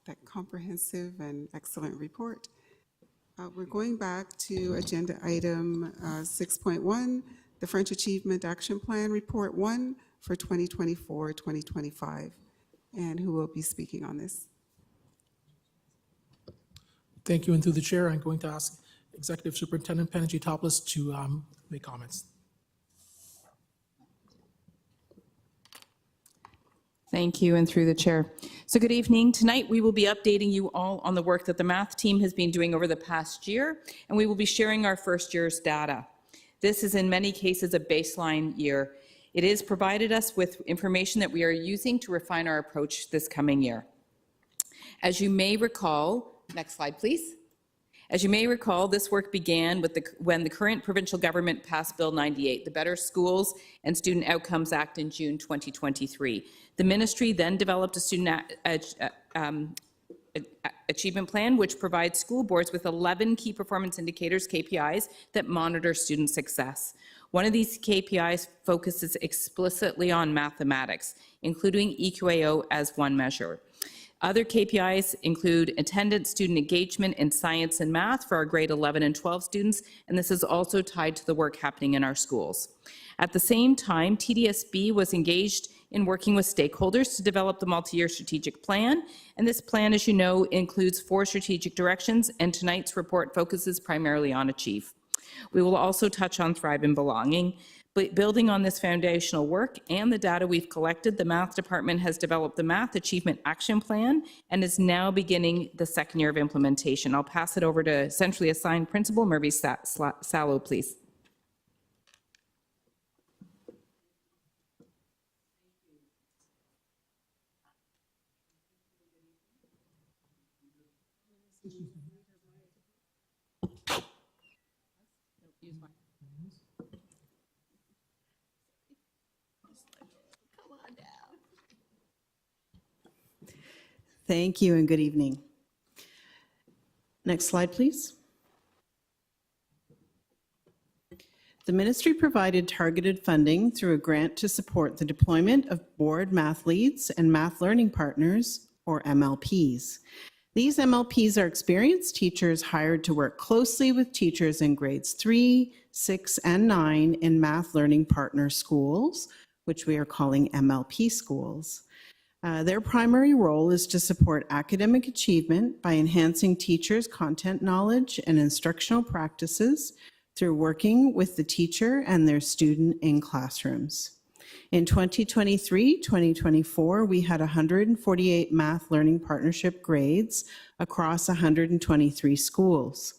that comprehensive and excellent report. We're going back to agenda item 6.1, the French Achievement Action Plan Report 1 for 2024-2025. And who will be speaking on this? Thank you, and through the chair, I'm going to ask Executive Superintendent Panagiotis to make comments. Thank you, and through the chair. So good evening. Tonight, we will be updating you all on the work that the math team has been doing over the past year, and we will be sharing our first year's data. This is in many cases a baseline year. It has provided us with information that we are using to refine our approach this coming year. As you may recall, next slide, please. As you may recall, this work began with when the current provincial government passed Bill 98, the Better Schools and Student Outcomes Act, in June 2023. The ministry then developed a student achievement plan, which provides school boards with 11 key performance indicators, KPIs, that monitor student success. One of these KPIs focuses explicitly on mathematics, including EQAO as one measure. Other KPIs include attendance, student engagement in science and math for our grade 11 and 12 students, and this is also tied to the work happening in our schools. At the same time, TDSB was engaged in working with stakeholders to develop the multi-year strategic plan, and this plan, as you know, includes 4 strategic directions, and tonight's report focuses primarily on Achieve. We will also touch on Thrive and Belonging. But building on this foundational work and the data we've collected, the Math Department has developed the Math Achievement Action Plan and is now beginning the second year of implementation. I'll pass it over to centrally assigned Principal Murphy Salo, please. Thank you and good evening. Next slide, please. The ministry provided targeted funding through a grant to support the deployment of board math leads and math learning partners, or MLPs. These MLPs are experienced teachers hired to work closely with teachers in grades 3, 6, and 9 in math learning partner schools, which we are calling MLP schools. Their primary role is to support academic achievement by enhancing teachers' content knowledge and instructional practices through working with the teacher and their student in classrooms. In 2023-2024, we had 148 math learning partnership grades across 123 schools.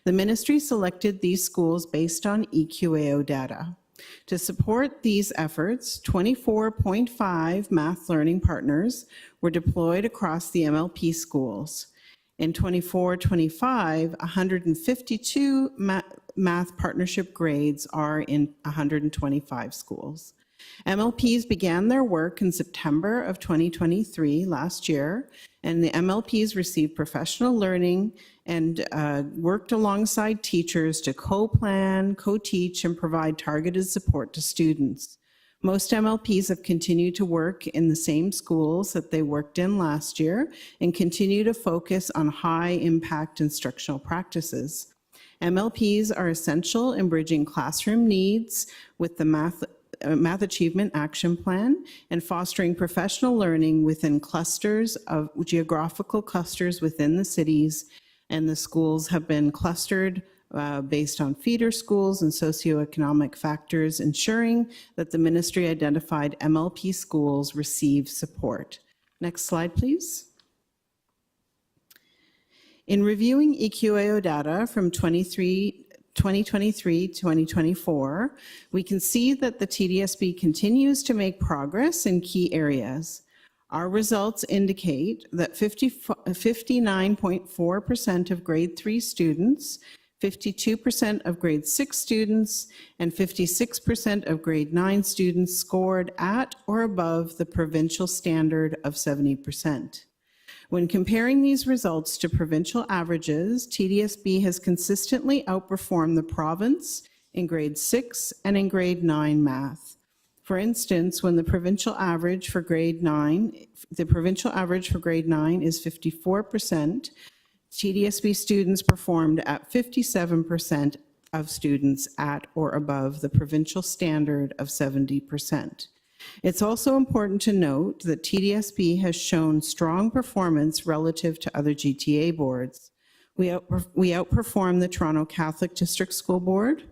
The ministry selected these schools based on EQAO data. To support these efforts, 24.5 math learning partners were deployed across the MLP schools. In 24-25, 152 math partnership grades are in 125 schools. MLPs began their work in September of 2023, last year, and the MLPs received professional learning and worked alongside teachers to co-plan, co-teach, and provide targeted support to students. Most MLPs have continued to work in the same schools that they worked in last year and continue to focus on high-impact instructional practices. MLPs are essential in bridging classroom needs with the Math Achievement Action Plan and fostering professional learning within clusters of geographical clusters within the cities, and the schools have been clustered based on feeder schools and socioeconomic factors, ensuring that the ministry identified MLP schools receive support. Next slide, please. In reviewing EQAO data from 2023-2024, we can see that the TDSB continues to make progress in key areas. Our results indicate that 59.4% of grade 3 students, 52% of grade 6 students, and 56% of grade 9 students scored at or above the provincial standard of 70%. When comparing these results to provincial averages, TDSB has consistently outperformed the province in grade 6 and in grade 9 math. For instance, when the provincial average for grade 9 is 54%, TDSB students performed at 57% of students at or above the provincial standard of 70%. It's also important to note that TDSB has shown strong performance relative to other GTA boards. We outperformed the Toronto Catholic District School Board,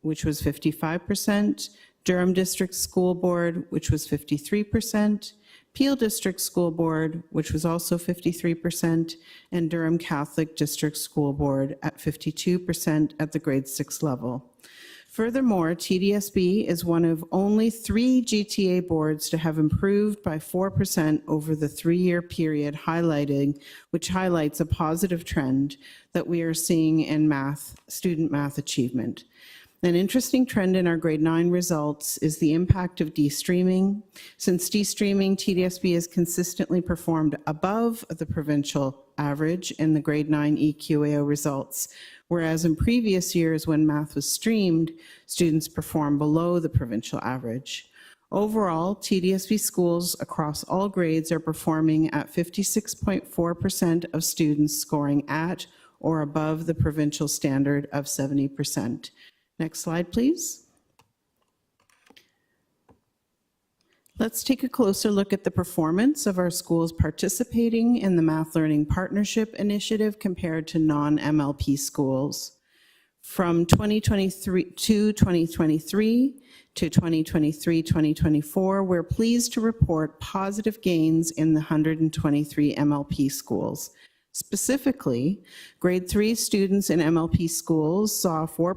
which was 55%, Durham District School Board, which was 53%, Peel District School Board, which was also 53%, and Durham Catholic District School Board at 52% at the grade 6 level. Furthermore, TDSB is one of only 3 GTA boards to have improved by 4% over the 3-year period, which highlights a positive trend that we are seeing in student math achievement. An interesting trend in our grade 9 results is the impact of de-streaming. Since de-streaming, TDSB has consistently performed above the provincial average in the grade 9 EQAO results, whereas in previous years when math was streamed, students performed below the provincial average. Overall, TDSB schools across all grades are performing at 56.4% of students scoring at or above the provincial standard of 70%. Next slide, please. Let's take a closer look at the performance of our schools participating in the Math Learning Partnership Initiative compared to non-MLP schools. From 2023 to 2024, we're pleased to report positive gains in the 123 MLP schools. Specifically, grade 3 students in MLP schools saw a 4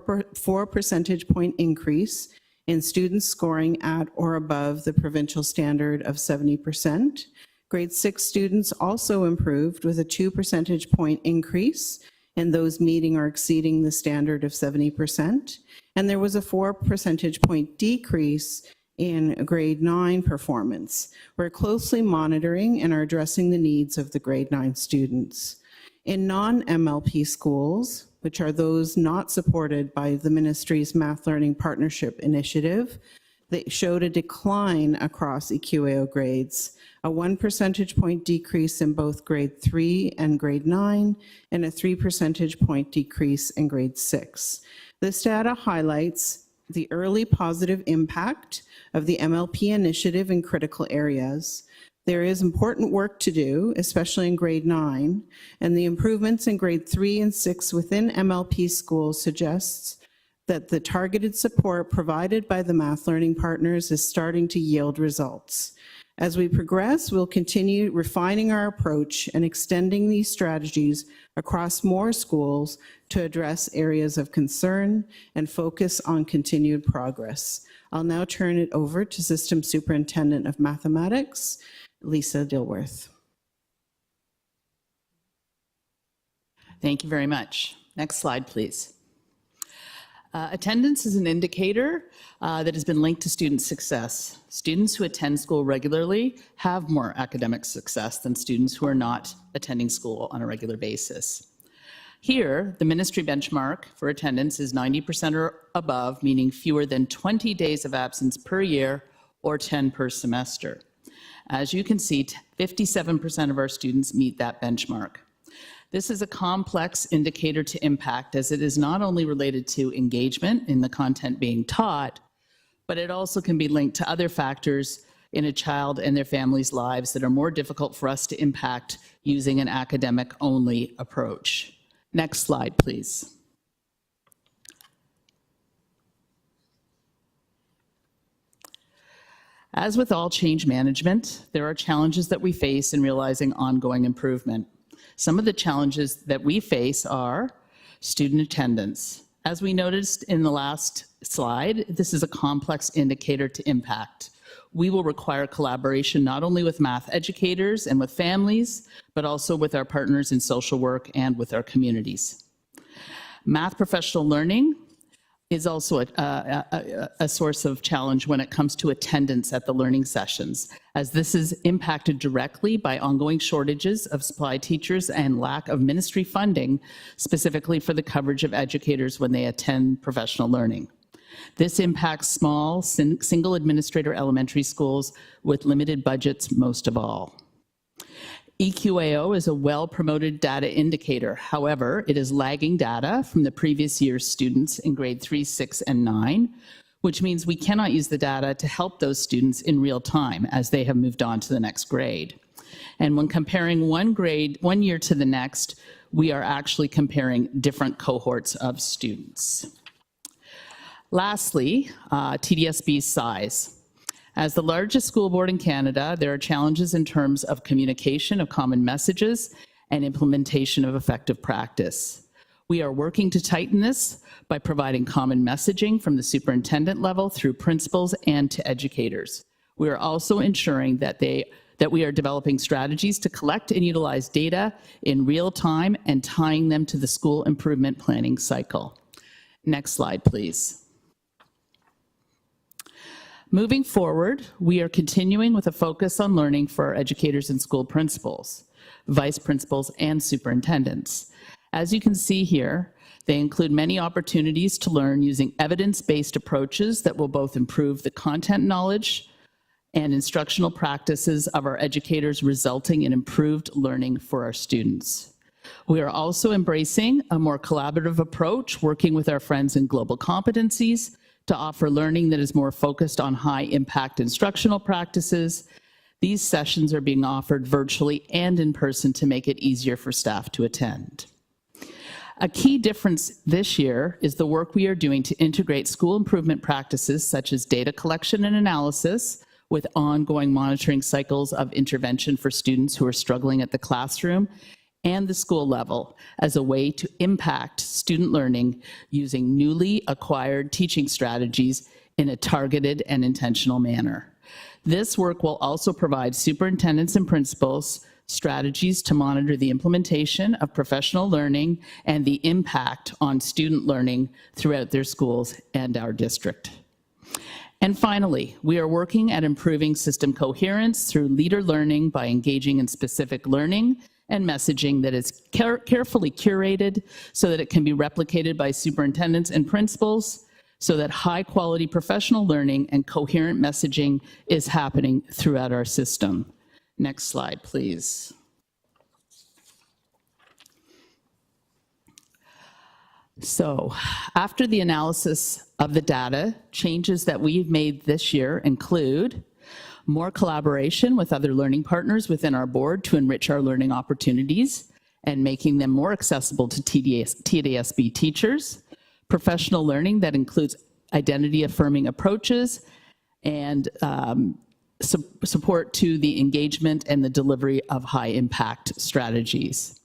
percentage point increase in students scoring at or above the provincial standard of 70%. Grade 6 students also improved with a 2 percentage point increase in those meeting or exceeding the standard of 70%. And there was a 4 percentage point decrease in grade 9 performance. We're closely monitoring and are addressing the needs of the grade 9 students. In non-MLP schools, which are those not supported by the ministry's Math Learning Partnership Initiative, they showed a decline across EQAO grades, a 1 percentage point decrease in both grade 3 and grade 9, and a 3 percentage point decrease in grade 6. This data highlights the early positive impact of the MLP initiative in critical areas. There is important work to do, especially in grade 9, and the improvements in grade 3 and 6 within MLP schools suggests that the targeted support provided by the math learning partners is starting to yield results. As we progress, we'll continue refining our approach and extending these strategies across more schools to address areas of concern and focus on continued progress. I'll now turn it over to System Superintendent of Mathematics, Lisa Dilworth. Thank you very much. Next slide, please. Attendance is an indicator that has been linked to student success. Students who attend school regularly have more academic success than students who are not attending school on a regular basis. Here, the ministry benchmark for attendance is 90% or above, meaning fewer than 20 days of absence per year or 10 per semester. As you can see, 57% of our students meet that benchmark. This is a complex indicator to impact, as it is not only related to engagement in the content being taught, but it also can be linked to other factors in a child and their family's lives that are more difficult for us to impact using an academic-only approach. Next slide, please. As with all change management, there are challenges that we face in realizing ongoing improvement. Some of the challenges that we face are student attendance. As we noticed in the last slide, this is a complex indicator to impact. We will require collaboration not only with math educators and with families, but also with our partners in social work and with our communities. Math professional learning is also a source of challenge when it comes to attendance at the learning sessions, as this is impacted directly by ongoing shortages of supply teachers and lack of ministry funding, specifically for the coverage of educators when they attend professional learning. This impacts small, single administrator elementary schools with limited budgets most of all. EQAO is a well-promoted data indicator. However, it is lagging data from the previous year's students in grade 3, 6, and 9, which means we cannot use the data to help those students in real time as they have moved on to the next grade. And when comparing one year to the next, we are actually comparing different cohorts of students. Lastly, TDSB size. As the largest school board in Canada, there are challenges in terms of communication of common messages and implementation of effective practice. We are working to tighten this by providing common messaging from the superintendent level through principals and to educators. We are also ensuring that we are developing strategies to collect and utilize data in real time and tying them to the school improvement planning cycle. Next slide, please. Moving forward, we are continuing with a focus on learning for our educators and school principals, vice principals, and superintendents. As you can see here, they include many opportunities to learn using evidence-based approaches that will both improve the content knowledge and instructional practices of our educators, resulting in improved learning for our students. We are also embracing a more collaborative approach, working with our friends in global competencies to offer learning that is more focused on high-impact instructional practices. These sessions are being offered virtually and in person to make it easier for staff to attend. A key difference this year is the work we are doing to integrate school improvement practices such as data collection and analysis with ongoing monitoring cycles of intervention for students who are struggling at the classroom and the school level as a way to impact student learning using newly acquired teaching strategies in a targeted and intentional manner. This work will also provide superintendents and principals strategies to monitor the implementation of professional learning and the impact on student learning throughout their schools and our district. And finally, we are working at improving system coherence through leader learning by engaging in specific learning and messaging that is carefully curated so that it can be replicated by superintendents and principals so that high quality professional learning and coherent messaging is happening throughout our system. Next slide, please. So, after the analysis of the data, changes that we've made this year include more collaboration with other learning partners within our board to enrich our learning opportunities and making them more accessible to TDSB teachers, professional learning that includes identity-affirming approaches, and support to the engagement and the delivery of high-impact strategies.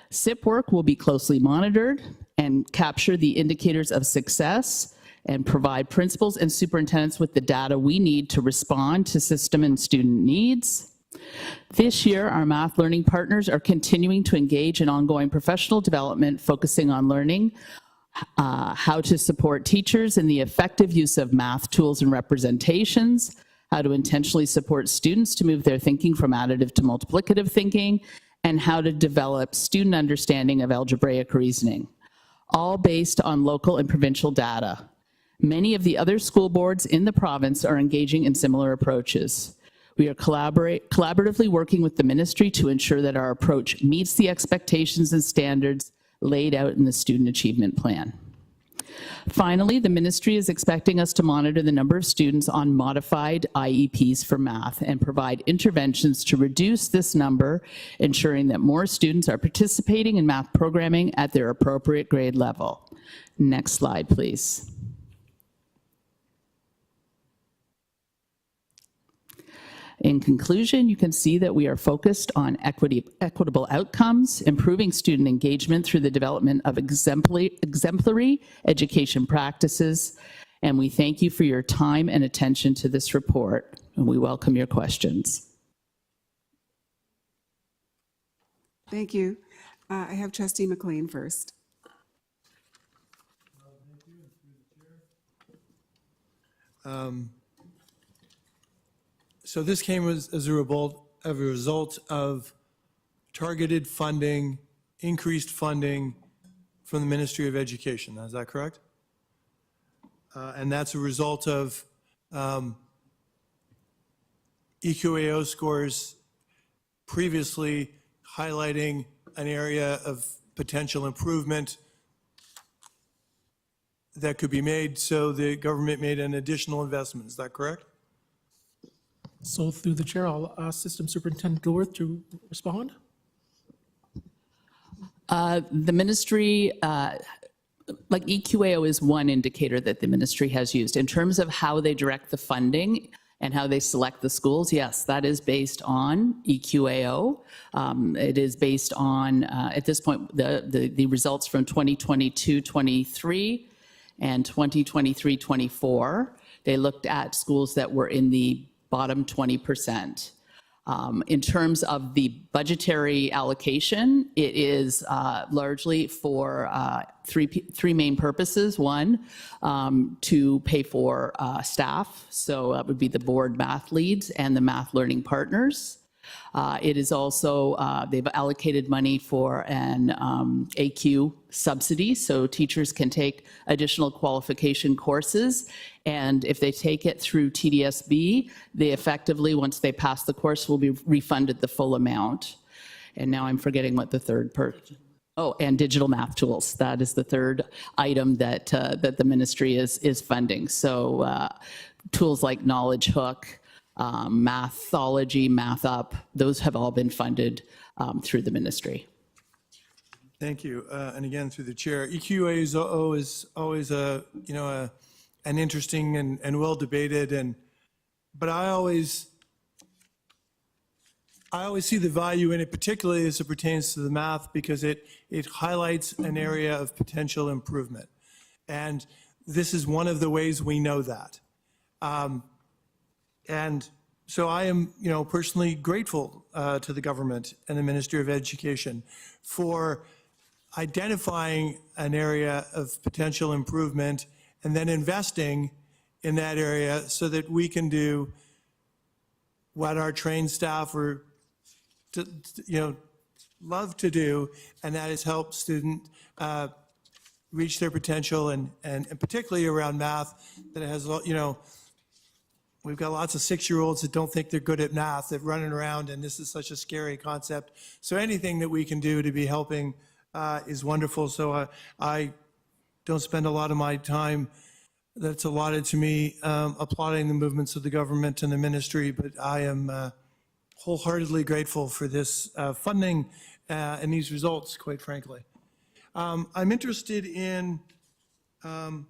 SIP work will be closely monitored and capture the indicators of success and provide principals and superintendents with the data we need to respond to system and student needs. This year, our math learning partners are continuing to engage in ongoing professional development, focusing on learning how to support teachers in the effective use of math tools and representations, how to intentionally support students to move their thinking from additive to multiplicative thinking, and how to develop student understanding of algebraic reasoning, all based on local and provincial data. Many of the other school boards in the province are engaging in similar approaches. We are collaboratively working with the ministry to ensure that our approach meets the expectations and standards laid out in the Student Achievement Plan. Finally, the ministry is expecting us to monitor the number of students on modified IEPs for math and provide interventions to reduce this number, ensuring that more students are participating in math programming at their appropriate grade level. Next slide, please. In conclusion, you can see that we are focused on equitable outcomes, improving student engagement through the development of exemplary education practices, and we thank you for your time and attention to this report, and we welcome your questions. Thank you. I have Trustee McLean first. So this came as a result of targeted funding, increased funding from the Ministry of Education. Is that correct? And that's a result of EQAO scores previously highlighting an area of potential improvement that could be made, so the government made an additional investment. Is that correct? So through the chair, I'll ask System Superintendent Dilworth to respond. The ministry, like EQAO is one indicator that the ministry has used. In terms of how they direct the funding and how they select the schools, yes, that is based on EQAO. It is based on, at this point, the results from 2022-23 and 2023-24. They looked at schools that were in the bottom 20%. In terms of the budgetary allocation, it is largely for three main purposes. One, to pay for staff, so that would be the board math leads and the math learning partners. It is also, they've allocated money for an AQ subsidy, so teachers can take additional qualification courses, and if they take it through TDSB, they effectively, once they pass the course, will be refunded the full amount. And now I'm forgetting what the third oh, and digital math tools. That is the third item that, that the ministry is funding. So tools like Knowledge Hook, Mathology, Math Up, those have all been funded through the ministry. Thank you. And again, through the chair, EQAO is always an interesting and well debated, but I always see the value in it, particularly as it pertains to the math, because it highlights an area of potential improvement. And this is one of the ways we know that. And so I am, personally grateful to the government and the Ministry of Education for identifying an area of potential improvement and then investing in that area so that we can do what our trained staff love to do, and that is help students reach their potential, and particularly around math, that it has, we've got lots of 6-year-olds that don't think they're good at math, that running around, and this is such a scary concept. So anything that we can do to be helping is wonderful. So I don't spend a lot of my time that's allotted to me, applauding the movements of the government and the ministry, but I am wholeheartedly grateful for this funding and these results, quite frankly. I'm interested in, to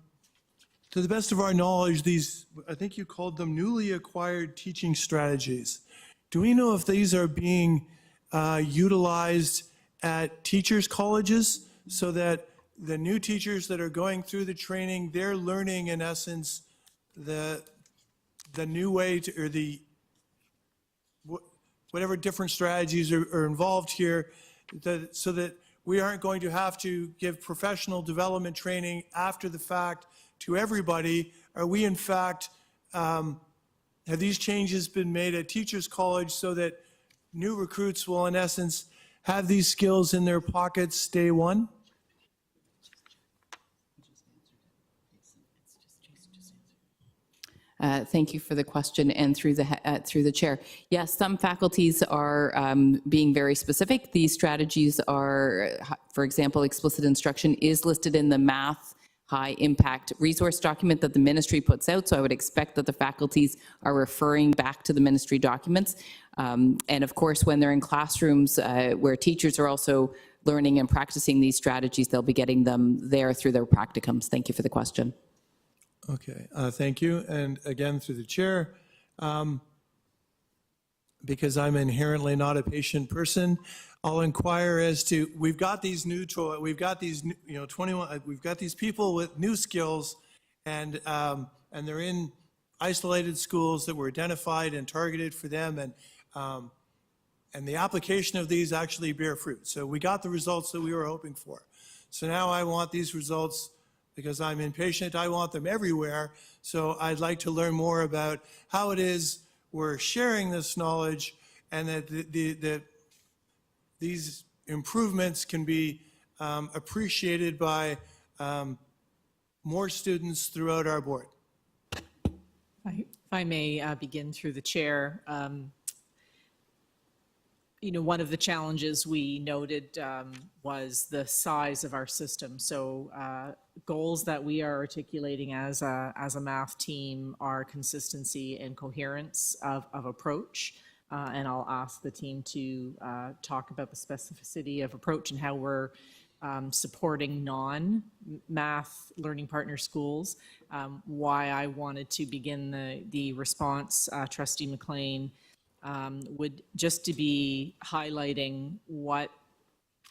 the best of our knowledge, these, I think you called them newly acquired teaching strategies. Do we know if these are being utilized at teachers' colleges so that the new teachers that are going through the training, they're learning in essence the new way to, or the whatever different strategies are involved here, so that we aren't going to have to give professional development training after the fact to everybody? Are we in fact, have these changes been made at Teachers College so that new recruits will in essence have these skills in their pockets day one? Thank you for the question, and through the chair. Yes, some faculties are being very specific. These strategies are, for example, explicit instruction is listed in the math high impact resource document that the ministry puts out. So I would expect that the faculties are referring back to the ministry documents. And of course, when they're in classrooms where teachers are also learning and practicing these strategies, they'll be getting them there through their practicums. Thank you for the question. Okay, thank you. And again, through the chair, because I'm inherently not a patient person, I'll inquire as to, we've got these new, we've got these, 21, we've got these people with new skills, and they're in isolated schools that were identified and targeted for them, and the application of these actually bear fruit. So we got the results that we were hoping for. So now I want these results, because I'm impatient, I want them everywhere. So I'd like to learn more about how it is we're sharing this knowledge, and that these improvements can be appreciated by more students throughout our board. If I may begin through the chair. One of the challenges we noted was the size of our system. So goals that we are articulating as a math team are consistency and coherence of approach. And I'll ask the team to talk about the specificity of approach and how we're supporting non-math learning partner schools. Why I wanted to begin the response, Trustee McLean, would just to be highlighting what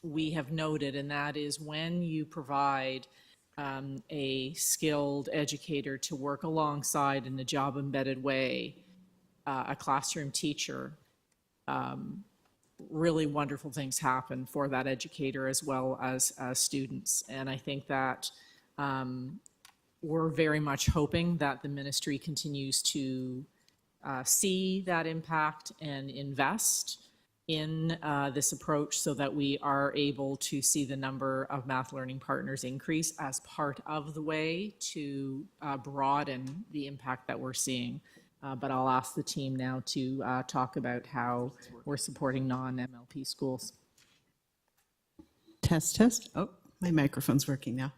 we have noted, and that is when you provide a skilled educator to work alongside in a job embedded way, a classroom teacher, really wonderful things happen for that educator as well as students. And I think that we're very much hoping that the ministry continues to see that impact and invest in this approach so that we are able to see the number of math learning partners increase as part of the way to broaden the impact that we're seeing. But I'll ask the team now to talk about how we're supporting non-MLP schools. Test, test. Oh, my microphone's working now.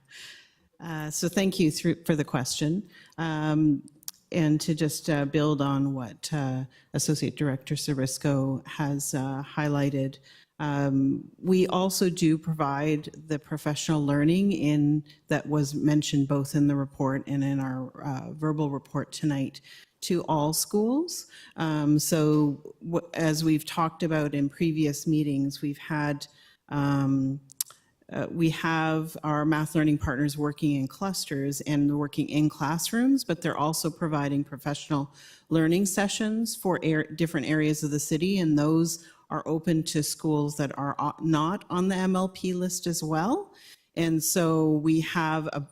So thank you for the question. And to just build on what Associate Director Sarisco has highlighted, we also do provide the professional learning that was mentioned both in the report and in our verbal report tonight to all schools. So as we've talked about in previous meetings, we have our math learning partners working in clusters and working in classrooms, but they're also providing professional learning sessions for different areas of the city, and those are open to schools that are not on the MLP list as well. And so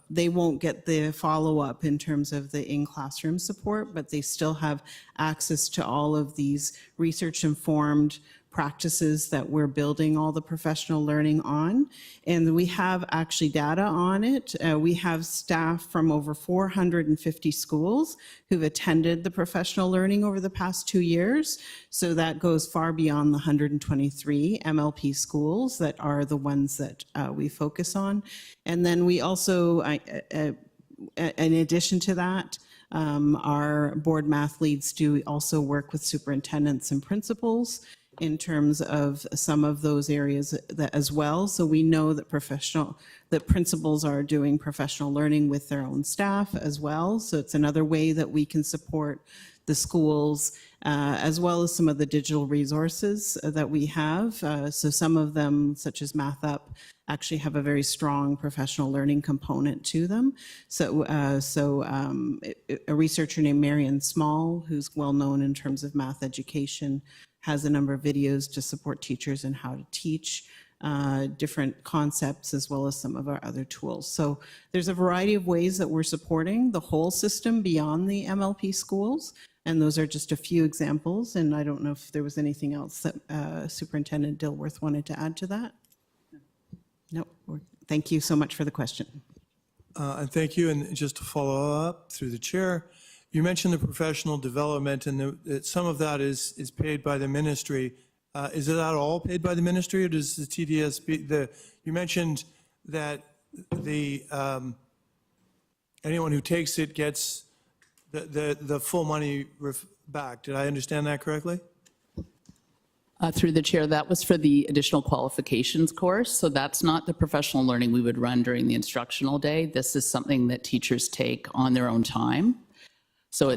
they won't get the follow-up in terms of the in-classroom support, but they still have access to all of these research-informed practices that we're building all the professional learning on. And we have actually data on it. We have staff from over 450 schools who've attended the professional learning over the past 2 years. So that goes far beyond the 123 MLP schools that are the ones that we focus on. And then we also, in addition to that, our board math leads do also work with superintendents and principals in terms of some of those areas as well. So we know that principals are doing professional learning with their own staff as well. So it's another way that we can support the schools, as well as some of the digital resources that we have. So some of them, such as Math Up, actually have a very strong professional learning component to them. So, a researcher named Marion Small, who's well known in terms of math education, has a number of videos to support teachers in how to teach different concepts, as well as some of our other tools. So there's a variety of ways that we're supporting the whole system beyond the MLP schools. And those are just a few examples. And I don't know if there was anything else that Superintendent Dilworth wanted to add to that. No. Thank you so much for the question. And thank you. And just to follow up through the chair, you mentioned the professional development and that some of that is paid by the ministry. Is it at all paid by the ministry, or does the TDSB, you mentioned that anyone who takes it gets the full money back. Did I understand that correctly? Through the chair, that was for the additional qualifications course. So that's not the professional learning we would run during the instructional day. This is something that teachers take on their own time. So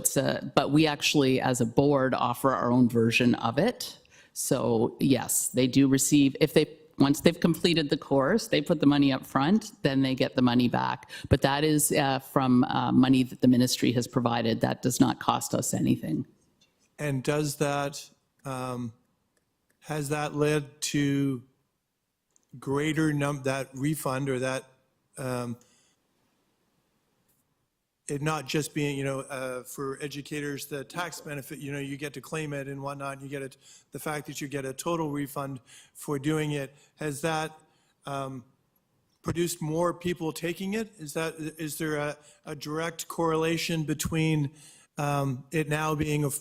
but we actually, as a board, offer our own version of it. So yes, they do receive, once they've completed the course, they put the money up front, then they get the money back. But that is from money that the ministry has provided. That does not cost us anything. And does that, has that led to greater that refund, or that it not just being, for educators, the tax benefit, you get to claim it and whatnot, and you get the fact that you get a total refund for doing it, has that produced more people taking it? Is there a direct correlation between it now being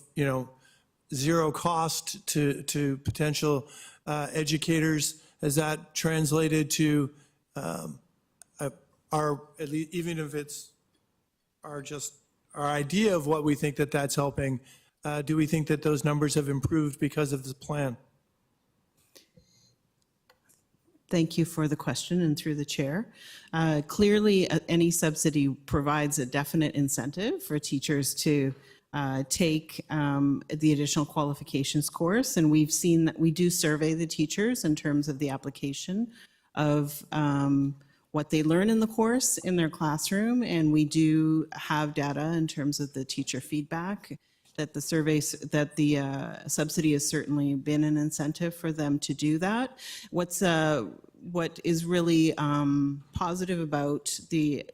zero cost to potential educators? Has that translated to at least, even if it's our idea of what we think that's helping, do we think that those numbers have improved because of this plan? Thank you for the question, and through the chair. Clearly, any subsidy provides a definite incentive for teachers to take the additional qualifications course, and we've seen that we do survey the teachers in terms of the application of what they learn in the course in their classroom, and we do have data in terms of the teacher feedback that the subsidy has certainly been an incentive for them to do that. What is really positive about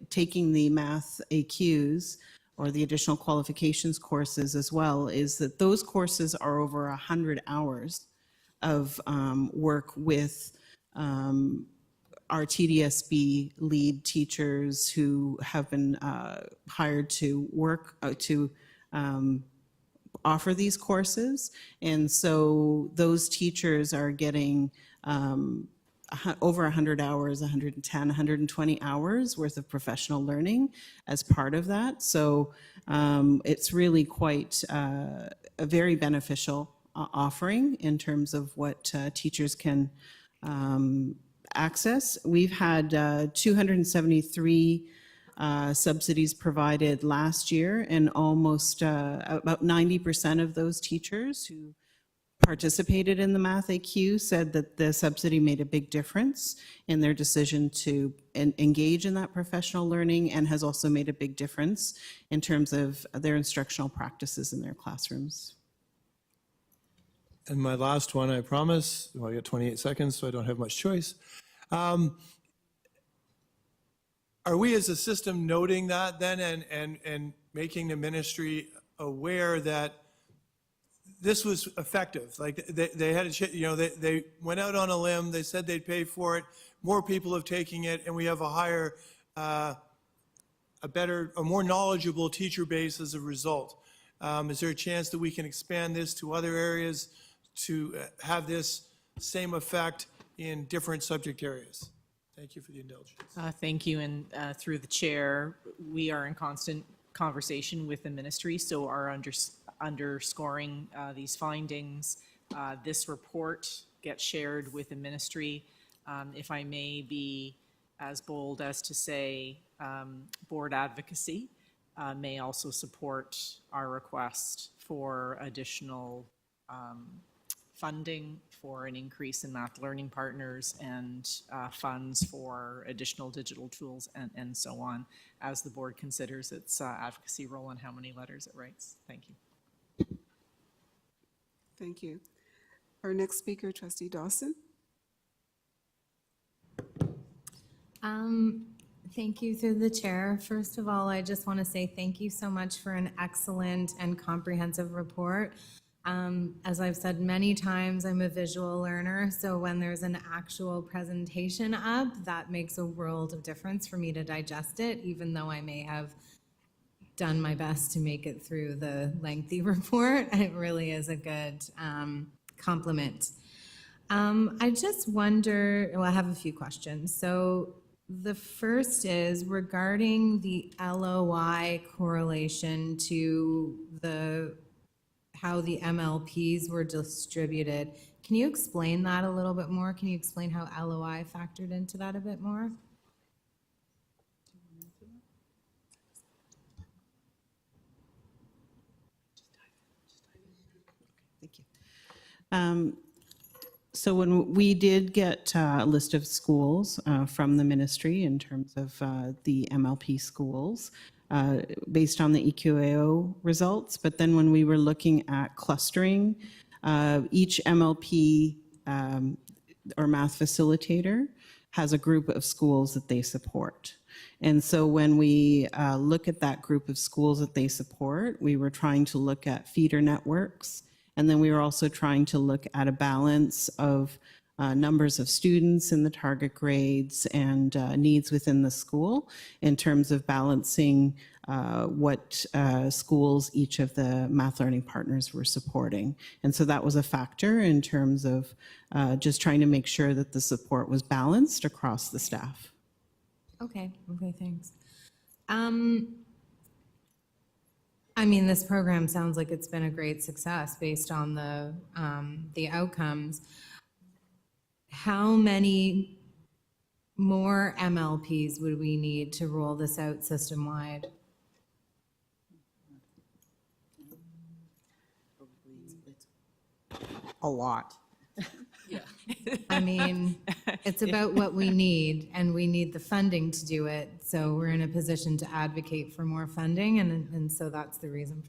taking the math AQs or the additional qualifications courses as well is that those courses are over 100 hours of work with our TDSB lead teachers who have been hired to work to offer these courses. And so those teachers are getting over 100 hours, 110, 120 hours worth of professional learning as part of that. So it's really quite a very beneficial offering in terms of what teachers can access. We've had 273 subsidies provided last year, and almost about 90% of those teachers who participated in the Math AQ said that the subsidy made a big difference in their decision to engage in that professional learning, and has also made a big difference in terms of their instructional practices in their classrooms. And my last one, I promise, well, I got 28 seconds, so I don't have much choice. Are we as a system noting that then and making the ministry aware that this was effective? Like they had they went out on a limb, they said they'd pay for it, more people have taken it, and we have a higher, a more knowledgeable teacher base as a result. Is there a chance that we can expand this to other areas to have this same effect in different subject areas? Thank you for the indulgence. Thank you, and through the chair, we are in constant conversation with the ministry, so are underscoring these findings. This report gets shared with the ministry. If I may be as bold as to say, board advocacy may also support our request for additional funding for an increase in math learning partners and funds for additional digital tools and so on, as the board considers its advocacy role and how many letters it writes. Thank you. Thank you. Our next speaker, Trustee Dawson. Thank you through the chair. First of all, I just want to say thank you so much for an excellent and comprehensive report. As I've said many times, I'm a visual learner, so when there's an actual presentation up, that makes a world of difference for me to digest it, even though I may have done my best to make it through the lengthy report. It really is a good compliment. I just wonder, well, I have a few questions. So the first is regarding the LOI correlation to how the MLPs were distributed. Can you explain that a little bit more? Can you explain how LOI factored into that a bit more? Thank you. So when we did get a list of schools from the ministry in terms of the MLP schools, based on the EQAO results, but then when we were looking at clustering, each MLP or math facilitator has a group of schools that they support. And so when we look at that group of schools that they support, we were trying to look at feeder networks, and then we were also trying to look at a balance of numbers of students in the target grades and needs within the school in terms of balancing what schools each of the math learning partners were supporting. And so that was a factor in terms of just trying to make sure that the support was balanced across the staff. Okay, thanks. I mean, this program sounds like it's been a great success based on the outcomes. How many more MLPs would we need to roll this out system-wide? A lot. Yeah. I mean, it's about what we need, and we need the funding to do it. So we're in a position to advocate for more funding, and so that's the reason.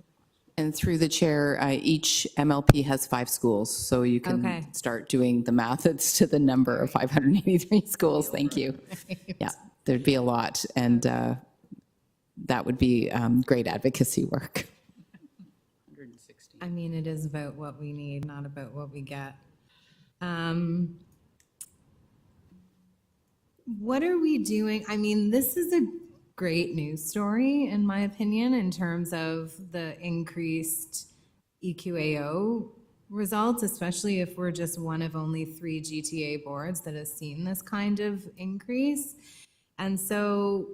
And through the chair, each MLP has 5 schools, so you can start doing the math. It's to the number of 583 schools. Thank you. Yeah, there'd be a lot, and that would be great advocacy work. I mean, it is about what we need, not about what we get. What are we doing? I mean, this is a great news story, in my opinion, in terms of the increased EQAO results, especially if we're just one of only 3 GTA boards that has seen this kind of increase. And so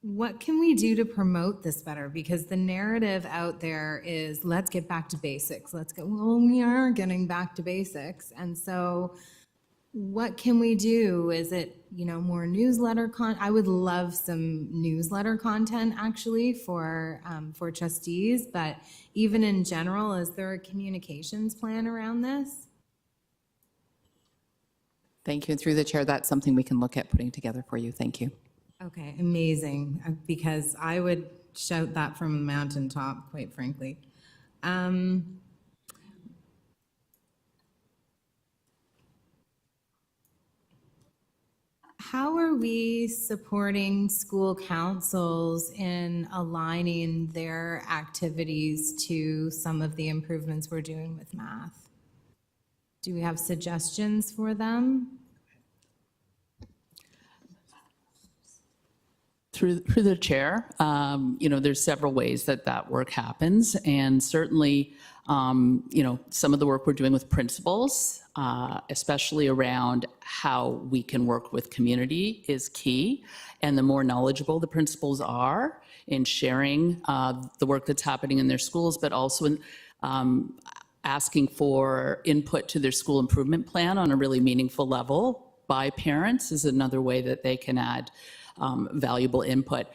what can we do to promote this better? Because the narrative out there is, let's get back to basics. Well, we are getting back to basics. And so what can we do? Is it, more newsletter content? I would love some newsletter content actually for trustees, but even in general, is there a communications plan around this? Thank you. And through the chair, that's something we can look at putting together for you. Thank you. Okay, amazing, because I would shout that from a mountaintop, quite frankly. How are we supporting school councils in aligning their activities to some of the improvements we're doing with math? Do we have suggestions for them? Through the chair, there's several ways that work happens, and certainly, some of the work we're doing with principals, especially around how we can work with community, is key. And the more knowledgeable the principals are in sharing the work that's happening in their schools, but also in asking for input to their school improvement plan on a really meaningful level by parents, is another way that they can add valuable input.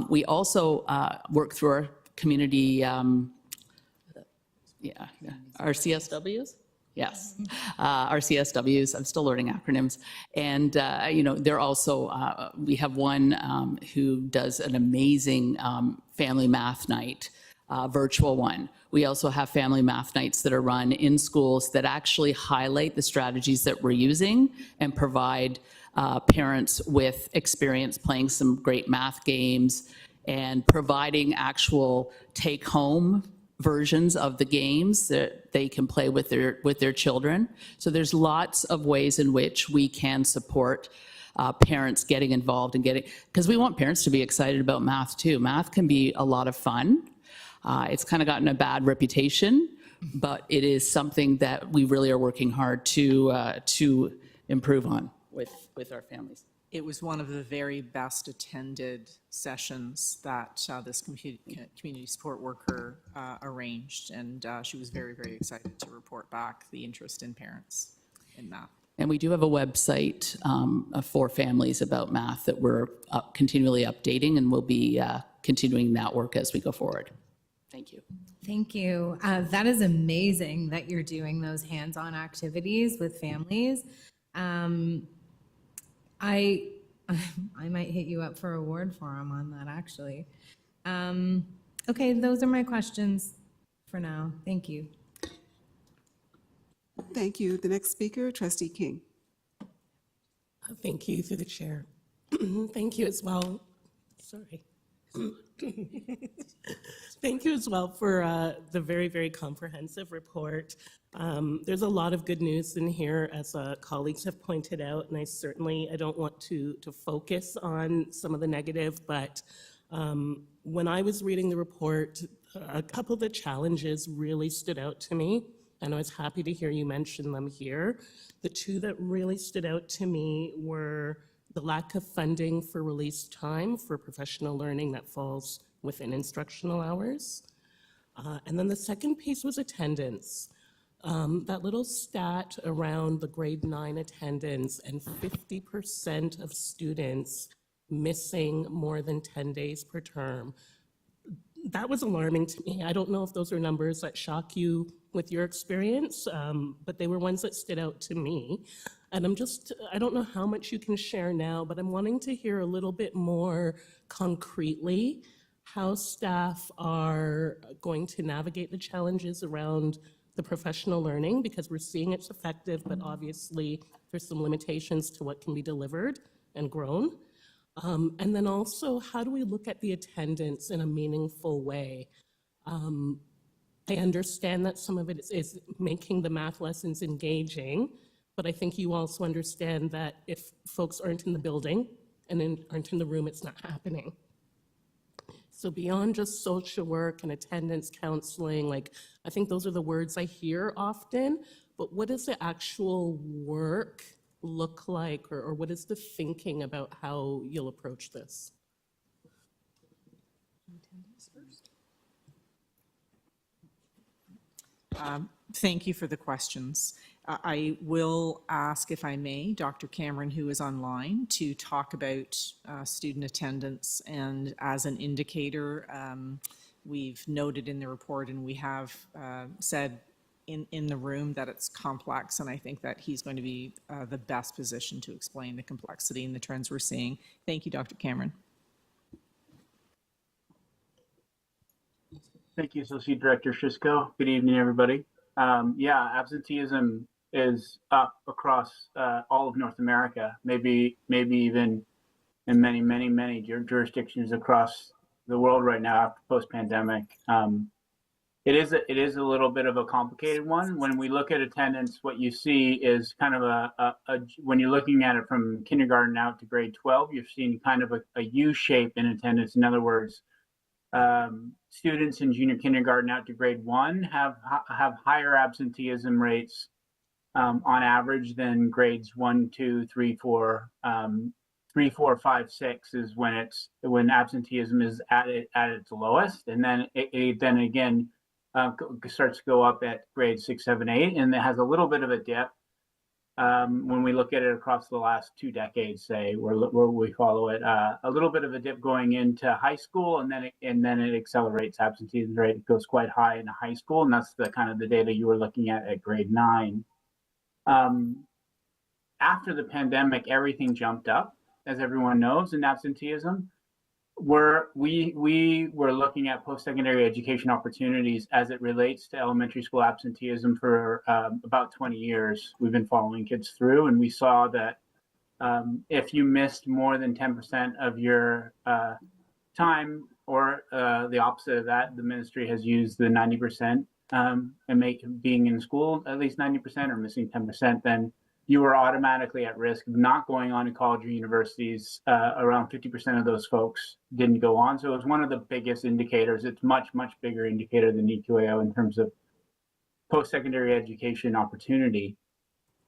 We also work through our community, our CSWs? Yes, our CSWs. I'm still learning acronyms. And, they're also, we have one who does an amazing family math night, virtual one. We also have family math nights that are run in schools that actually highlight the strategies that we're using and provide parents with experience playing some great math games and providing actual take-home versions of the games that they can play with their children. So there's lots of ways in which we can support parents getting involved and because we want parents to be excited about math too. Math can be a lot of fun. It's kind of gotten a bad reputation, but it is something that we really are working hard to improve on with our families. It was one of the very best attended sessions that this community support worker arranged, and she was very, very excited to report back the interest in parents in math. And we do have a website for families about math that we're continually updating, and we'll be continuing that work as we go forward. Thank you. Thank you. That is amazing that you're doing those hands-on activities with families. I might hit you up for award forum on that, actually. Okay, those are my questions for now. Thank you. Thank you. The next speaker, Trustee King. Thank you, through the chair. Thank you as well. Sorry. Thank you as well for the very, very comprehensive report. There's a lot of good news in here, as colleagues have pointed out, and I don't want to focus on some of the negative, but when I was reading the report, a couple of the challenges really stood out to me, and I was happy to hear you mention them here. The two that really stood out to me were the lack of funding for release time for professional learning that falls within instructional hours. And then the second piece was attendance. That little stat around the grade 9 attendance and 50% of students missing more than 10 days per term. That was alarming to me. I don't know if those are numbers that shock you with your experience, but they were ones that stood out to me. And I don't know how much you can share now, but I'm wanting to hear a little bit more concretely how staff are going to navigate the challenges around the professional learning, because we're seeing it's effective, but obviously there's some limitations to what can be delivered and grown. And then also, how do we look at the attendance in a meaningful way? I understand that some of it is making the math lessons engaging, but I think you also understand that if folks aren't in the building and aren't in the room, it's not happening. So beyond just social work and attendance counseling, I think those are the words I hear often, but what does the actual work look like, or what is the thinking about how you'll approach this? Thank you for the questions. I will ask, if I may, Dr. Cameron, who is online, to talk about student attendance. And as an indicator, we've noted in the report, and we have said in the room that it's complex, and I think that he's going to be the best position to explain the complexity and the trends we're seeing. Thank you, Dr. Cameron. Thank you, Associate Director Shishko. Good evening, everybody. Yeah, absenteeism is up across all of North America, maybe even in many jurisdictions across the world right now after post-pandemic. it is a little bit of a complicated one. When we look at attendance, what you see is kind of when you're looking at it from kindergarten out to grade 12, you're seeing kind of a U shape in attendance. In other words, students in junior kindergarten out to grade 1 have higher absenteeism rates on average than grades 1, 2, 3, 4. 3, 4, 5, 6 is when absenteeism is at its lowest, and then it then again starts to go up at grades 6, 7, 8, and it has a little bit of a dip when we look at it across the last 2 decades, say, where we follow it, a little bit of a dip going into high school, and then it accelerates. Absenteeism rate goes quite high in high school, and that's the kind of the data you were looking at grade 9. After the pandemic, everything jumped up, as everyone knows, in absenteeism. We were looking at post-secondary education opportunities as it relates to elementary school absenteeism for about 20 years. We've been following kids through, and we saw that if you missed more than 10% of your time, or the opposite of that, the ministry has used the 90% and being in school at least 90% or missing 10%, then you were automatically at risk of not going on to college or universities. Around 50% of those folks didn't go on. So it was one of the biggest indicators. It's much, much bigger indicator than EQAO in terms of post-secondary education opportunity.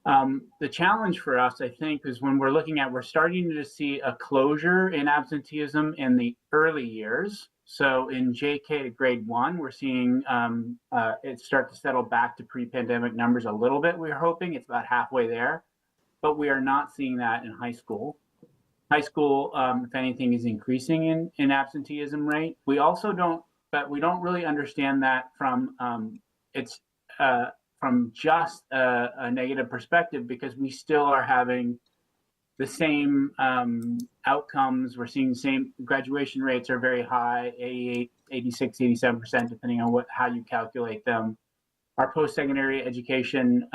The challenge for us, I think, is when we're starting to see a closure in absenteeism in the early years. So in JK to grade 1, we're seeing it start to settle back to pre-pandemic numbers a little bit. We're hoping it's about halfway there, but we are not seeing that in high school. High school, if anything, is increasing in absenteeism rate. We also don't really understand that from just a negative perspective, because we still are having the same outcomes. We're seeing the same graduation rates are very high, 88, 86, 87%, depending on how you calculate them. Our post-secondary education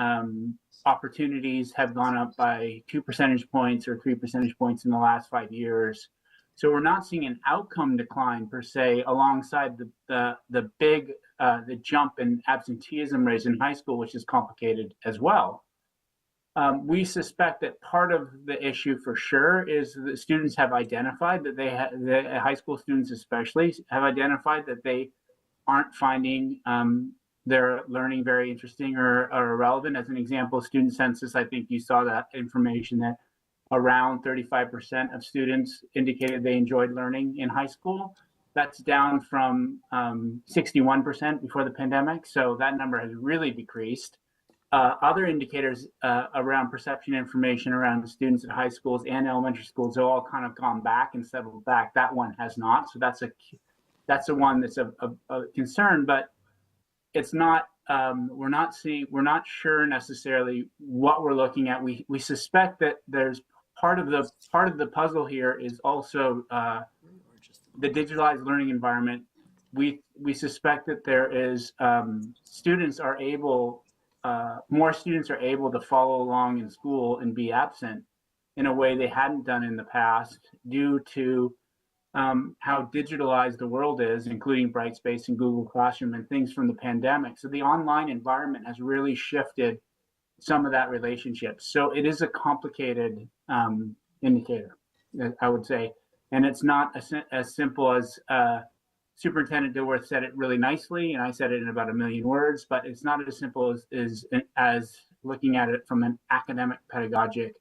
opportunities have gone up by 2 percentage points or 3 percentage points in the last 5 years. So we're not seeing an outcome decline per se, alongside the big jump in absenteeism rates in high school, which is complicated as well. We suspect that part of the issue for sure is that students have identified that the high school students especially have identified that they aren't finding their learning very interesting or relevant. As an example, student census, I think you saw that information that around 35% of students indicated they enjoyed learning in high school. That's down from 61% before the pandemic. So that number has really decreased. Other indicators around perception information around the students at high schools and elementary schools have all kind of gone back and settled back. That one has not. So that's a one that's a concern, but it's not. We're not sure necessarily what we're looking at. We suspect that there's part of the puzzle here is also the digitalized learning environment. We suspect that there is more students are able to follow along in school and be absent in a way they hadn't done in the past, due to how digitalized the world is, including Brightspace and Google Classroom and things from the pandemic. So the online environment has really shifted some of that relationship. So it is a complicated indicator, I would say. And it's not as simple as Superintendent Dilworth said it really nicely, and I said it in about 1 million words, but it's not as simple as looking at it from an academic pedagogic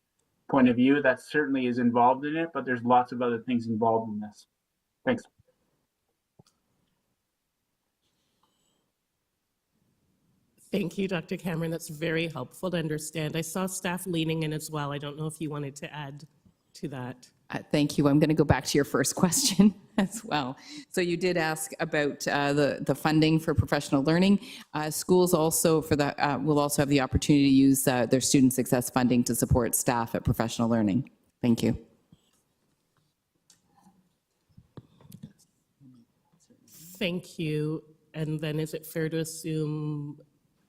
point of view. That certainly is involved in it, but there's lots of other things involved in this. Thanks. Thank you, Dr. Cameron. That's very helpful to understand. I saw staff leaning in as well. I don't know if you wanted to add to that. Thank you. I'm going to go back to your first question as well. So you did ask about the funding for professional learning. Schools also will also have the opportunity to use their student success funding to support staff at professional learning. Thank you. Thank you. And then is it fair to assume,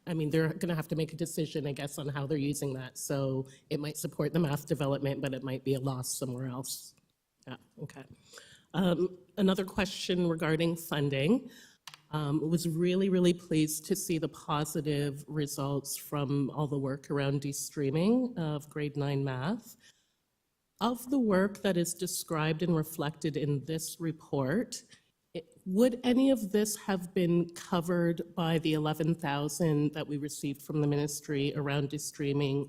I mean, they're going to have to make a decision, I guess, on how they're using that. So it might support the math development, but it might be a loss somewhere else. Yeah, okay. Another question regarding funding. Was really, really pleased to see the positive results from all the work around de-streaming of grade 9 math. Of the work that is described and reflected in this report, would any of this have been covered by the 11,000 that we received from the ministry around de-streaming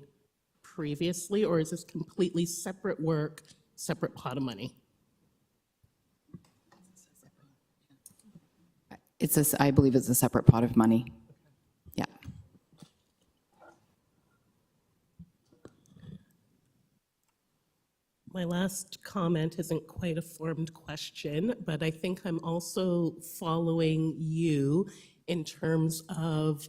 previously, or is this completely separate work, separate pot of money? I believe it's a separate pot of money. Yeah. My last comment isn't quite a formed question, but I think I'm also following you in terms of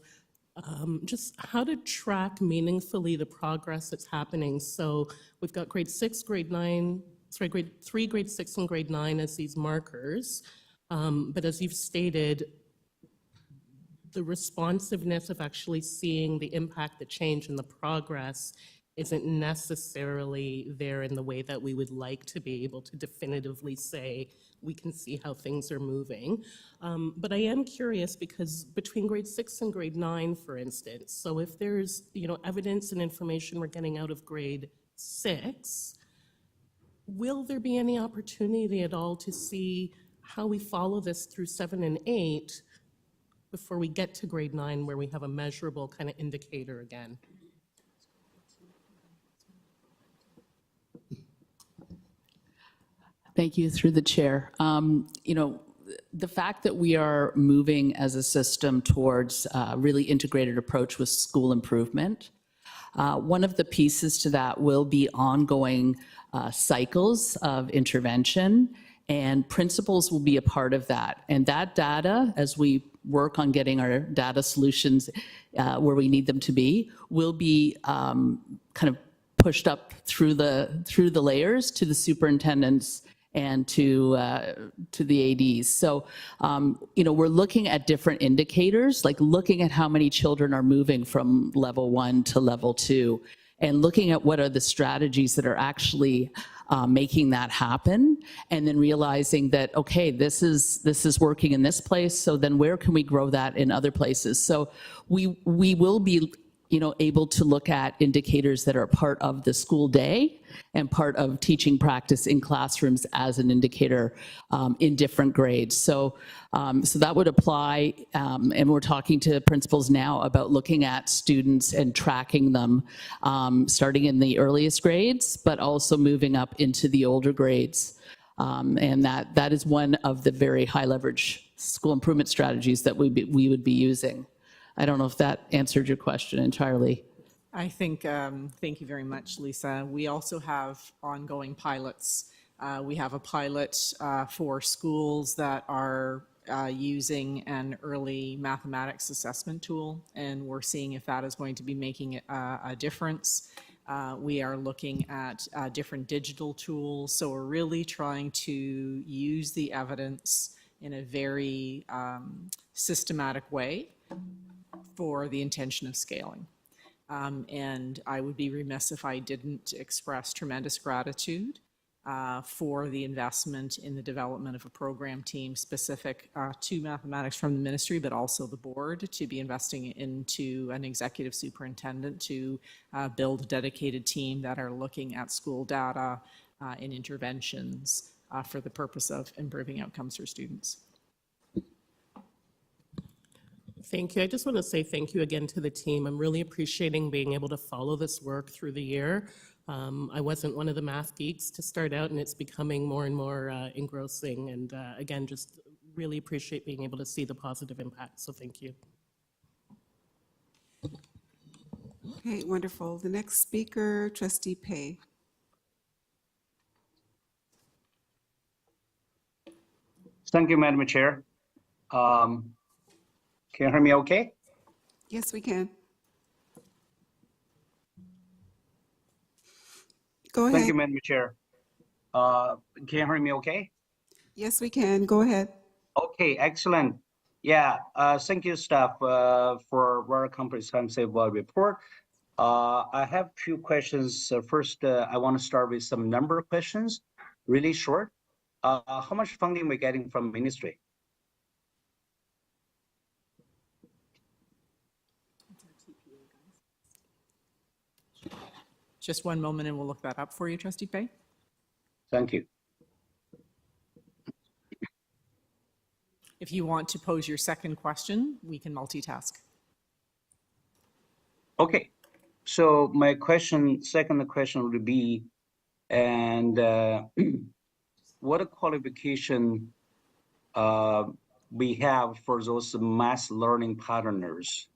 just how to track meaningfully the progress that's happening. So we've got grade 6, grade 9, sorry, grade 3, grade 6, and grade 9 as these markers. But as you've stated, the responsiveness of actually seeing the impact, the change, and the progress isn't necessarily there in the way that we would like to be able to definitively say we can see how things are moving. But I am curious because between grade 6 and grade 9, for instance, so if there's evidence and information we're getting out of grade 6, will there be any opportunity at all to see how we follow this through 7 and 8 before we get to grade 9 where we have a measurable kind of indicator again? Thank you, through the chair. The fact that we are moving as a system towards a really integrated approach with school improvement, one of the pieces to that will be ongoing cycles of intervention, and principals will be a part of that. And that data, as we work on getting our data solutions where we need them to be, will be kind of pushed up through the layers to the superintendents and to the ADs. So, we're looking at different indicators, like looking at how many children are moving from level 1 to level 2, and looking at what are the strategies that are actually making that happen, and then realizing that, okay, this is working in this place, so then where can we grow that in other places? So we will be able to look at indicators that are part of the school day and part of teaching practice in classrooms as an indicator in different grades. So that would apply, and we're talking to principals now about looking at students and tracking them, starting in the earliest grades, but also moving up into the older grades. And that is one of the very high leverage school improvement strategies that we would be using. I don't know if that answered your question entirely. I think, thank you very much, Lisa. We also have ongoing pilots. We have a pilot for schools that are using an early mathematics assessment tool, and we're seeing if that is going to be making a difference. We are looking at different digital tools, so we're really trying to use the evidence in a very systematic way for the intention of scaling. And I would be remiss if I didn't express tremendous gratitude for the investment in the development of a program team specific to mathematics from the ministry, but also the board, to be investing into an executive superintendent to build a dedicated team that are looking at school data and interventions for the purpose of improving outcomes for students. Thank you. I just want to say thank you again to the team. I'm really appreciating being able to follow this work through the year. I wasn't one of the math geeks to start out, and it's becoming more and more engrossing. And again, just really appreciate being able to see the positive impact. So thank you. Okay, wonderful. The next speaker, Trustee Pei. Thank you, Madam Chair. Can you hear me okay? Yes, we can. Go ahead. Thank you, Madam Chair. Can you hear me okay? Yes, we can. Go ahead. Okay, excellent. Yeah, thank you, staff, for very comprehensive report. I have a few questions. First, I want to start with some number of questions, really short. How much funding we're getting from ministry? Just one moment and we'll look that up for you, Trustee Pay. Thank you. If you want to pose your second question, we can multitask. Okay, so my second question would be, and what qualification we have for those mass learning partners?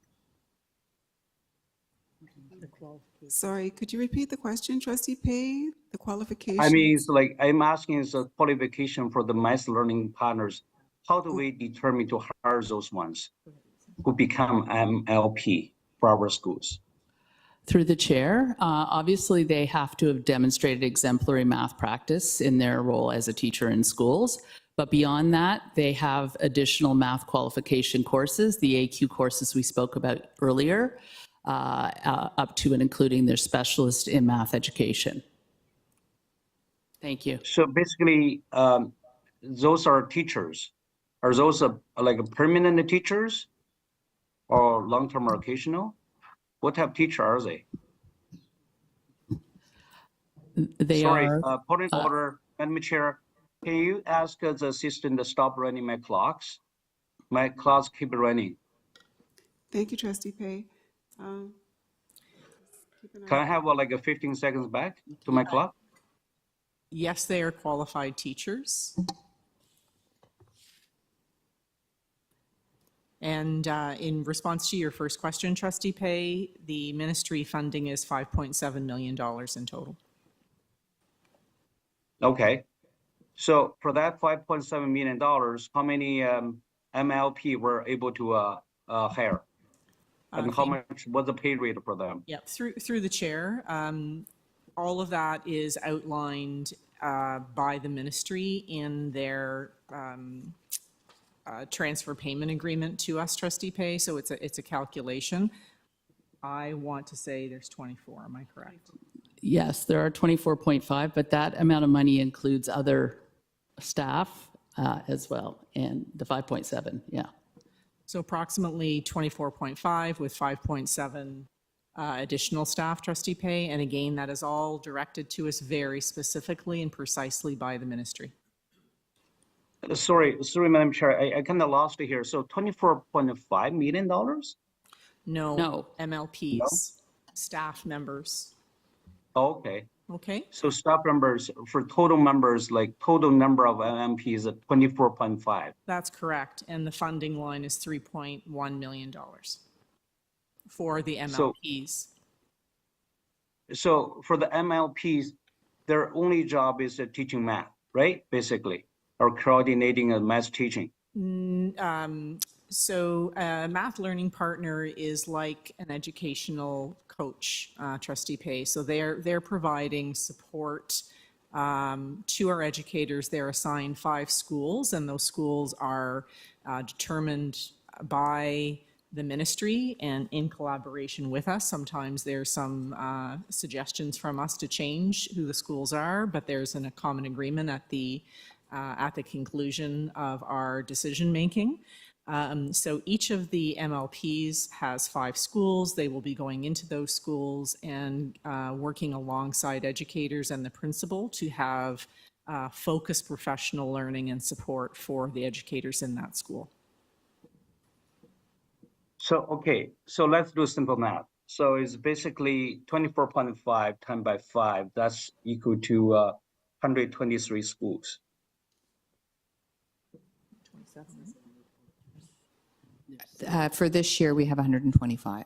Sorry, could you repeat the question, Trustee Pay? The qualification? I mean, it's like I'm asking is a qualification for the mass learning partners. How do we determine to hire those ones who become MLP for our schools? Through the chair, obviously they have to have demonstrated exemplary math practice in their role as a teacher in schools. But beyond that, they have additional math qualification courses, the AQ courses we spoke about earlier, up to and including their specialist in math education. Thank you. So basically, those are teachers. Are those like permanent teachers or long-term or occasional? What type of teacher are they? They Sorry, are. point of order, Madam Chair. Can you ask the assistant to stop running my clocks? My clocks keep running. Thank you, Trustee Pay. Can I have like a 15 seconds back to my clock? Yes, they are qualified teachers. And in response to your first question, Trustee Pay, the ministry funding is $5.7 million in total. Okay. So for that $5.7 million, how many MLP were able to hire? And how much was the pay rate for them? Yeah, through the chair, all of that is outlined by the ministry in their transfer payment agreement to us, Trustee Pay. So it's a calculation. I want to say there's 24. Am I correct? Yes, there are 24.5, but that amount of money includes other staff as well, and the 5.7, yeah. So approximately 24.5 with 5.7 additional staff, Trustee Pay. And again, that is all directed to us very specifically and precisely by the ministry. Sorry, Madam Chair, I kind of lost it here. So $24.5 million? No. MLPs, staff members. Okay. Okay. So staff members, for total members, like total number of MMPs at 24.5. That's correct. And the funding line is $3.1 million for the MLPs. So for the MLPs, their only job is teaching math, right? Basically, or coordinating a math teaching. So a math learning partner is like an educational coach, Trustee Pay. So they're providing support to our educators. They're assigned 5 schools, and those schools are determined by the ministry and in collaboration with us. Sometimes there's some suggestions from us to change who the schools are, but there's a common agreement at the conclusion of our decision making. So each of the MLPs has 5 schools. They will be going into those schools and working alongside educators and the principal to have focused professional learning and support for the educators in that school. So, okay, so let's do simple math. So it's basically 24.5 times by 5. That's equal to 123 schools. 27, For this year, we have 125.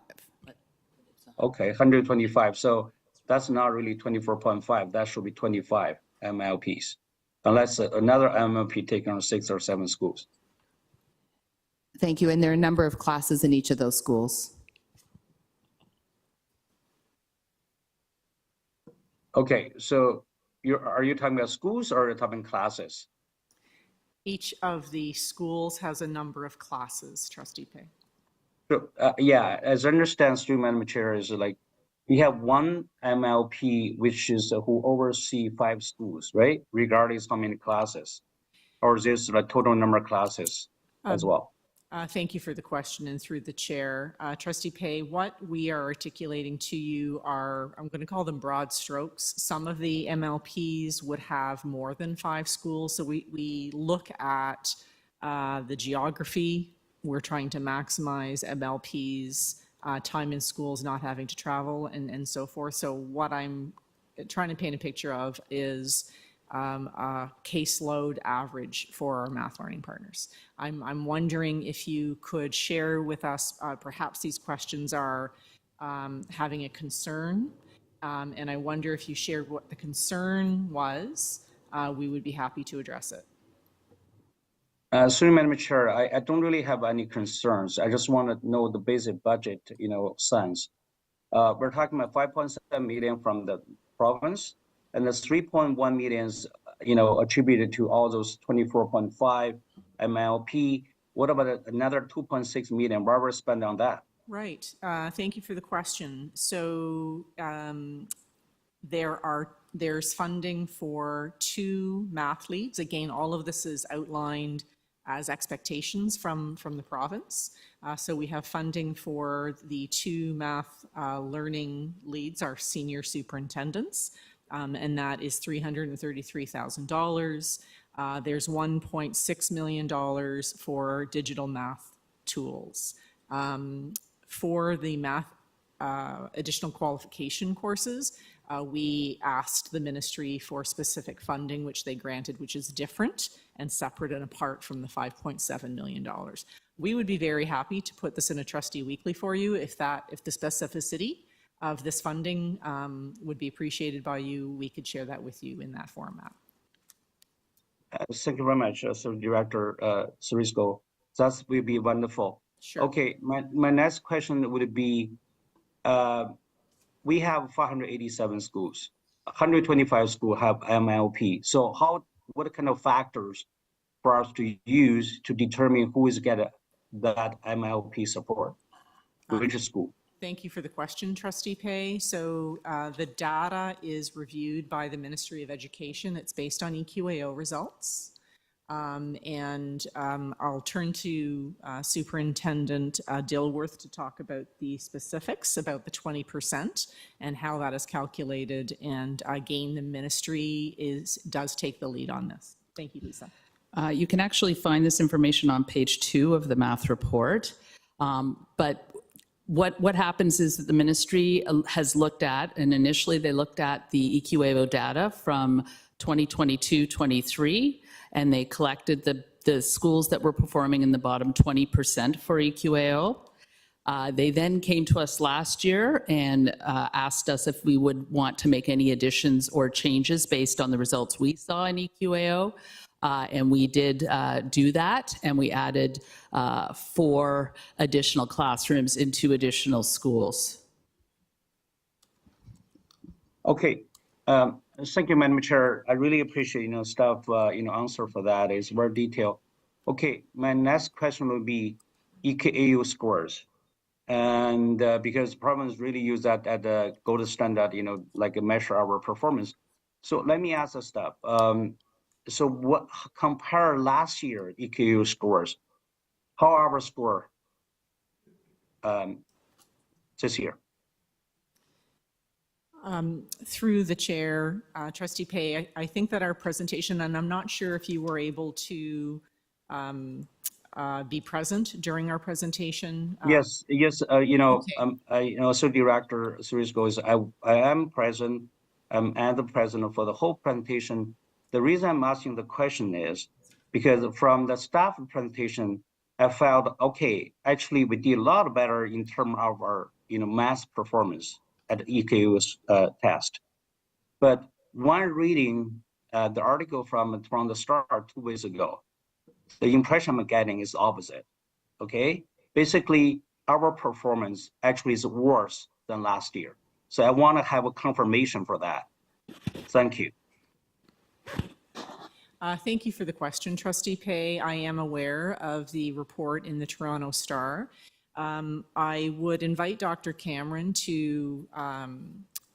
Okay, 125. So that's not really 24.5. That should be 25 MLPs, unless another MLP taking on 6 or 7 schools. Thank you. And there are a number of classes in each of those schools. Okay, so are you talking about schools or are you talking classes? Each of the schools has a number of classes, Trustee Pay. So, yeah, as I understand, student management chair is like, we have one MLP, which is who oversee 5 schools, right? Regardless how many classes, or is this the total number of classes as well? Thank you for the question and through the chair. Trustee Pay, what we are articulating to you are, I'm going to call them broad strokes. Some of the MLPs would have more than 5 schools. So we look at the geography. We're trying to maximize MLPs, time in schools, not having to travel and so forth. So what I'm trying to paint a picture of is a caseload average for our math learning partners. I'm wondering if you could share with us, perhaps these questions are having a concern, and I wonder if you shared what the concern was, we would be happy to address it. Sorry, Madam Chair, I don't really have any concerns. I just want to know the basic budget, sense. We're talking about 5.7 million from the province, and the 3.1 millions, attributed to all those 24.5 MLP. What about another 2.6 million? What we're spending on that? Right. Thank you for the question. So there's funding for 2 math leads. Again, all of this is outlined as expectations from the province. So we have funding for the 2 math learning leads, our senior superintendents, and that is $333,000. There's $1.6 million for digital math tools. For the math additional qualification courses, we asked the ministry for specific funding, which they granted, which is different and separate and apart from the $5.7 million. We would be very happy to put this in a trustee weekly for you if the specificity of this funding would be appreciated by you. We could share that with you in that format. Thank you very much, so Director Cerisco. That will be wonderful. Sure. Okay, my next question would be, we have 487 schools, 125 schools have MLP. So what kind of factors for us to use to determine who is getting that MLP support? Which school? Thank you for the question, Trustee Pay. So the data is reviewed by the Ministry of Education. It's based on EQAO results. I'll turn to Superintendent Dilworth to talk about the specifics about the 20% and how that is calculated. And again, the ministry does take the lead on this. Thank you, Lisa. You can actually find this information on page 2 of the math report. But what happens is that the ministry has looked at, and initially they looked at the EQAO data from 2022-23, and they collected the schools that were performing in the bottom 20% for EQAO. They then came to us last year and asked us if we would want to make any additions or changes based on the results we saw in EQAO. And we did do that, and we added 4 additional classrooms in 2 additional schools. Okay, thank you, Madam Chair. I really appreciate staff answer for that. It's very detailed. Okay, my next question will be EQAO scores, and because province really use that at the gold standard, like measure our performance. So let me ask the staff. So what compare last year EQAO scores? How our score this year? Through the chair, Trustee Pay, I think that our presentation, and I'm not sure if you were able to be present during our presentation. Yes. Okay. So Director Cerisco is I am present. I'm the president for the whole presentation. The reason I'm asking the question is because from the staff presentation, I felt, okay, actually we did a lot better in terms of our math performance at the EQAO test. But when reading the article from the start 2 weeks ago, the impression I'm getting is opposite. Okay, basically our performance actually is worse than last year. So I want to have a confirmation for that. Thank you. Thank you for the question, Trustee Pay. I am aware of the report in the Toronto Star. I would invite Dr. Cameron to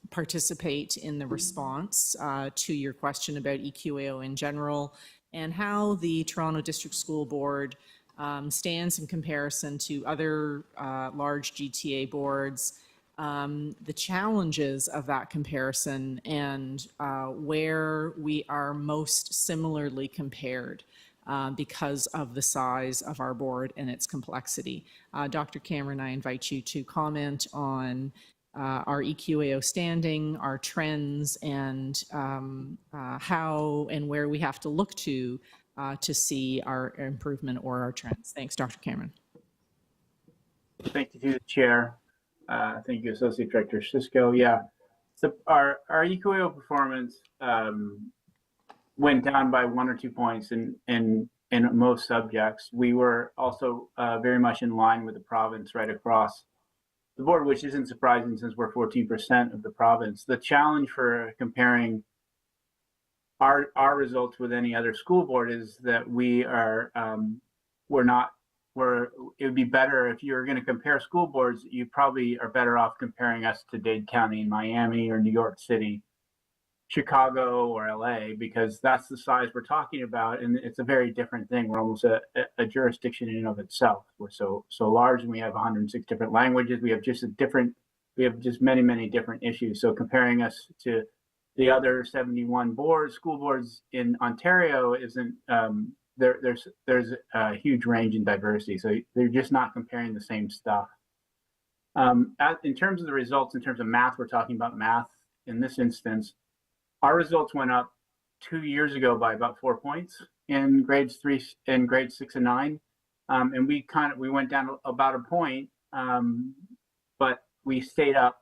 participate in the response to your question about EQAO in general and how the Toronto District School Board stands in comparison to other large GTA boards, the challenges of that comparison, and where we are most similarly compared because of the size of our board and its complexity. Dr. Cameron, I invite you to comment on our EQAO standing, our trends, and how and where we have to look to see our improvement or our trends. Thanks, Dr. Cameron. Thank you to the chair. Thank you, Associate Director Cisco. Yeah, so our EQAO performance went down by 1 or 2 points in most subjects. We were also very much in line with the province right across the board, which isn't surprising since we're 14% of the province. The challenge for comparing our results with any other school board is that we are it would be better if you're going to compare school boards, you probably are better off comparing us to Dade County, Miami, or New York City, Chicago, or LA, because that's the size we're talking about, and it's a very different thing. We're almost a jurisdiction in and of itself. We're so large, and we have 106 different languages. We have just many different issues. So comparing us to the other 71 school boards in Ontario isn't there's a huge range in diversity. So they're just not comparing the same stuff. In terms of the results, in terms of math, we're talking about math in this instance. Our results went up 2 years ago by about 4 points in grades 6 and 9, and we went down about a point, but we stayed up.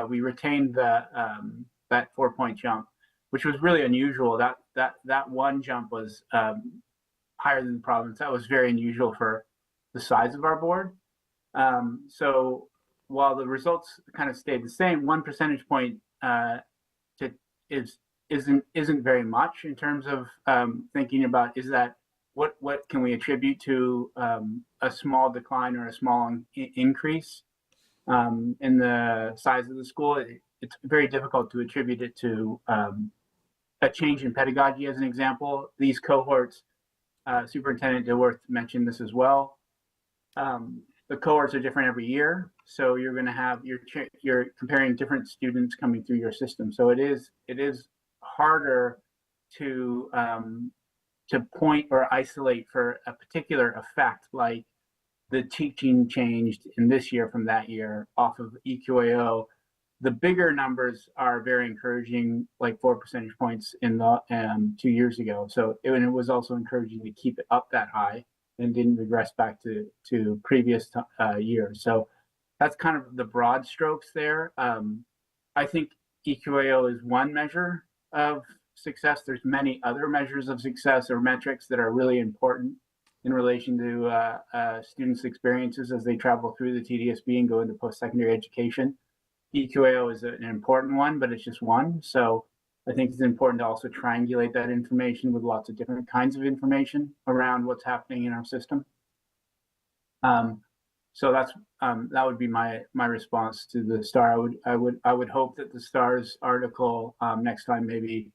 We retained that 4-point jump, which was really unusual. That one jump was higher than the province. That was very unusual for the size of our board. So while the results kind of stayed the same, 1 percentage point isn't very much in terms of thinking about what can we attribute to a small decline or a small increase in the size of the school. It's very difficult to attribute it to a change in pedagogy. As an example, these cohorts, Superintendent Dilworth mentioned this as well. The cohorts are different every year, so you're going to have you're comparing different students coming through your system. So it is harder to point or isolate for a particular effect, like the teaching changed in this year from that year off of EQAO. The bigger numbers are very encouraging, like 4 percentage points in the 2 years ago. So it was also encouraging to keep it up that high and didn't regress back to previous years. So that's kind of the broad strokes there. I think EQAO is one measure of success. There's many other measures of success or metrics that are really important in relation to students' experiences as they travel through the TDSB and go into post-secondary education. EQAO is an important one, but it's just one. So I think it's important to also triangulate that information with lots of different kinds of information around what's happening in our system. So that would be my response to the STAR. I would hope that the STAR's article next time maybe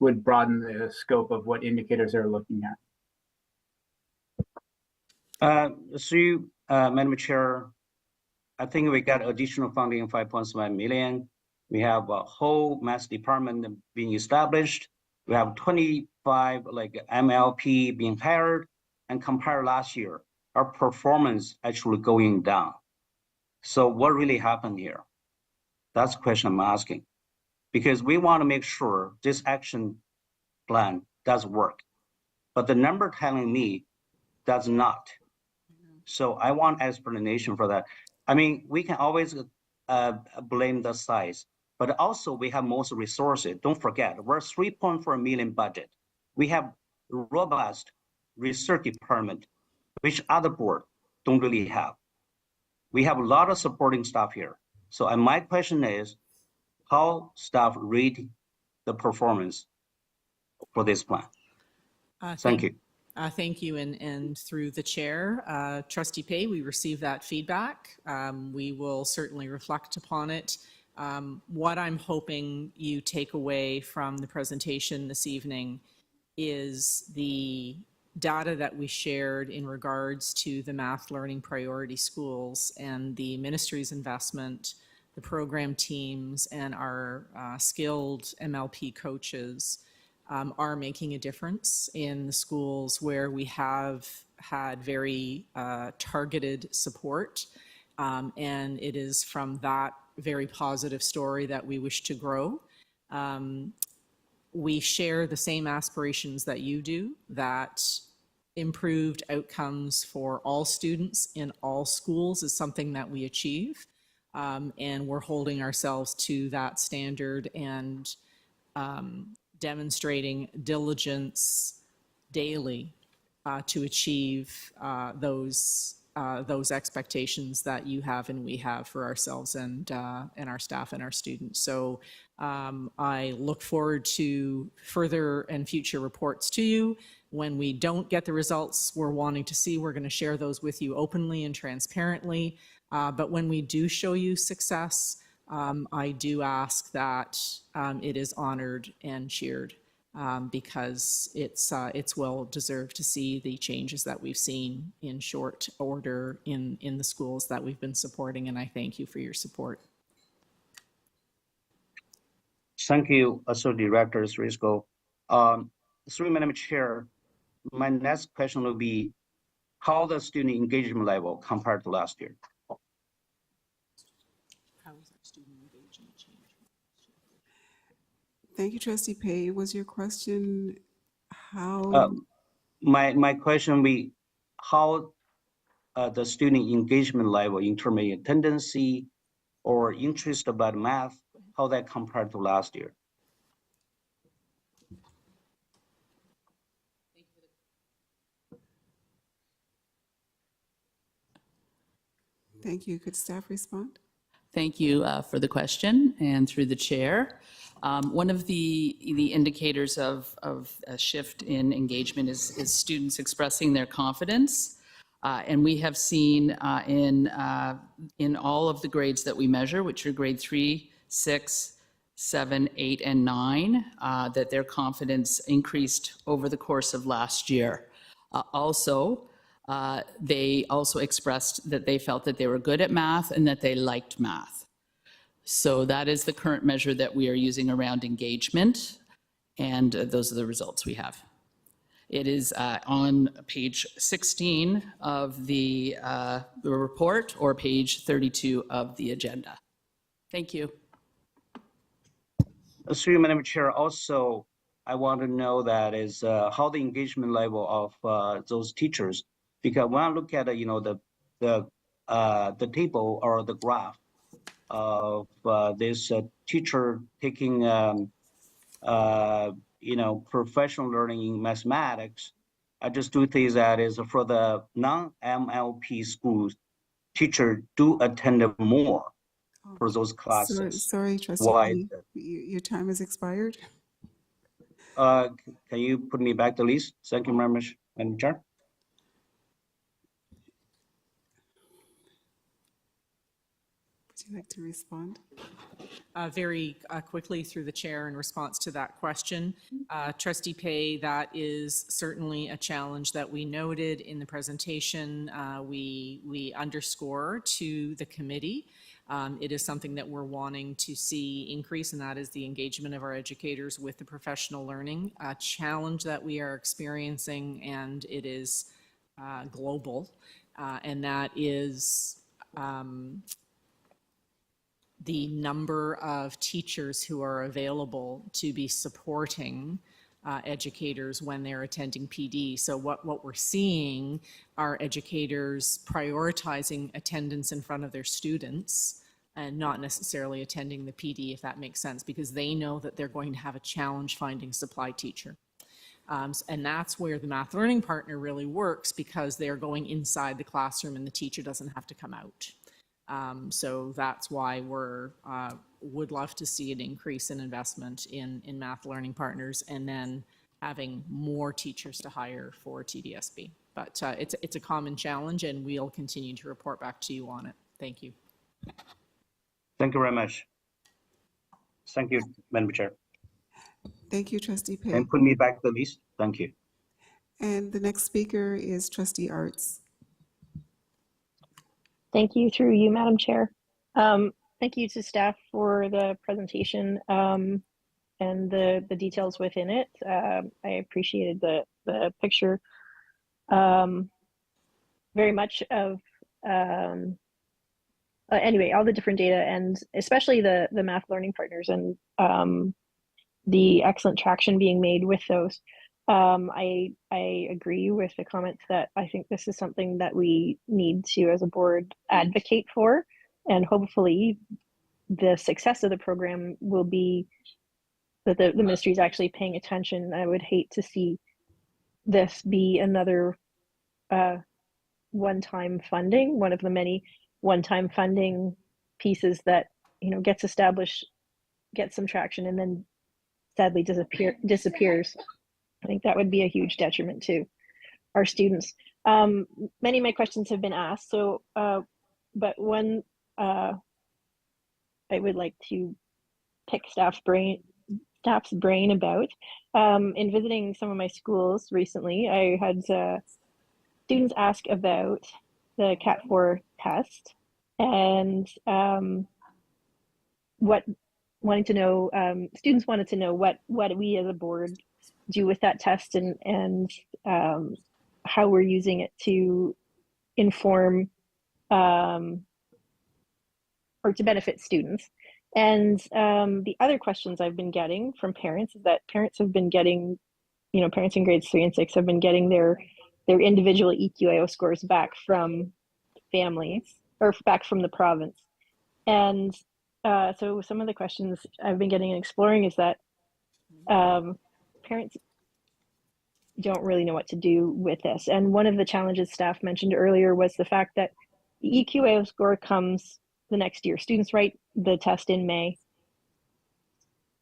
would broaden the scope of what indicators they're looking at. Madam Chair, I think we got additional funding, 5.5 million. We have a whole math department being established. We have 25 MLP being hired, and compared last year, our performance actually going down. So what really happened here? That's the question I'm asking, because we want to make sure this action plan does work, but the number telling me does not. So I want explanation for that. I mean, we can always blame the size, but also we have most resources. Don't forget, we're 3.4 million budget. We have robust research department, which other board don't really have. We have a lot of supporting staff here. So my question is, how staff rate the performance for this plan? Thank you. Thank you, and through the chair, Trustee Pei, we received that feedback. We will certainly reflect upon it. What I'm hoping you take away from the presentation this evening is the data that we shared in regards to the math learning priority schools and the ministry's investment, the program teams, and our skilled MLP coaches are making a difference in the schools where we have had very targeted support. And it is from that very positive story that we wish to grow. We share the same aspirations that you do, that improved outcomes for all students in all schools is something that we achieve. And we're holding ourselves to that standard and demonstrating diligence daily to achieve those expectations that you have and we have for ourselves and our staff and our students. So I look forward to further and future reports to you. When we don't get the results we're wanting to see, we're going to share those with you openly and transparently. But when we do show you success, I do ask that it is honored and cheered. Because it's well deserved to see the changes that we've seen in short order in the schools that we've been supporting, and I thank you for your support. Thank you, Associate Director Risco. Through Madam Chair, my next question will be how the student engagement level compared to last year? How is our student engagement changed? Thank you, Trustee Pei. Was your question how? My question will be how the student engagement level in terms of attendance or interest about math, how that compared to last year? Thank you. Could staff respond? Thank you for the question, and through the chair. One of the indicators of a shift in engagement is students expressing their confidence. And we have seen in all of the grades that we measure, which are grade 3, 6, 7, 8, and 9, that their confidence increased over the course of last year. They also expressed that they felt that they were good at math and that they liked math. So that is the current measure that we are using around engagement, and those are the results we have. It is on page 16 of the report or page 32 of the agenda. Thank you. Through Madam Chair, also, I want to know that is how the engagement level of those teachers, because when I look at the table or the graph of this teacher taking professional learning in mathematics, I just do think that is for the non-MLP schools, teachers do attend more for those classes. Sorry, Trustee. Your time has expired. Can you put me back the list? Thank you very much, Madam Chair. Would you like to respond? Very quickly through the chair in response to that question. Trustee Pei, that is certainly a challenge that we noted in the presentation. We underscore to the committee. It is something that we're wanting to see increase, and that is the engagement of our educators with the professional learning, a challenge that we are experiencing, and it is global, and that is the number of teachers who are available to be supporting educators when they're attending PD. So what we're seeing are educators prioritizing attendance in front of their students and not necessarily attending the PD, if that makes sense, because they know that they're going to have a challenge finding supply teacher. And that's where the math learning partner really works, because they're going inside the classroom and the teacher doesn't have to come out. So that's why we're would love to see an increase in investment in math learning partners, and then having more teachers to hire for TDSB. But it's a common challenge, and we'll continue to report back to you on it. Thank you. Thank you very much. Thank you, Madam Chair. Thank you, Trustee Pei. And put me back the list. Thank you. And the next speaker is Trustee Arts. Thank you, through you, Madam Chair. Thank you to staff for the presentation and the details within it. I appreciated the picture very much of anyway, all the different data, and especially the math learning partners and the excellent traction being made with those. I agree with the comments that I think this is something that we need to, as a board, advocate for, and hopefully the success of the program will be that the ministry is actually paying attention. I would hate to see this be another one-time funding, one of the many one-time funding pieces that, you know, gets established, gets some traction, and then sadly disappears. I think that would be a huge detriment to our students. Many of my questions have been asked, so but one I would like to pick staff's brain about. In visiting some of my schools recently, I had students ask about the Cat 4 test and students wanted to know what we as a board do with that test and how we're using it to inform or to benefit students. And the other questions I've been getting from parents is that parents have been getting, you know, parents in grades 3 and 6 have been getting their individual EQAO scores back from families or back from the province. And so some of the questions I've been getting and exploring is that parents don't really know what to do with this. And one of the challenges staff mentioned earlier was the fact that the EQAO score comes the next year. Students write the test in May.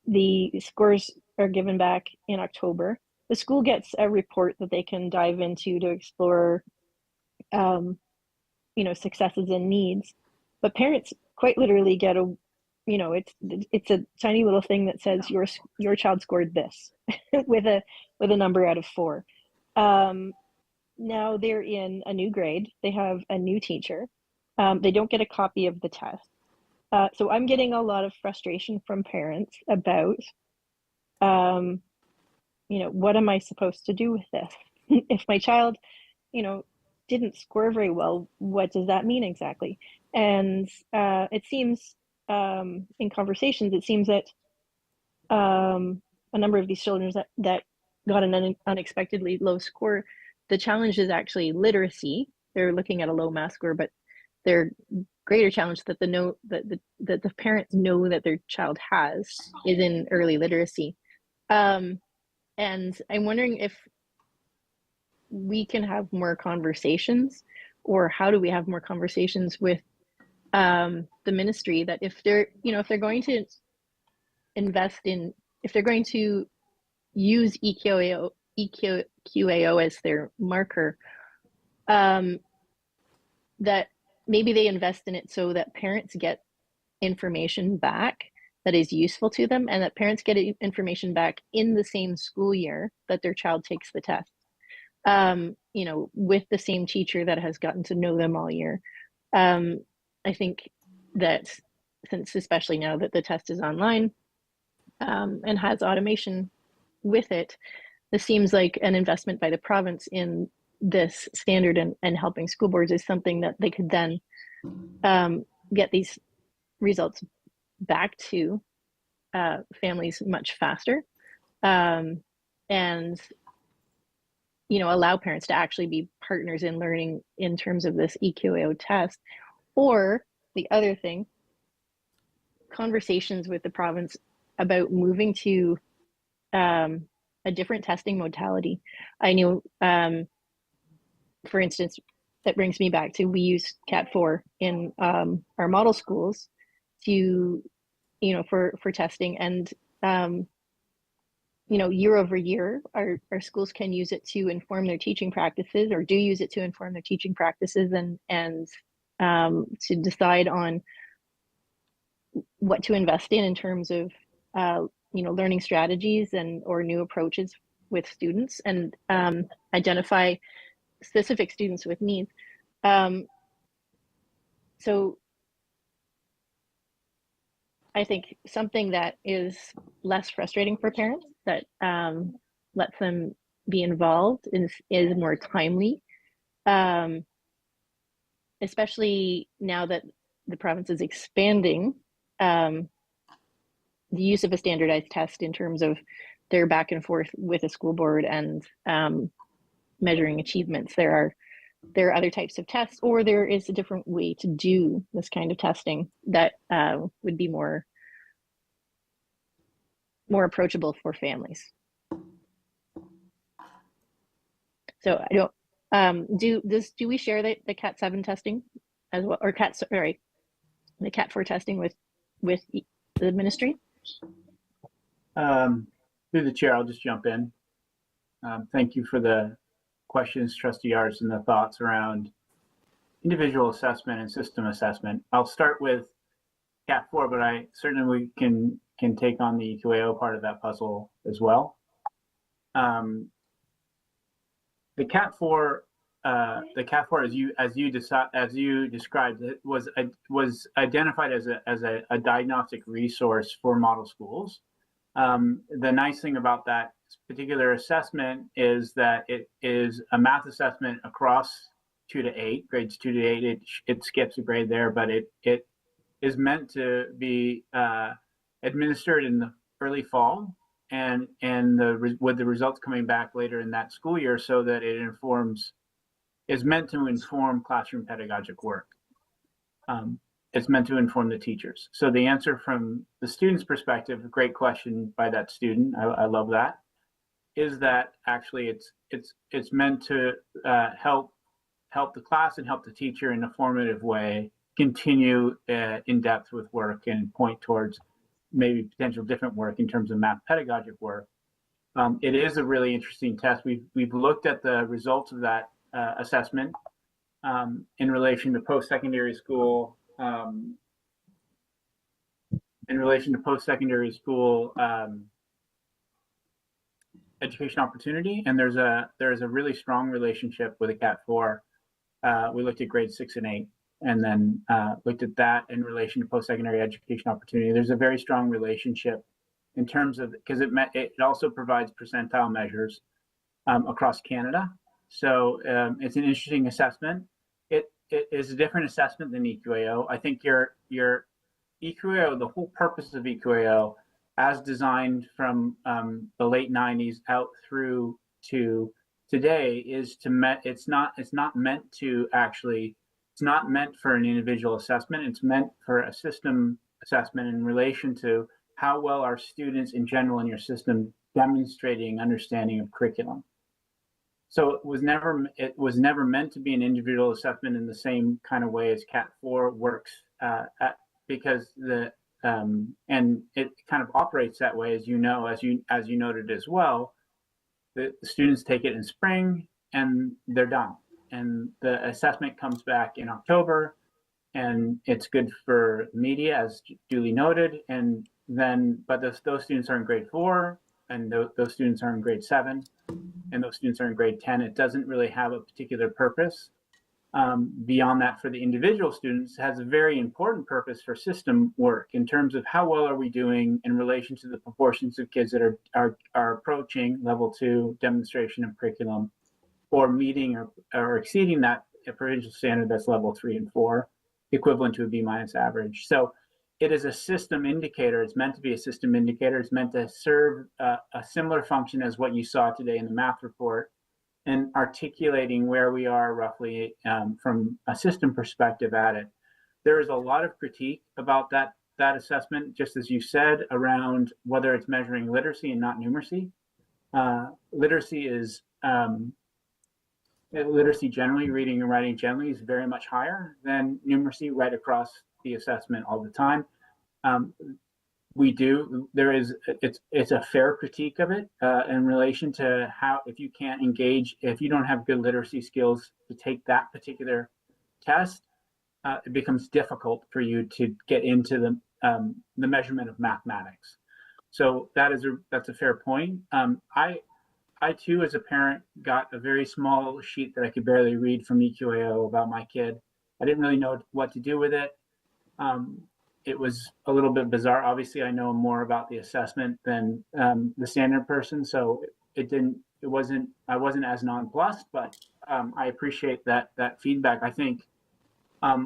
The scores are given back in October. The school gets a report that they can dive into to explore, you know, successes and needs. But parents quite literally get a, you know, it's a tiny little thing that says your child scored this with a number out of 4. Now they're in a new grade. They have a new teacher. They don't get a copy of the test. So I'm getting a lot of frustration from parents about, you know, what am I supposed to do with this? If my child, you know, didn't score very well, what does that mean exactly? And it seems in conversations, it seems that a number of these children that got an unexpectedly low score, the challenge is actually literacy. They're looking at a low math score, but their greater challenge that the parents know that their child has is in early literacy. And I'm wondering if we can have more conversations, or how do we have more conversations with the ministry, that if they're, you know, if they're going to invest in, if they're going to use EQAO as their marker, that maybe they invest in it so that parents get information back that is useful to them, and that parents get information back in the same school year that their child takes the test, you know, with the same teacher that has gotten to know them all year. I think that since, especially now that the test is online and has automation with it, this seems like an investment by the province in this standard and helping school boards is something that they could then get these results back to families much faster, and, you know, allow parents to actually be partners in learning in terms of this EQAO test. Or the other thing, conversations with the province about moving to a different testing modality. I know, for instance, that brings me back to, we use Cat 4 in our model schools to, you know, for testing, and you know, year over year, our schools can use it to inform their teaching practices, or do use it to inform their teaching practices, and to decide on what to invest in terms of you know, learning strategies or new approaches with students and identify specific students with needs. So I think something that is less frustrating for parents, that lets them be involved, is more timely, especially now that the province is expanding the use of a standardized test in terms of their back and forth with a school board and measuring achievements. There are other types of tests, or there is a different way to do this kind of testing that would be more approachable for families. So I don't do we share the Cat 7 testing as well, or the Cat 4 testing with the ministry? Through the chair, I'll just jump in. Thank you for the questions, Trustee Yards, and the thoughts around individual assessment and system assessment. I'll start with Cat 4, but I certainly can take on the EQAO part of that puzzle as well. The Cat 4, as you described, it was identified as a diagnostic resource for model schools. The nice thing about that particular assessment is that it is a math assessment across 2 to 8, grades 2 to 8. It skips a grade there, but it is meant to be administered in the early fall and with the results coming back later in that school year, so that it is meant to inform classroom pedagogic work. It's meant to inform the teachers. So the answer from the student's perspective, great question by that student, I love that, is that actually it's meant to help the class and help the teacher in a formative way continue in depth with work and point towards maybe potential different work in terms of math pedagogic work. It is a really interesting test. We've looked at the results of that assessment in relation to post-secondary school education opportunity, and there's a really strong relationship with a Cat 4. We looked at grades 6 and 8, and then looked at that in relation to post-secondary education opportunity. There's a very strong relationship in terms of, because it also provides percentile measures across Canada. So it's an interesting assessment. It is a different assessment than EQAO. I think your EQAO, the whole purpose of EQAO, as designed from the late 90s out through to today, is to it's not meant for an individual assessment. It's meant for a system assessment in relation to how well are students in general in your system demonstrating understanding of curriculum. So it was never meant to be an individual assessment in the same kind of way as Cat 4 works, because and it kind of operates that way, as you noted as well. The students take it in spring and they're done, and the assessment comes back in October, and it's good for media, as duly noted, and then but those students are in grade 4, and those students are in grade 7, and those students are in grade 10. It doesn't really have a particular purpose. Beyond that, for the individual students, it has a very important purpose for system work in terms of how well are we doing in relation to the proportions of kids that are approaching level 2 demonstration of curriculum, or meeting or exceeding that provincial standard that's level 3 and 4, equivalent to a B- average. So it is a system indicator. It's meant to be a system indicator. It's meant to serve a similar function as what you saw today in the math report, and articulating where we are roughly from a system perspective at it. There is a lot of critique about that assessment, just as you said, around whether it's measuring literacy and not numeracy. Literacy is literacy generally, reading and writing generally, is very much higher than numeracy right across the assessment all the time. It's a fair critique of it in relation to how, if you can't engage, if you don't have good literacy skills to take that particular test, it becomes difficult for you to get into the measurement of mathematics. So that's a fair point. I too, as a parent, got a very small sheet that I could barely read from EQAO about my kid. I didn't really know what to do with it. It was a little bit bizarre. Obviously, I know more about the assessment than the standard person, so I wasn't as nonplussed, but I appreciate that feedback. I think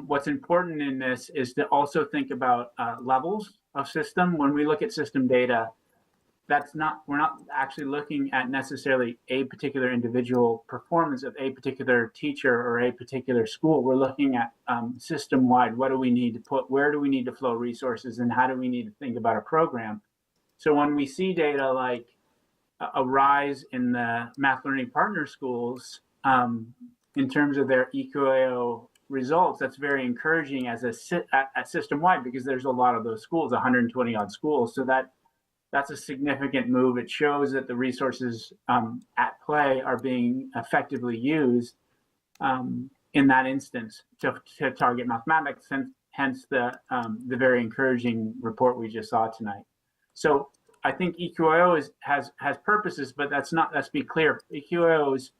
what's important in this is to also think about levels of system. When we look at system data, we're not actually looking at necessarily a particular individual performance of a particular teacher or a particular school. We're looking at system-wide. What do we need to put? Where do we need to flow resources, and how do we need to think about a program? So when we see data like a rise in the math learning partner schools in terms of their EQAO results, that's very encouraging as at system-wide, because there's a lot of those schools, 120 odd schools. So that's a significant move. It shows that the resources at play are being effectively used in that instance to target mathematics, and hence the very encouraging report we just saw tonight. So I think EQAO has purposes, but let's be clear, EQAO's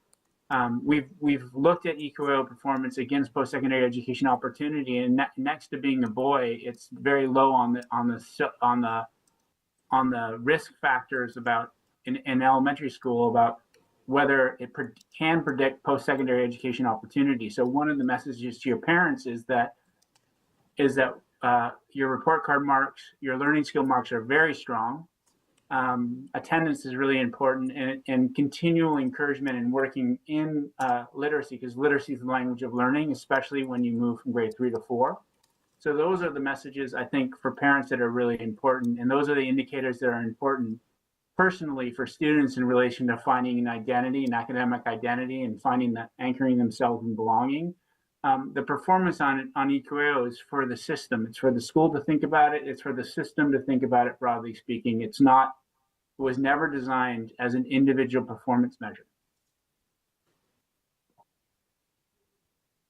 we've looked at EQAO performance against post-secondary education opportunity, and next to being a boy, it's very low on the risk factors about in elementary school about whether it can predict post-secondary education opportunity. So one of the messages to your parents is that your report card marks, your learning skill marks are very strong. Attendance is really important, and continual encouragement and working in literacy, because literacy is the language of learning, especially when you move from grade 3 to 4. So those are the messages, I think, for parents that are really important. And those are the indicators that are important personally for students in relation to finding an identity, an academic identity, and finding that anchoring themselves and belonging. The performance on EQAO is for the system. It's for the school to think about it. It's for the system to think about it, broadly speaking. It was never designed as an individual performance measure.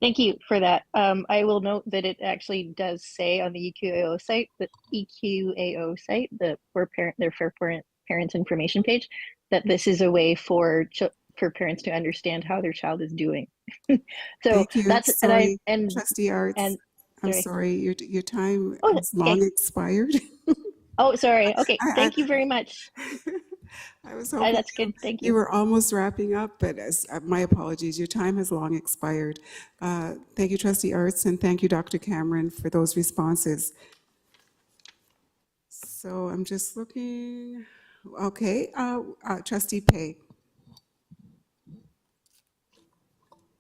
Thank you for that. I will note that it actually does say on the EQAO site, for parents information page, that this is a way for parents to understand how their child is doing. So Thank you. that's Sorry, and Trustee Arts. I'm sorry, your time Oh, has long expired. Oh, sorry. Okay, thank you very much. I was hoping that's good. Thank you you. were almost wrapping up, but my apologies. Your time has long expired. Thank you, Trustee Arts, and thank you, Dr. Cameron, for those responses. So I'm just looking. Okay, Trustee Pei.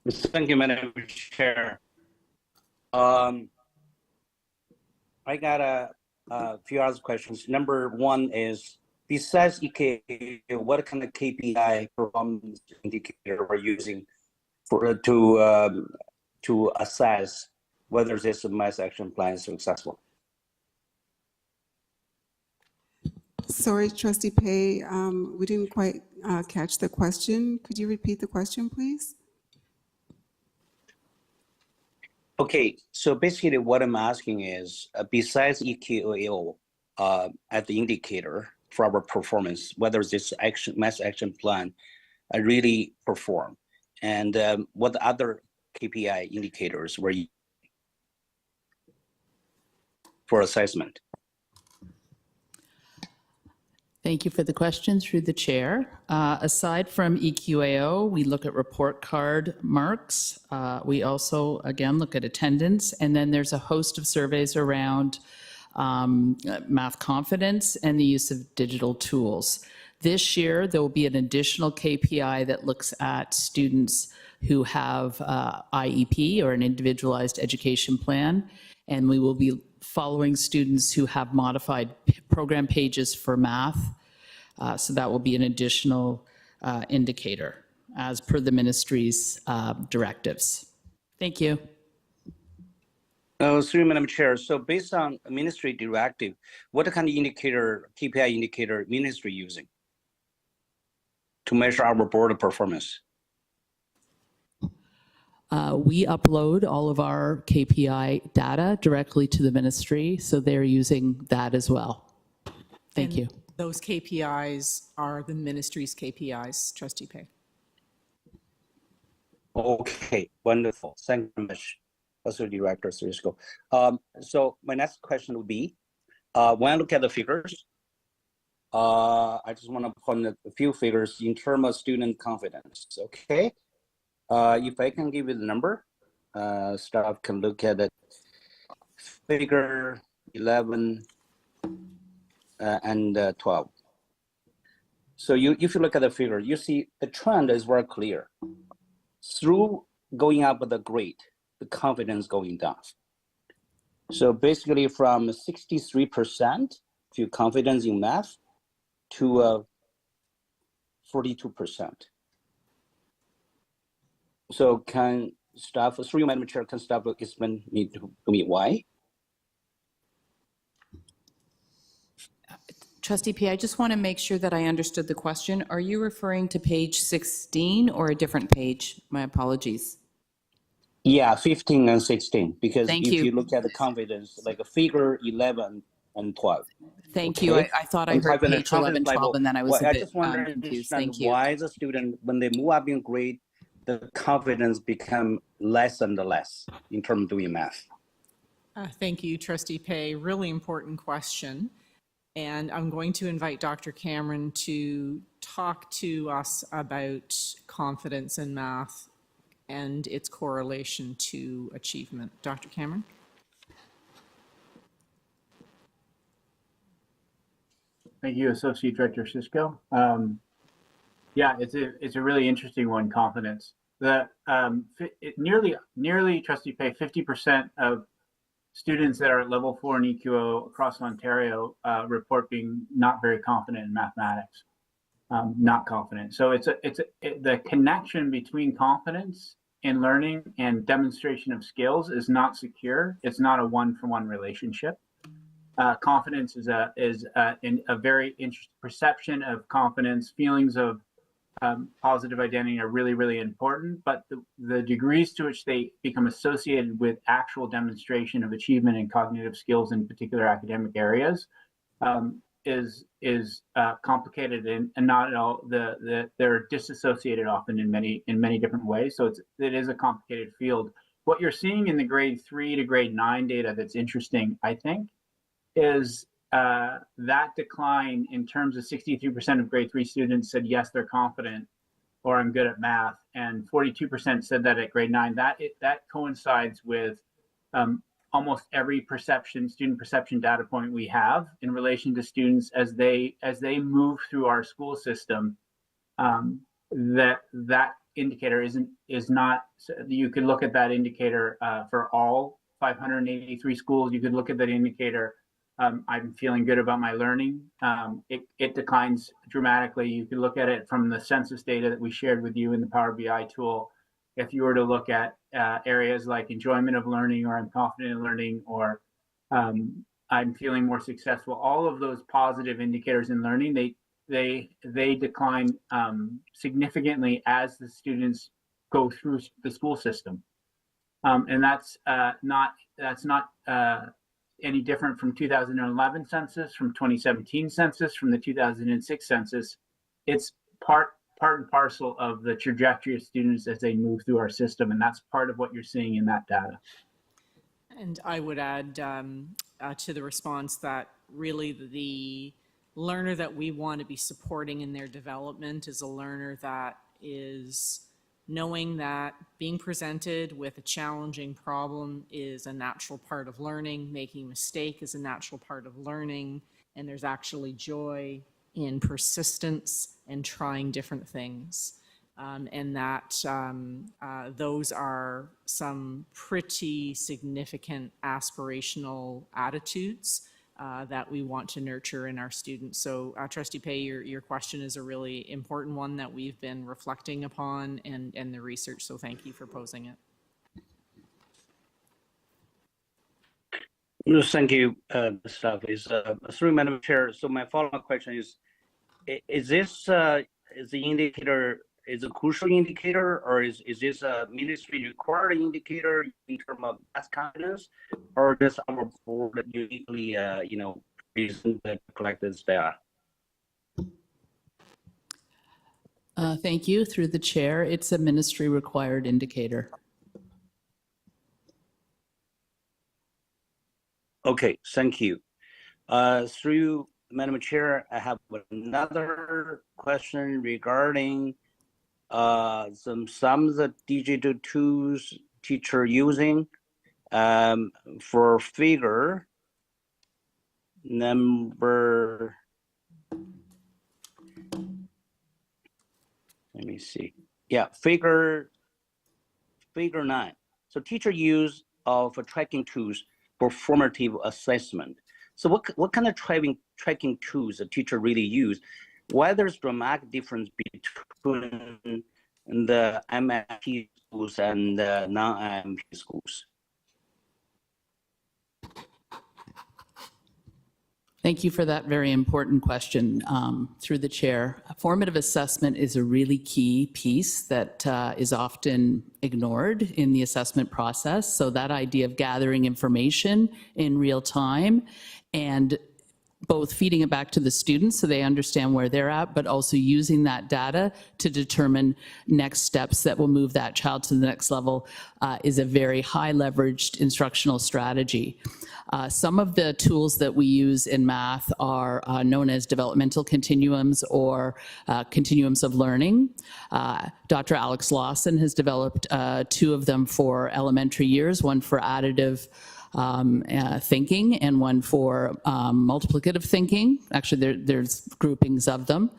Thank you, Madam Chair. I got a few other questions. Number one is, besides EK, what kind of KPI performance indicator we're using to assess whether this mass action plan is successful? Sorry, Trustee Pei, we didn't quite catch the question. Could you repeat the question, please? Okay, so basically what I'm asking is, besides EQAO at the indicator for our performance, whether this mass action plan really perform, and what other KPI indicators were used for assessment? Thank you for the question through the chair. Aside from EQAO, we look at report card marks. We also, again, look at attendance, and then there's a host of surveys around math confidence and the use of digital tools. This year, there will be an additional KPI that looks at students who have IEP, or an individualized education plan, and we will be following students who have modified program pages for math. So that will be an additional indicator as per the ministry's directives. Thank you. Through Madam Chair, so based on ministry directive, what kind of indicator, KPI indicator, ministry using to measure our board performance? We upload all of our KPI data directly to the ministry, so they're using that as well. Thank you. Those KPIs are the ministry's KPIs, Trustee Pei. Okay, wonderful. Thank you very much, Associate Director Cisco. So my next question would be, when I look at the figures, I just want to point a few figures in terms of student confidence. Okay, if I can give you the number, staff can look at it. Figure 11 and 12. So if you look at the figure, you see the trend is very clear. Through going up the grade, the confidence going down. So basically from 63% to confidence in math to 42%. So can staff, through Madam Chair, can staff explain to me why? Trustee P, I just want to make sure that I understood the question. Are you referring to page 16 or a different page? My apologies. Yeah, 15 and 16, because Thank if you. you look at the confidence, like a figure 11 and 12. Thank you. I thought I heard page 11, 12, and then I was a I bit just want to confused. understand Thank you. why the student, when they move up in grade, the confidence become less and less in terms of doing math. Thank you, Trustee Pei. Really important question. And I'm going to invite Dr. Cameron to talk to us about confidence in math and its correlation to achievement. Dr. Cameron? Thank you, Associate Director Cisco. Yeah, it's a really interesting one, confidence. Nearly Trustee Pei, 50% of students that are at level 4 in EQO across Ontario report being not very confident in mathematics, not confident. So the connection between confidence in learning and demonstration of skills is not secure. It's not a one-for-one relationship. Confidence is a very interesting perception of confidence. Feelings of positive identity are really, really important, but the degrees to which they become associated with actual demonstration of achievement and cognitive skills in particular academic areas is complicated and not at all. They're disassociated often in many different ways. So it is a complicated field. What you're seeing in the grade 3 to grade 9 data that's interesting, I think, is that decline in terms of 63% of grade 3 students said yes, they're confident, or I'm good at math, and 42% said that at grade 9. That coincides with almost every student perception data point we have in relation to students as they move through our school system. That indicator is not. You could look at that indicator for all 583 schools. You could look at that indicator. I'm feeling good about my learning. It declines dramatically. You can look at it from the census data that we shared with you in the Power BI tool. If you were to look at areas like enjoyment of learning, or I'm confident in learning, or I'm feeling more successful, all of those positive indicators in learning, they decline significantly as the students go through the school system, and that's not any different from 2011 census, from 2017 census, from the 2006 census. It's part and parcel of the trajectory of students as they move through our system, and that's part of what you're seeing in that data. And I would add to the response that really the learner that we want to be supporting in their development is a learner that is knowing that being presented with a challenging problem is a natural part of learning, making a mistake is a natural part of learning, and there's actually joy in persistence and trying different things. And that those are some pretty significant aspirational attitudes that we want to nurture in our students. So Trustee Pei, your question is a really important one that we've been reflecting upon and the research, so thank you for posing it. No, thank you, staff. Through Madam Chair, so my follow-up question is this is the indicator is a crucial indicator, or is this a ministry required indicator in terms of math confidence, or does our board uniquely reason to collect this data? Thank you. Through the chair, it's a ministry required indicator. Okay, thank you. Through Madam Chair, I have another question regarding some of the digital tools teacher using for figure number. Let me see. Yeah, figure 9. So teacher use of tracking tools for formative assessment. So what kind of tracking tools a teacher really use? Why there's dramatic difference between the MIP schools and the non-MIP schools? Thank you for that very important question. Through the chair, formative assessment is a really key piece that is often ignored in the assessment process. So that idea of gathering information in real time and both feeding it back to the students so they understand where they're at, but also using that data to determine next steps that will move that child to the next level is a very high leveraged instructional strategy. Some of the tools that we use in math are known as developmental continuums or continuums of learning. Dr. Alex Lawson has developed 2 of them for elementary years, one for additive thinking and one for multiplicative thinking. Actually, there's groupings of them.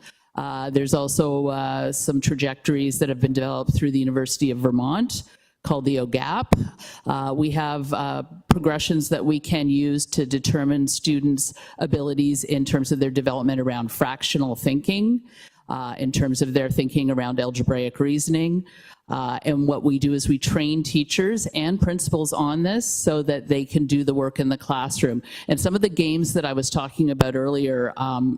There's also some trajectories that have been developed through the University of Vermont called the OGAP. We have progressions that we can use to determine students' abilities in terms of their development around fractional thinking, in terms of their thinking around algebraic reasoning. And what we do is we train teachers and principals on this so that they can do the work in the classroom. And some of the games that I was talking about earlier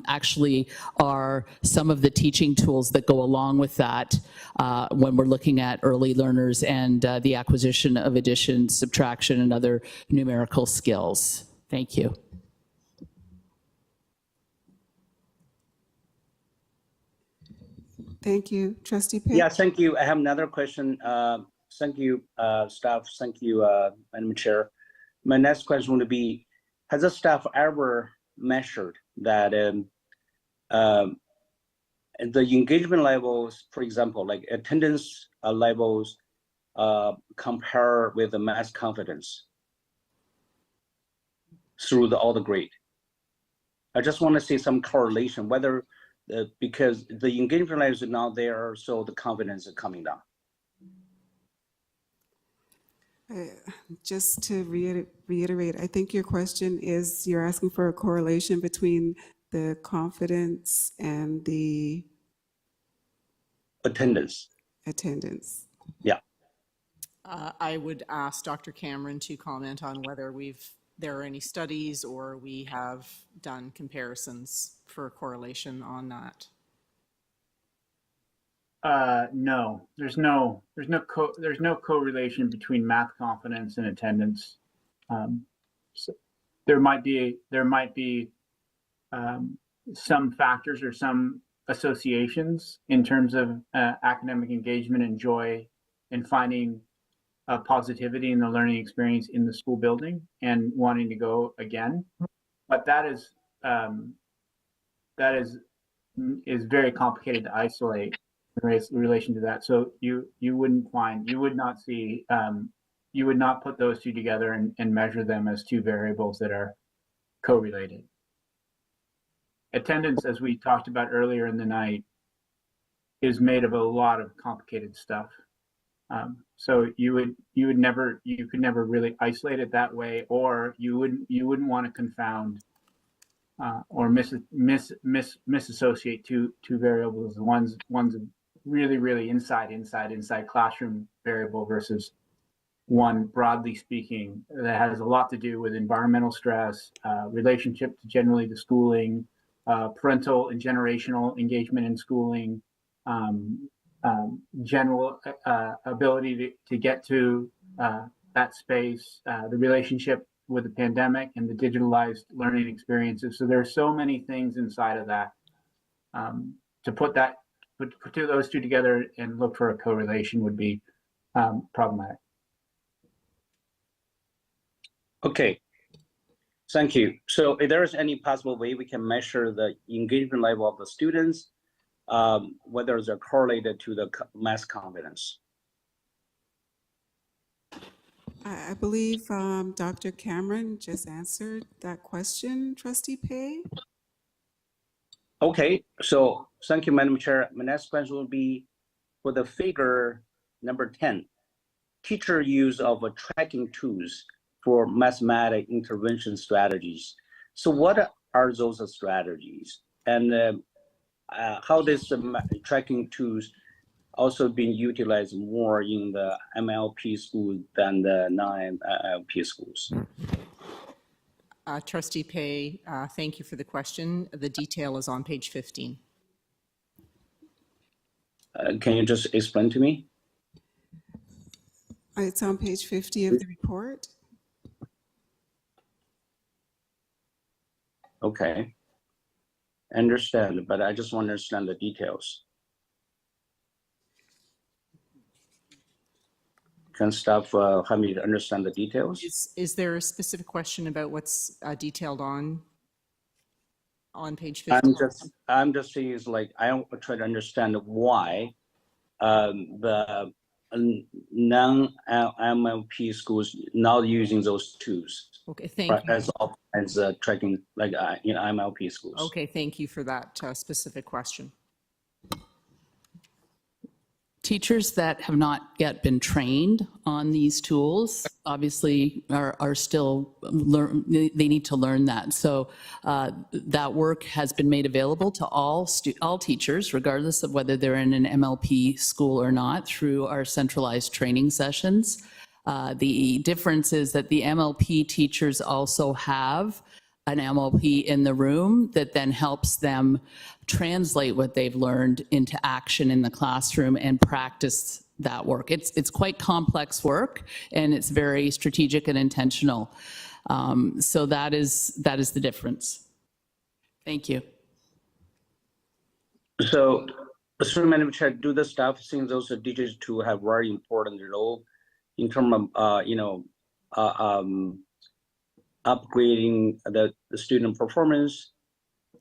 actually are some of the teaching tools that go along with that when we're looking at early learners and the acquisition of addition, subtraction, and other numerical skills. Thank you. Thank you. Trustee Pitt? Yeah, thank you. I have another question. Thank you, staff. Thank you, Madam Chair. My next question would be, has the staff ever measured that the engagement levels, for example, like attendance levels compare with the math confidence through all the grade? I just want to see some correlation, whether because the engagement levels are not there, so the confidence is coming down. Just to reiterate, I think your question is, you're asking for a correlation between the confidence and the attendance. Yeah. I would ask Dr. Cameron to comment on whether there are any studies or we have done comparisons for correlation on that. No, there's no correlation between math confidence and attendance. So there might be some factors or some associations in terms of academic engagement and joy and finding positivity in the learning experience in the school building and wanting to go again, but that is very complicated to isolate in relation to that. So you would not see, you would not put those two together and measure them as two variables that are correlated. Attendance, as we talked about earlier in the night, is made of a lot of complicated stuff. So you could never really isolate it that way, or you wouldn't want to confound or misassociate two variables. One's really inside classroom variable versus one, broadly speaking, that has a lot to do with environmental stress, relationship to generally to schooling, parental and generational engagement in schooling, general ability to get to that space, the relationship with the pandemic and the digitalized learning experiences. So there are so many things inside of that. To put that put those two together and look for a correlation would be problematic. Okay, thank you. So if there is any possible way we can measure the engagement level of the students, whether they're correlated to the math confidence? I believe Dr. Cameron just answered that question, Trustee Pei. Okay, so thank you, Madam Chair. My next question will be for the figure number 10, teacher use of tracking tools for mathematic intervention strategies. So what are those strategies? And how this tracking tools also being utilized more in the MLP schools than the non-MLP schools? Trustee Pei, thank you for the question. The detail is on page 15. Can you just explain to me? It's on page 50 of the report. Okay, understand, but I just want to understand the details. Can staff help me to understand the details? Is there a specific question about what's detailed on page 15? I'm just saying is like I try to understand why the non-MLP schools not using those tools. Okay, thank you. As often as tracking like MLP schools. Okay, thank you for that specific question. Teachers that have not yet been trained on these tools obviously are still they need to learn that. So that work has been made available to all teachers, regardless of whether they're in an MLP school or not, through our centralized training sessions. The difference is that the MLP teachers also have an MLP in the room that then helps them translate what they've learned into action in the classroom and practice that work. It's quite complex work, and it's very strategic and intentional. So that is the difference. Thank you. So, Madam Chair, do the staff think those digital tools have very important role in terms of upgrading the student performance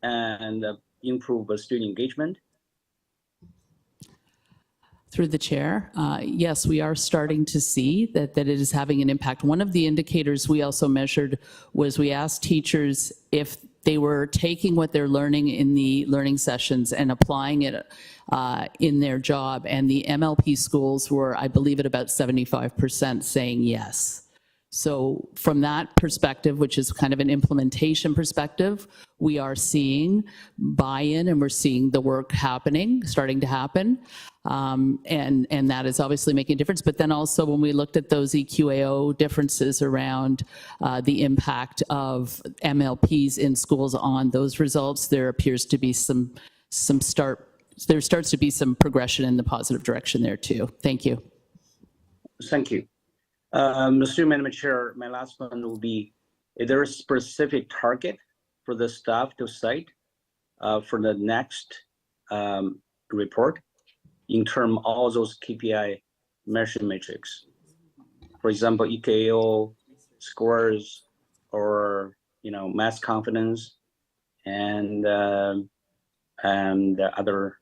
and improve student engagement? Through the chair, yes, we are starting to see that it is having an impact. One of the indicators we also measured was we asked teachers if they were taking what they're learning in the learning sessions and applying it in their job. And the MLP schools were, I believe, at about 75% saying yes. So from that perspective, which is kind of an implementation perspective, we are seeing buy-in and we're seeing the work starting to happen. And that is obviously making a difference. But then also when we looked at those EQAO differences around the impact of MLPs in schools on those results, there appears to be there starts to be some progression in the positive direction there too. Thank you. Thank you. Mr. Madam Chair, my last one will be, is there a specific target for the staff to cite for the next report in terms of all those KPI measurement metrics? For example, EKO, scores, or math confidence, and other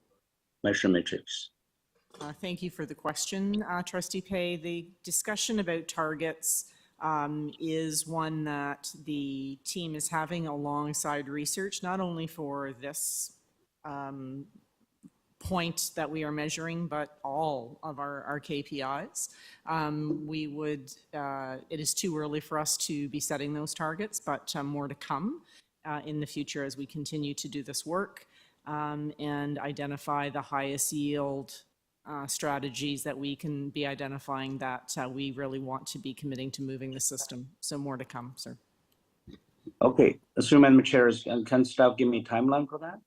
measurement metrics. Thank you for the question, Trustee Pei. The discussion about targets is one that the team is having alongside research, not only for this point that we are measuring, but all of our KPIs. It is too early for us to be setting those targets, but more to come in the future as we continue to do this work and identify the highest yield strategies that we can be identifying that we really want to be committing to moving the system. So more to come, sir. Okay, Madam Chair, can staff give me a timeline for that?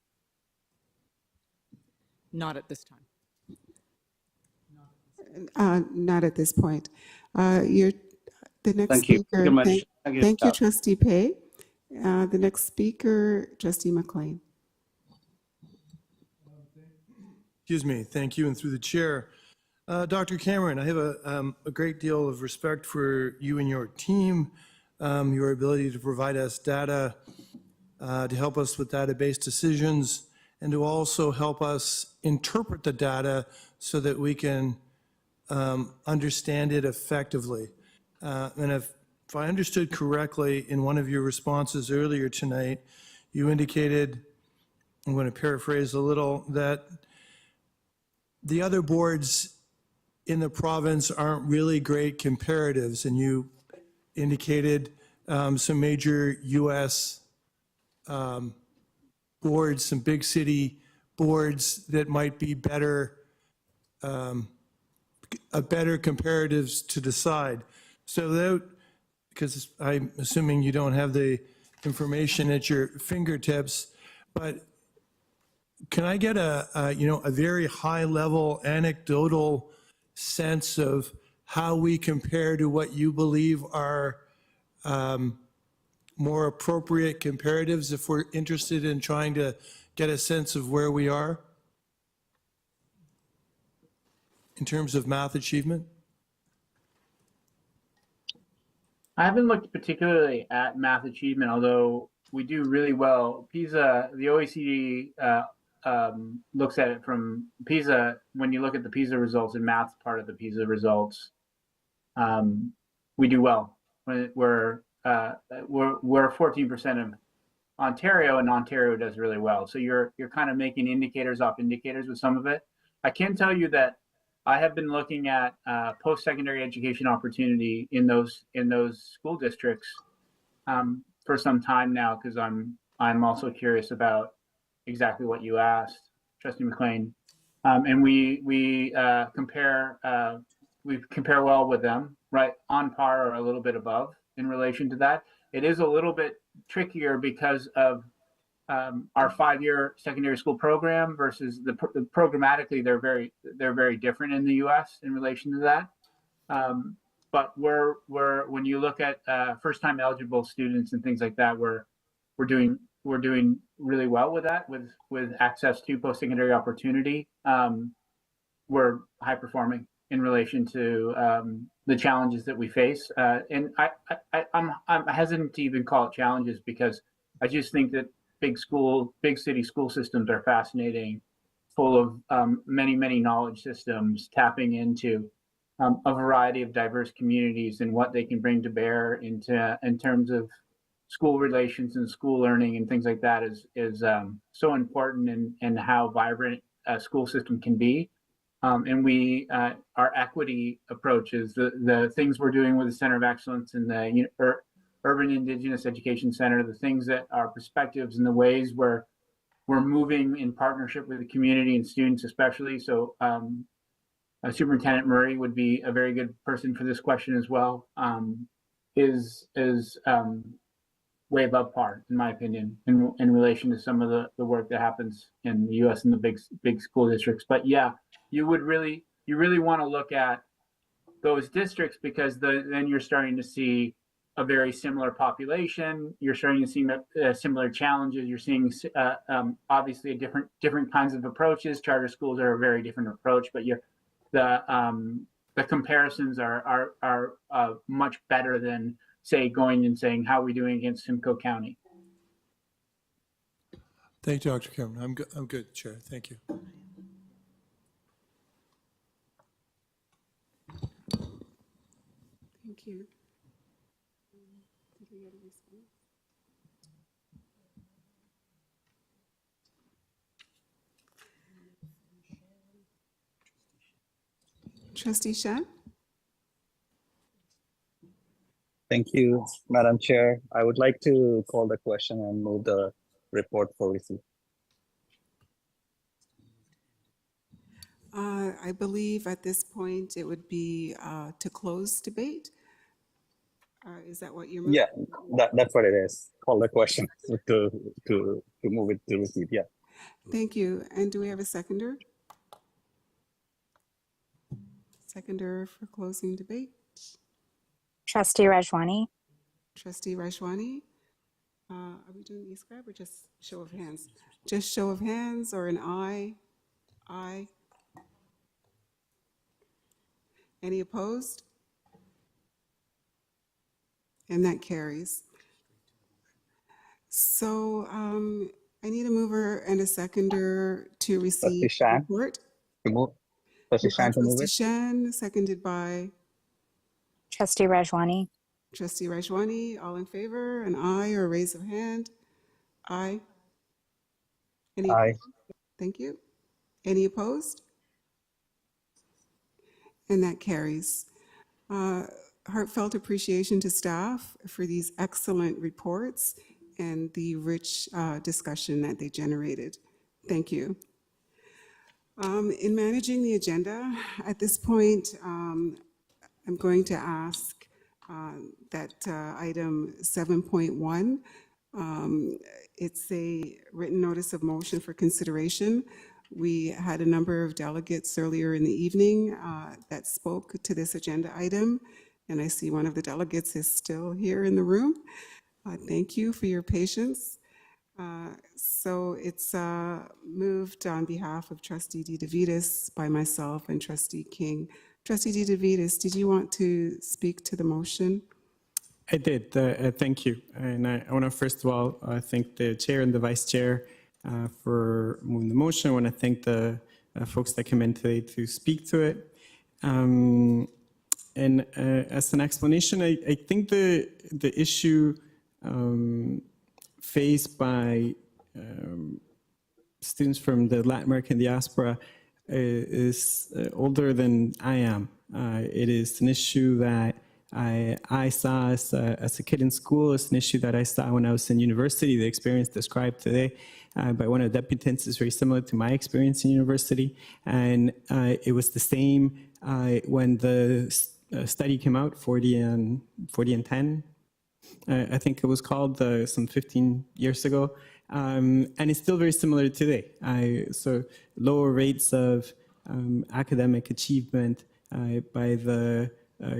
Not at this time. Not at this point. The next Thank you. speaker. Thank you, Trustee Pei. The next speaker, Trustee McLean. Excuse me, thank you, and through the chair. Dr. Cameron, I have a great deal of respect for you and your team, your ability to provide us data, to help us with database decisions, and to also help us interpret the data so that we can understand it effectively. And if I understood correctly, in one of your responses earlier tonight, you indicated, I'm going to paraphrase a little, that the other boards in the province aren't really great comparatives, and you indicated some major US boards, some big city boards that might be better, better comparatives to decide. So that, because I'm assuming you don't have the information at your fingertips, but can I get a very high level anecdotal sense of how we compare to what you believe are more appropriate comparatives if we're interested in trying to get a sense of where we are in terms of math achievement? I haven't looked particularly at math achievement, although we do really well. PISA, the OECD looks at it from PISA. When you look at the PISA results and math's part of the PISA results, we do well. We're 14% of Ontario, and Ontario does really well. So you're kind of making indicators off indicators with some of it. I can tell you that I have been looking at post-secondary education opportunity in those school districts for some time now, because I'm also curious about exactly what you asked, Trustee McLean, and we compare well with them, right on par or a little bit above in relation to that. It is a little bit trickier because of our 5-year secondary school program versus the programmatically they're very different in the U.S. in relation to that. But when you look at first-time eligible students and things like that, we're doing really well with that, with access to post-secondary opportunity. We're high performing in relation to the challenges that we face, and I'm hesitant to even call it challenges, because I just think that big city school systems are fascinating, full of many knowledge systems, tapping into a variety of diverse communities and what they can bring to bear in terms of school relations and school learning and things like that is so important in how vibrant a school system can be. And our equity approaches, the things we're doing with the Center of Excellence and the Urban Indigenous Education Center, the things that are perspectives and the ways we're moving in partnership with the community and students especially. So Superintendent Murray would be a very good person for this question as well, is way above par, in my opinion, in relation to some of the work that happens in the U.S. and the big school districts. But yeah, you really want to look at those districts, because then you're starting to see a very similar population. You're starting to see similar challenges. You're seeing obviously different kinds of approaches. Charter schools are a very different approach, but the comparisons are much better than, say, going and saying, how are we doing against Simcoe County? Thank you, Dr. Cameron. I'm good, Chair. Thank you. Thank you. Did we get a response? Trustee Shen? Thank you, Madam Chair. I would like to call the question and move the report for receipt. I believe at this point it would be to close debate. Is that what you're moving? Yeah, that's what it is. Call the question to move it to receipt. Yeah. Thank you. And do we have a seconder? Seconder for closing debate? Trustee Rajwani. Trustee Rajwani? Are we doing e-scribe or just show of hands? Just show of hands or an aye? Aye. Any opposed? And that carries. So I need a mover and a seconder to receive the Shan. report. To move. Trustee Shan to move Trustee it. Shan, seconded by Trustee Rajwani. Trustee Rajwani. All in favor? An aye or a raise of hand? Aye. Any? Aye. Thank you. Any opposed? And that carries. Heartfelt appreciation to staff for these excellent reports and the rich discussion that they generated. Thank you. In managing the agenda, at this point, I'm going to ask that item 7.1, it's a written notice of motion for consideration. We had a number of delegates earlier in the evening that spoke to this agenda item, and I see one of the delegates is still here in the room. Thank you for your patience. So it's moved on behalf of Trustee DeVitis by myself and Trustee King. Trustee DeVitis, did you want to speak to the motion? I did. Thank you. And I want to first of all thank the chair and the vice chair for moving the motion. I want to thank the folks that came in today to speak to it. And as an explanation, I think the issue faced by students from the Latin American diaspora is older than I am. It is an issue that I saw as a kid in school. It's an issue that I saw when I was in university. The experience described today by one of the deputants is very similar to my experience in university. And it was the same when the study came out, 40 and 10. I think it was called some 15 years ago. And it's still very similar today. So lower rates of academic achievement by the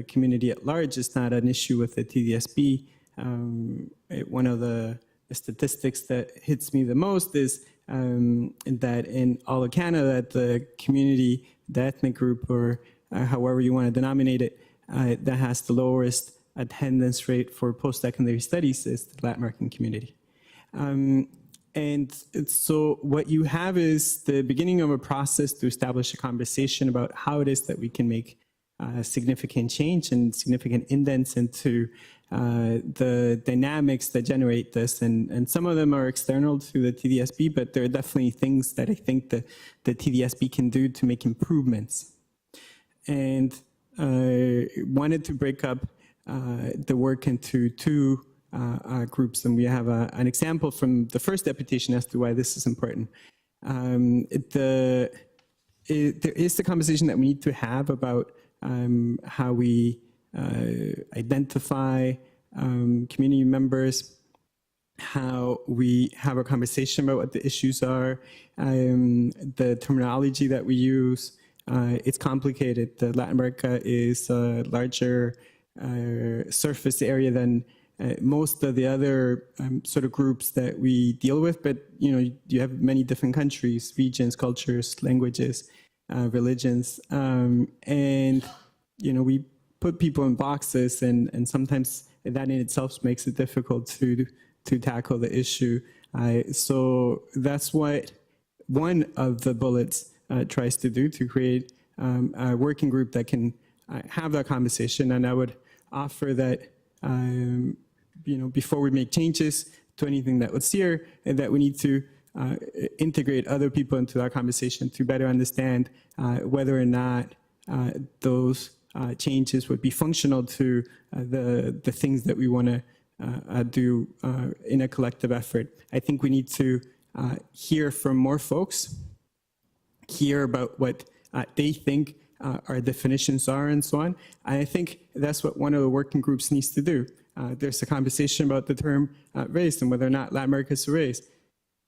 community at large is not an issue with the TDSB. One of the statistics that hits me the most is that in all of Canada, the community, the ethnic group, or however you want to denominate it, that has the lowest attendance rate for post-secondary studies is the Latin American community. And so what you have is the beginning of a process to establish a conversation about how it is that we can make significant change and significant indents into the dynamics that generate this. And some of them are external to the TDSB, but there are definitely things that I think that the TDSB can do to make improvements. And wanted to break up the work into two groups, and we have an example from the first deputation as to why this is important. There is the conversation that we need to have about how we identify community members, how we have a conversation about what the issues are, the terminology that we use. It's complicated. Latin America is a larger surface area than most of the other sort of groups that we deal with, but you have many different countries, regions, cultures, languages, religions, and we put people in boxes, and sometimes that in itself makes it difficult to tackle the issue. So that's what one of the bullets tries to do, to create a working group that can have that conversation. And I would offer that before we make changes to anything that was here, and that we need to integrate other people into that conversation to better understand whether or not those changes would be functional to the things that we want to do in a collective effort. I think we need to hear from more folks, hear about what they think our definitions are and so on. And I think that's what one of the working groups needs to do. There's a conversation about the term race and whether or not Latin America is a race.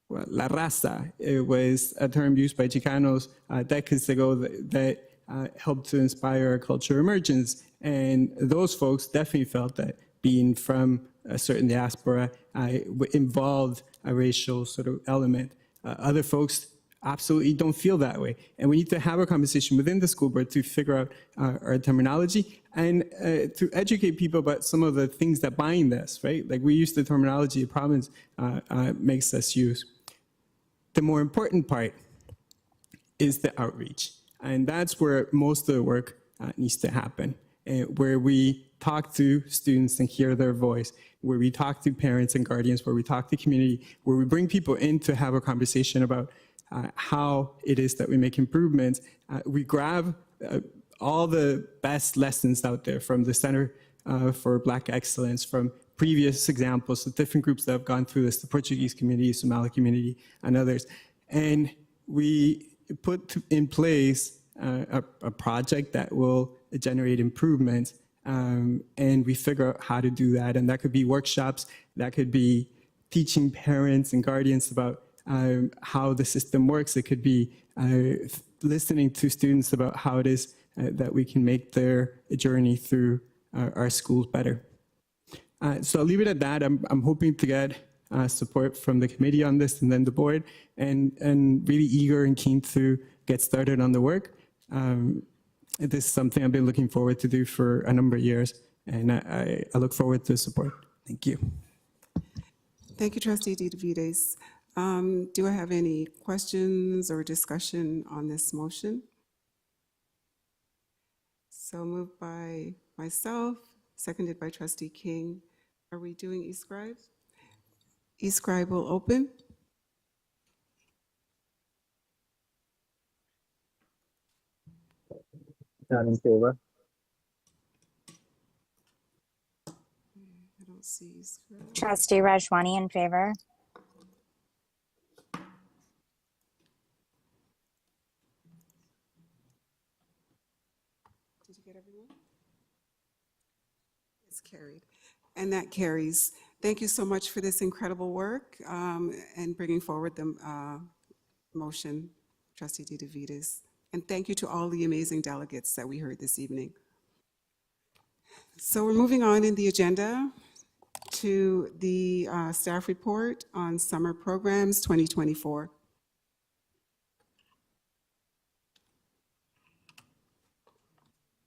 Well, La Raza, it was a term used by Chicanos decades ago that helped to inspire a culture emergence. And those folks definitely felt that being from a certain diaspora involved a racial sort of element. Other folks absolutely don't feel that way. And we need to have a conversation within the school board to figure out our terminology and to educate people about some of the things that bind us, right? Like we use the terminology a province makes us use. The more important part is the outreach. And that's where most of the work needs to happen, where we talk to students and hear their voice, where we talk to parents and guardians, where we talk to community, where we bring people in to have a conversation about how it is that we make improvements. We grab all the best lessons out there from the Center for Black Excellence, from previous examples of different groups that have gone through this, the Portuguese community, Somali community, and others. And we put in place a project that will generate improvement, and we figure out how to do that. And that could be workshops, that could be teaching parents and guardians about how the system works. It could be listening to students about how it is that we can make their journey through our schools better. So I'll leave it at that. I'm hoping to get support from the committee on this and then the board, and really eager and keen to get started on the work. This is something I've been looking forward to do for a number of years, and I look forward to support. Thank you. Thank you, Trustee DeVites. Do I have any questions or discussion on this motion? So moved by myself, seconded by Trustee King. Are we doing eScribe? eScribe will open. None in favor. I don't see eScribe. Trustee Rajwani in favor. Did you get everyone? It's carried. And that carries. Thank you so much for this incredible work and bringing forward the motion, Trustee DeVites. And thank you to all the amazing delegates that we heard this evening. So we're moving on in the agenda to the staff report on summer programs 2024.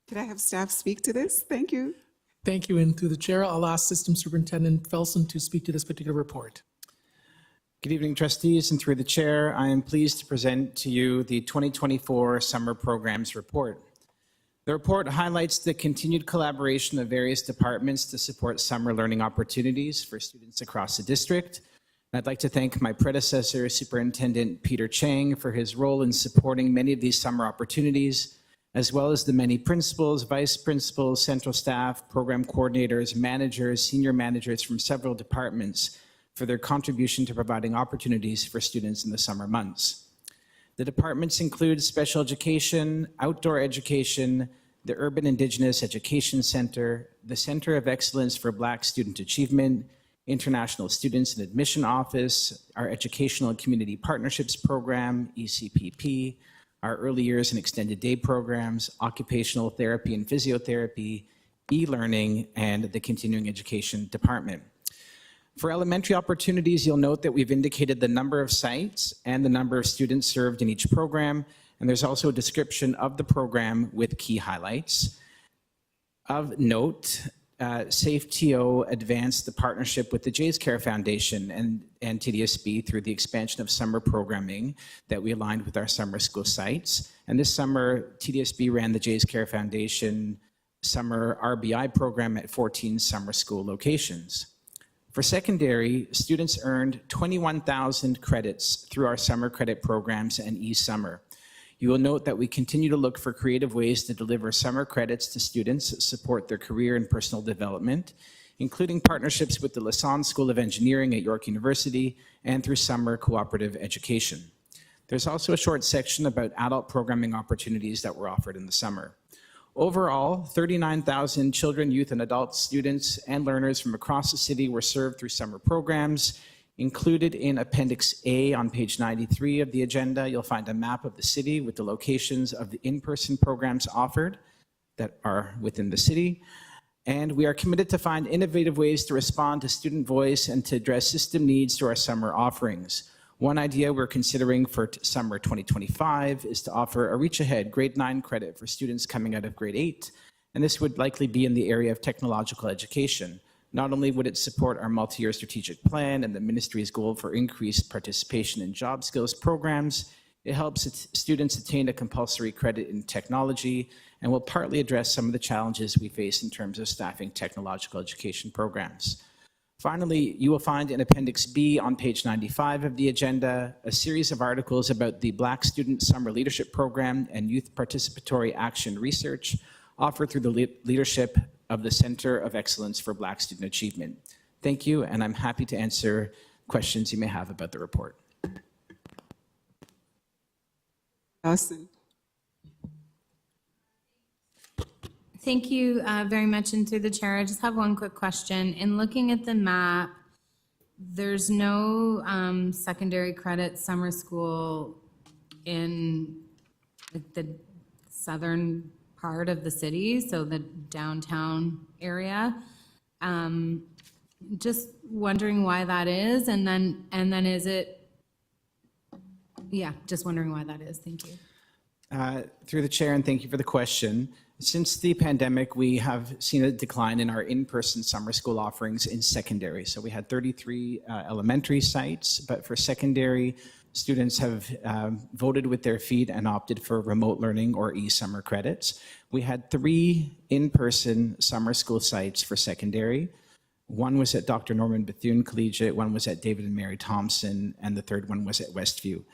Could I have staff speak to this? Thank you. Thank you, and through the chair, I'll ask System Superintendent Felson to speak to this particular report. Good evening, trustees, and through the chair, I am pleased to present to you the 2024 Summer Programs Report. The report highlights the continued collaboration of various departments to support summer learning opportunities for students across the district. I'd like to thank my predecessor, Superintendent Peter Chang, for his role in supporting many of these summer opportunities, as well as the many principals, vice principals, central staff, program coordinators, managers, senior managers from several departments for their contribution to providing opportunities for students in the summer months. The departments include special education, outdoor education, the Urban Indigenous Education Center, the Center of Excellence for Black Student Achievement, International Students and Admission Office, our Educational and Community Partnerships Program, ECPP, our early years and extended day programs, occupational therapy and physiotherapy, e-learning, and the continuing education department. For elementary opportunities, you'll note that we've indicated the number of sites and the number of students served in each program, and there's also a description of the program with key highlights. Of note, SafeTO advanced the partnership with the Jays Care Foundation and TDSB through the expansion of summer programming that we aligned with our summer school sites. And this summer, TDSB ran the Jays Care Foundation summer RBI program at 14 summer school locations. For secondary, students earned 21,000 credits through our summer credit programs and eSummer. You will note that we continue to look for creative ways to deliver summer credits to students that support their career and personal development, including partnerships with the Lassonde School of Engineering at York University and through summer cooperative education. There's also a short section about adult programming opportunities that were offered in the summer. Overall, 39,000 children, youth, and adult students and learners from across the city were served through summer programs. Included in Appendix A on page 93 of the agenda, you'll find a map of the city with the locations of the in-person programs offered that are within the city. And we are committed to find innovative ways to respond to student voice and to address system needs through our summer offerings. One idea we're considering for summer 2025 is to offer a Reach Ahead grade 9 credit for students coming out of grade 8, and this would likely be in the area of technological education. Not only would it support our multi-year strategic plan and the ministry's goal for increased participation in job skills programs, it helps students attain a compulsory credit in technology and will partly address some of the challenges we face in terms of staffing technological education programs. Finally, you will find in Appendix B on page 95 of the agenda a series of articles about the Black Student Summer Leadership Program and Youth Participatory Action Research offered through the leadership of the Center of Excellence for Black Student Achievement. Thank you, and I'm happy to answer questions you may have about the report. Allison. Thank you very much, and through the chair, I just have one quick question. In looking at the map, there's no secondary credit summer school in the southern part of the city, so the downtown area. Just wondering why that is, and then is it? Yeah, just wondering why that is. Thank you. Through the chair, and thank you for the question. Since the pandemic, we have seen a decline in our in-person summer school offerings in secondary. So we had 33 elementary sites, but for secondary, students have voted with their feet and opted for remote learning or e-summer credits. We had 3 in-person summer school sites for secondary. One was at Dr. Norman Bethune Collegiate, one was at David and Mary Thompson, and the third one was at Westview.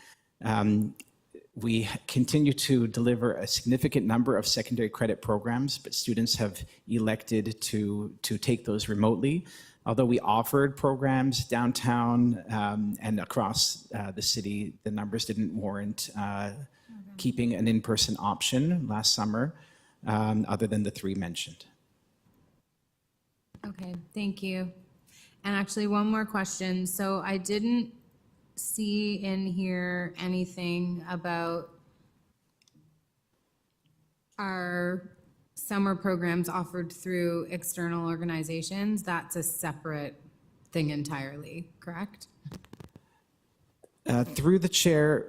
We continue to deliver a significant number of secondary credit programs, but students have elected to take those remotely. Although we offered programs downtown and across the city, the numbers didn't warrant keeping an in-person option last summer, other than the 3 mentioned. Okay, thank you. And actually, one more question. So I didn't see in here anything about our summer programs offered through external organizations. That's a separate thing entirely, correct? Through the chair,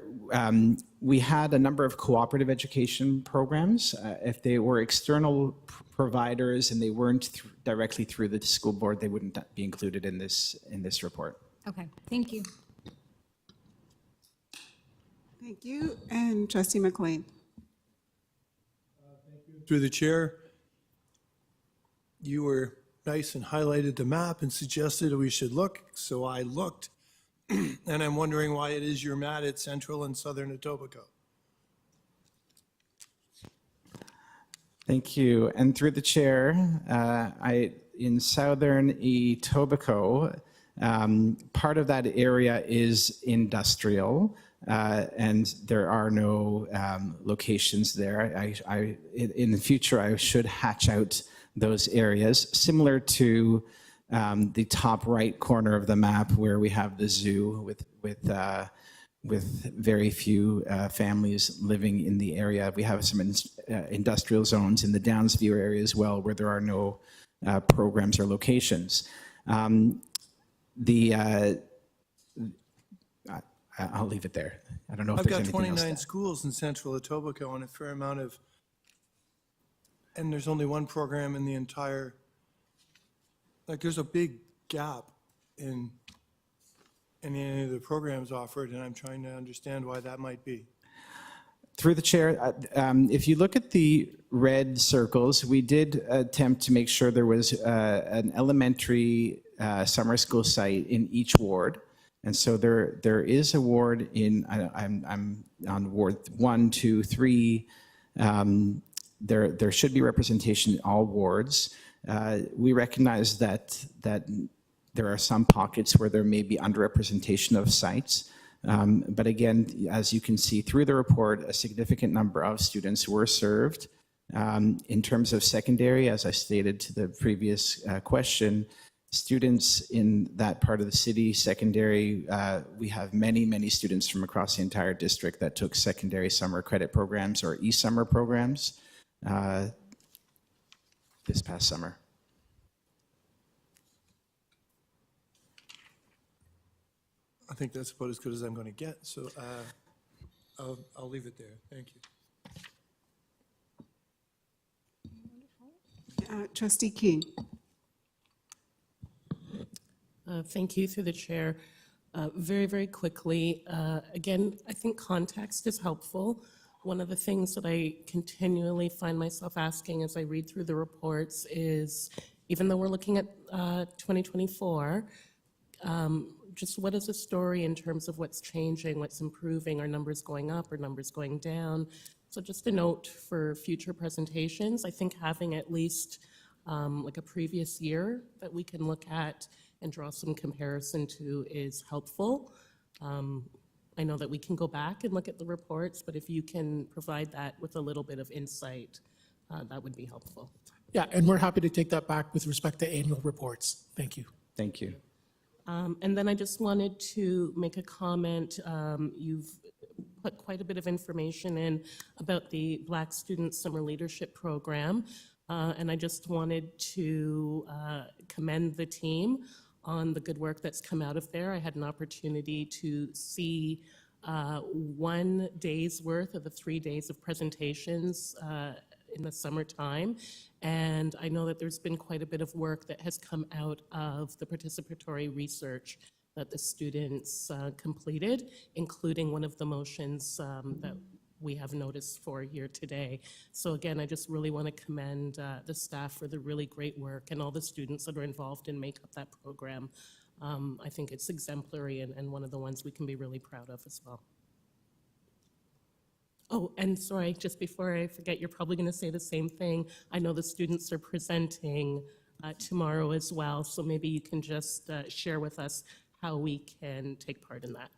we had a number of cooperative education programs. If they were external providers and they weren't directly through the school board, they wouldn't be included in this report. Okay, thank you. Thank you. And Trustee McLean. Through the chair, you were nice and highlighted the map and suggested we should look, so I looked. And I'm wondering why it is you're mad at Central and Southern Etobicoke. Thank you. And through the chair, in Southern Etobicoke, part of that area is industrial. And there are no locations there. In the future, I should hatch out those areas, similar to the top right corner of the map where we have the zoo with very few families living in the area. We have some industrial zones in the Downsview area as well where there are no programs or locations. I'll leave it there. I don't know if I've there's got anything else. 29 schools in Central Etobicoke and a fair amount of, and there's only one program in the entire, like there's a big gap in any of the programs offered, and I'm trying to understand why that might be. Through the chair, if you look at the red circles, we did attempt to make sure there was an elementary summer school site in each ward. And so there is a ward in, I'm on ward 1, 2, 3. There should be representation in all wards. We recognize that there are some pockets where there may be underrepresentation of sites. But again, as you can see through the report, a significant number of students were served. In terms of secondary, as I stated to the previous question, students in that part of the city, secondary, we have many students from across the entire district that took secondary summer credit programs or e-summer programs this past summer. think that's about as good as I'm going to get. So I'll leave it there. Thank you. Trustee King. Thank you, through the chair. Very, very quickly, again, I think context is helpful. One of the things that I continually find myself asking as I read through the reports is, even though we're looking at 2024, just what is the story in terms of what's changing, what's improving, are numbers going up, are numbers going down? So just a note for future presentations, I think having at least like a previous year that we can look at and draw some comparison to is helpful. I know that we can go back and look at the reports, but if you can provide that with a little bit of insight, that would be helpful. Yeah, and we're happy to take that back with respect to annual reports. Thank you. Thank you. And then I just wanted to make a comment. You've put quite a bit of information in about the Black Student Summer Leadership Program, and I just wanted to commend the team on the good work that's come out of there. I had an opportunity to see 1 day's worth of the 3 days of presentations in the summertime. And I know that there's been quite a bit of work that has come out of the participatory research that the students completed, including one of the motions that we have noticed for here today. So again, I just really want to commend the staff for the really great work and all the students that are involved and make up that program. I think it's exemplary and one of the ones we can be really proud of as well. Oh, and sorry, just before I forget, you're probably going to say the same thing. I know the students are presenting tomorrow as well, so maybe you can just share with us how we can take part in that.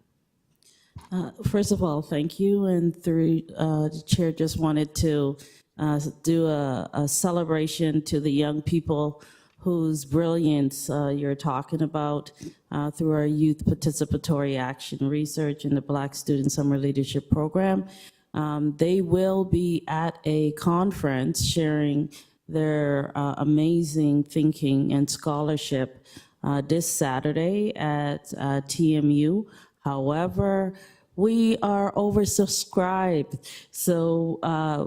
First of all, thank you. And through the chair, just wanted to do a celebration to the young people whose brilliance you're talking about through our youth participatory action research in the Black Student Summer Leadership Program. They will be at a conference sharing their amazing thinking and scholarship this Saturday at TMU. However, we are oversubscribed, so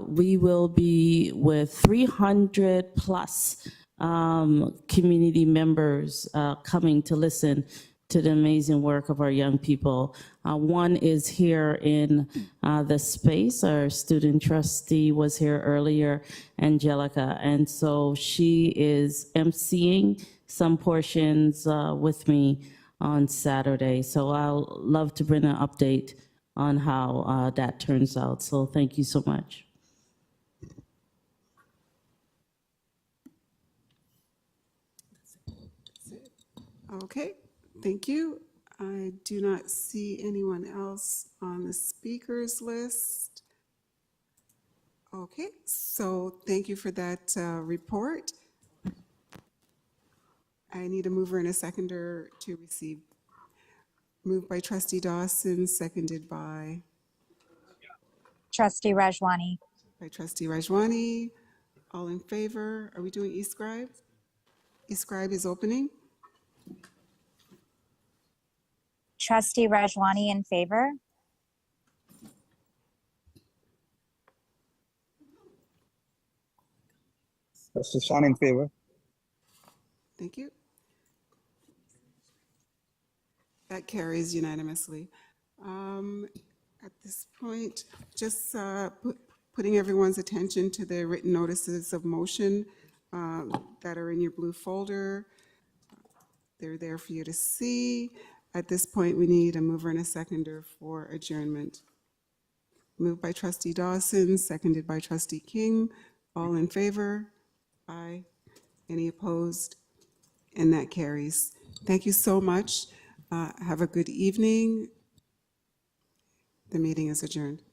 we will be with 300 plus community members coming to listen to the amazing work of our young people. One is here in the space. Our student trustee was here earlier, Angelica, and so she is emceeing some portions with me on Saturday. So I'll love to bring an update on how that turns out. So thank you so much. Okay, thank you. I do not see anyone else on the speakers list. Okay, so thank you for that report. I need a mover and a seconder to receive. Moved by Trustee Dawson, seconded by Trustee Rajwani. Trustee Rajwani. All in favor? Are we doing eScribe? eScribe is opening. Trustee Rajwani in favor. Trustee Shan in favor. Thank you. That carries unanimously. At this point, just putting everyone's attention to the written notices of motion that are in your blue folder. They're there for you to see. At this point, we need a mover and a seconder for adjournment. Moved by Trustee Dawson, seconded by Trustee King. All in favor? Aye. Any opposed? And that carries. Thank you so much. Have a good evening. The meeting is adjourned.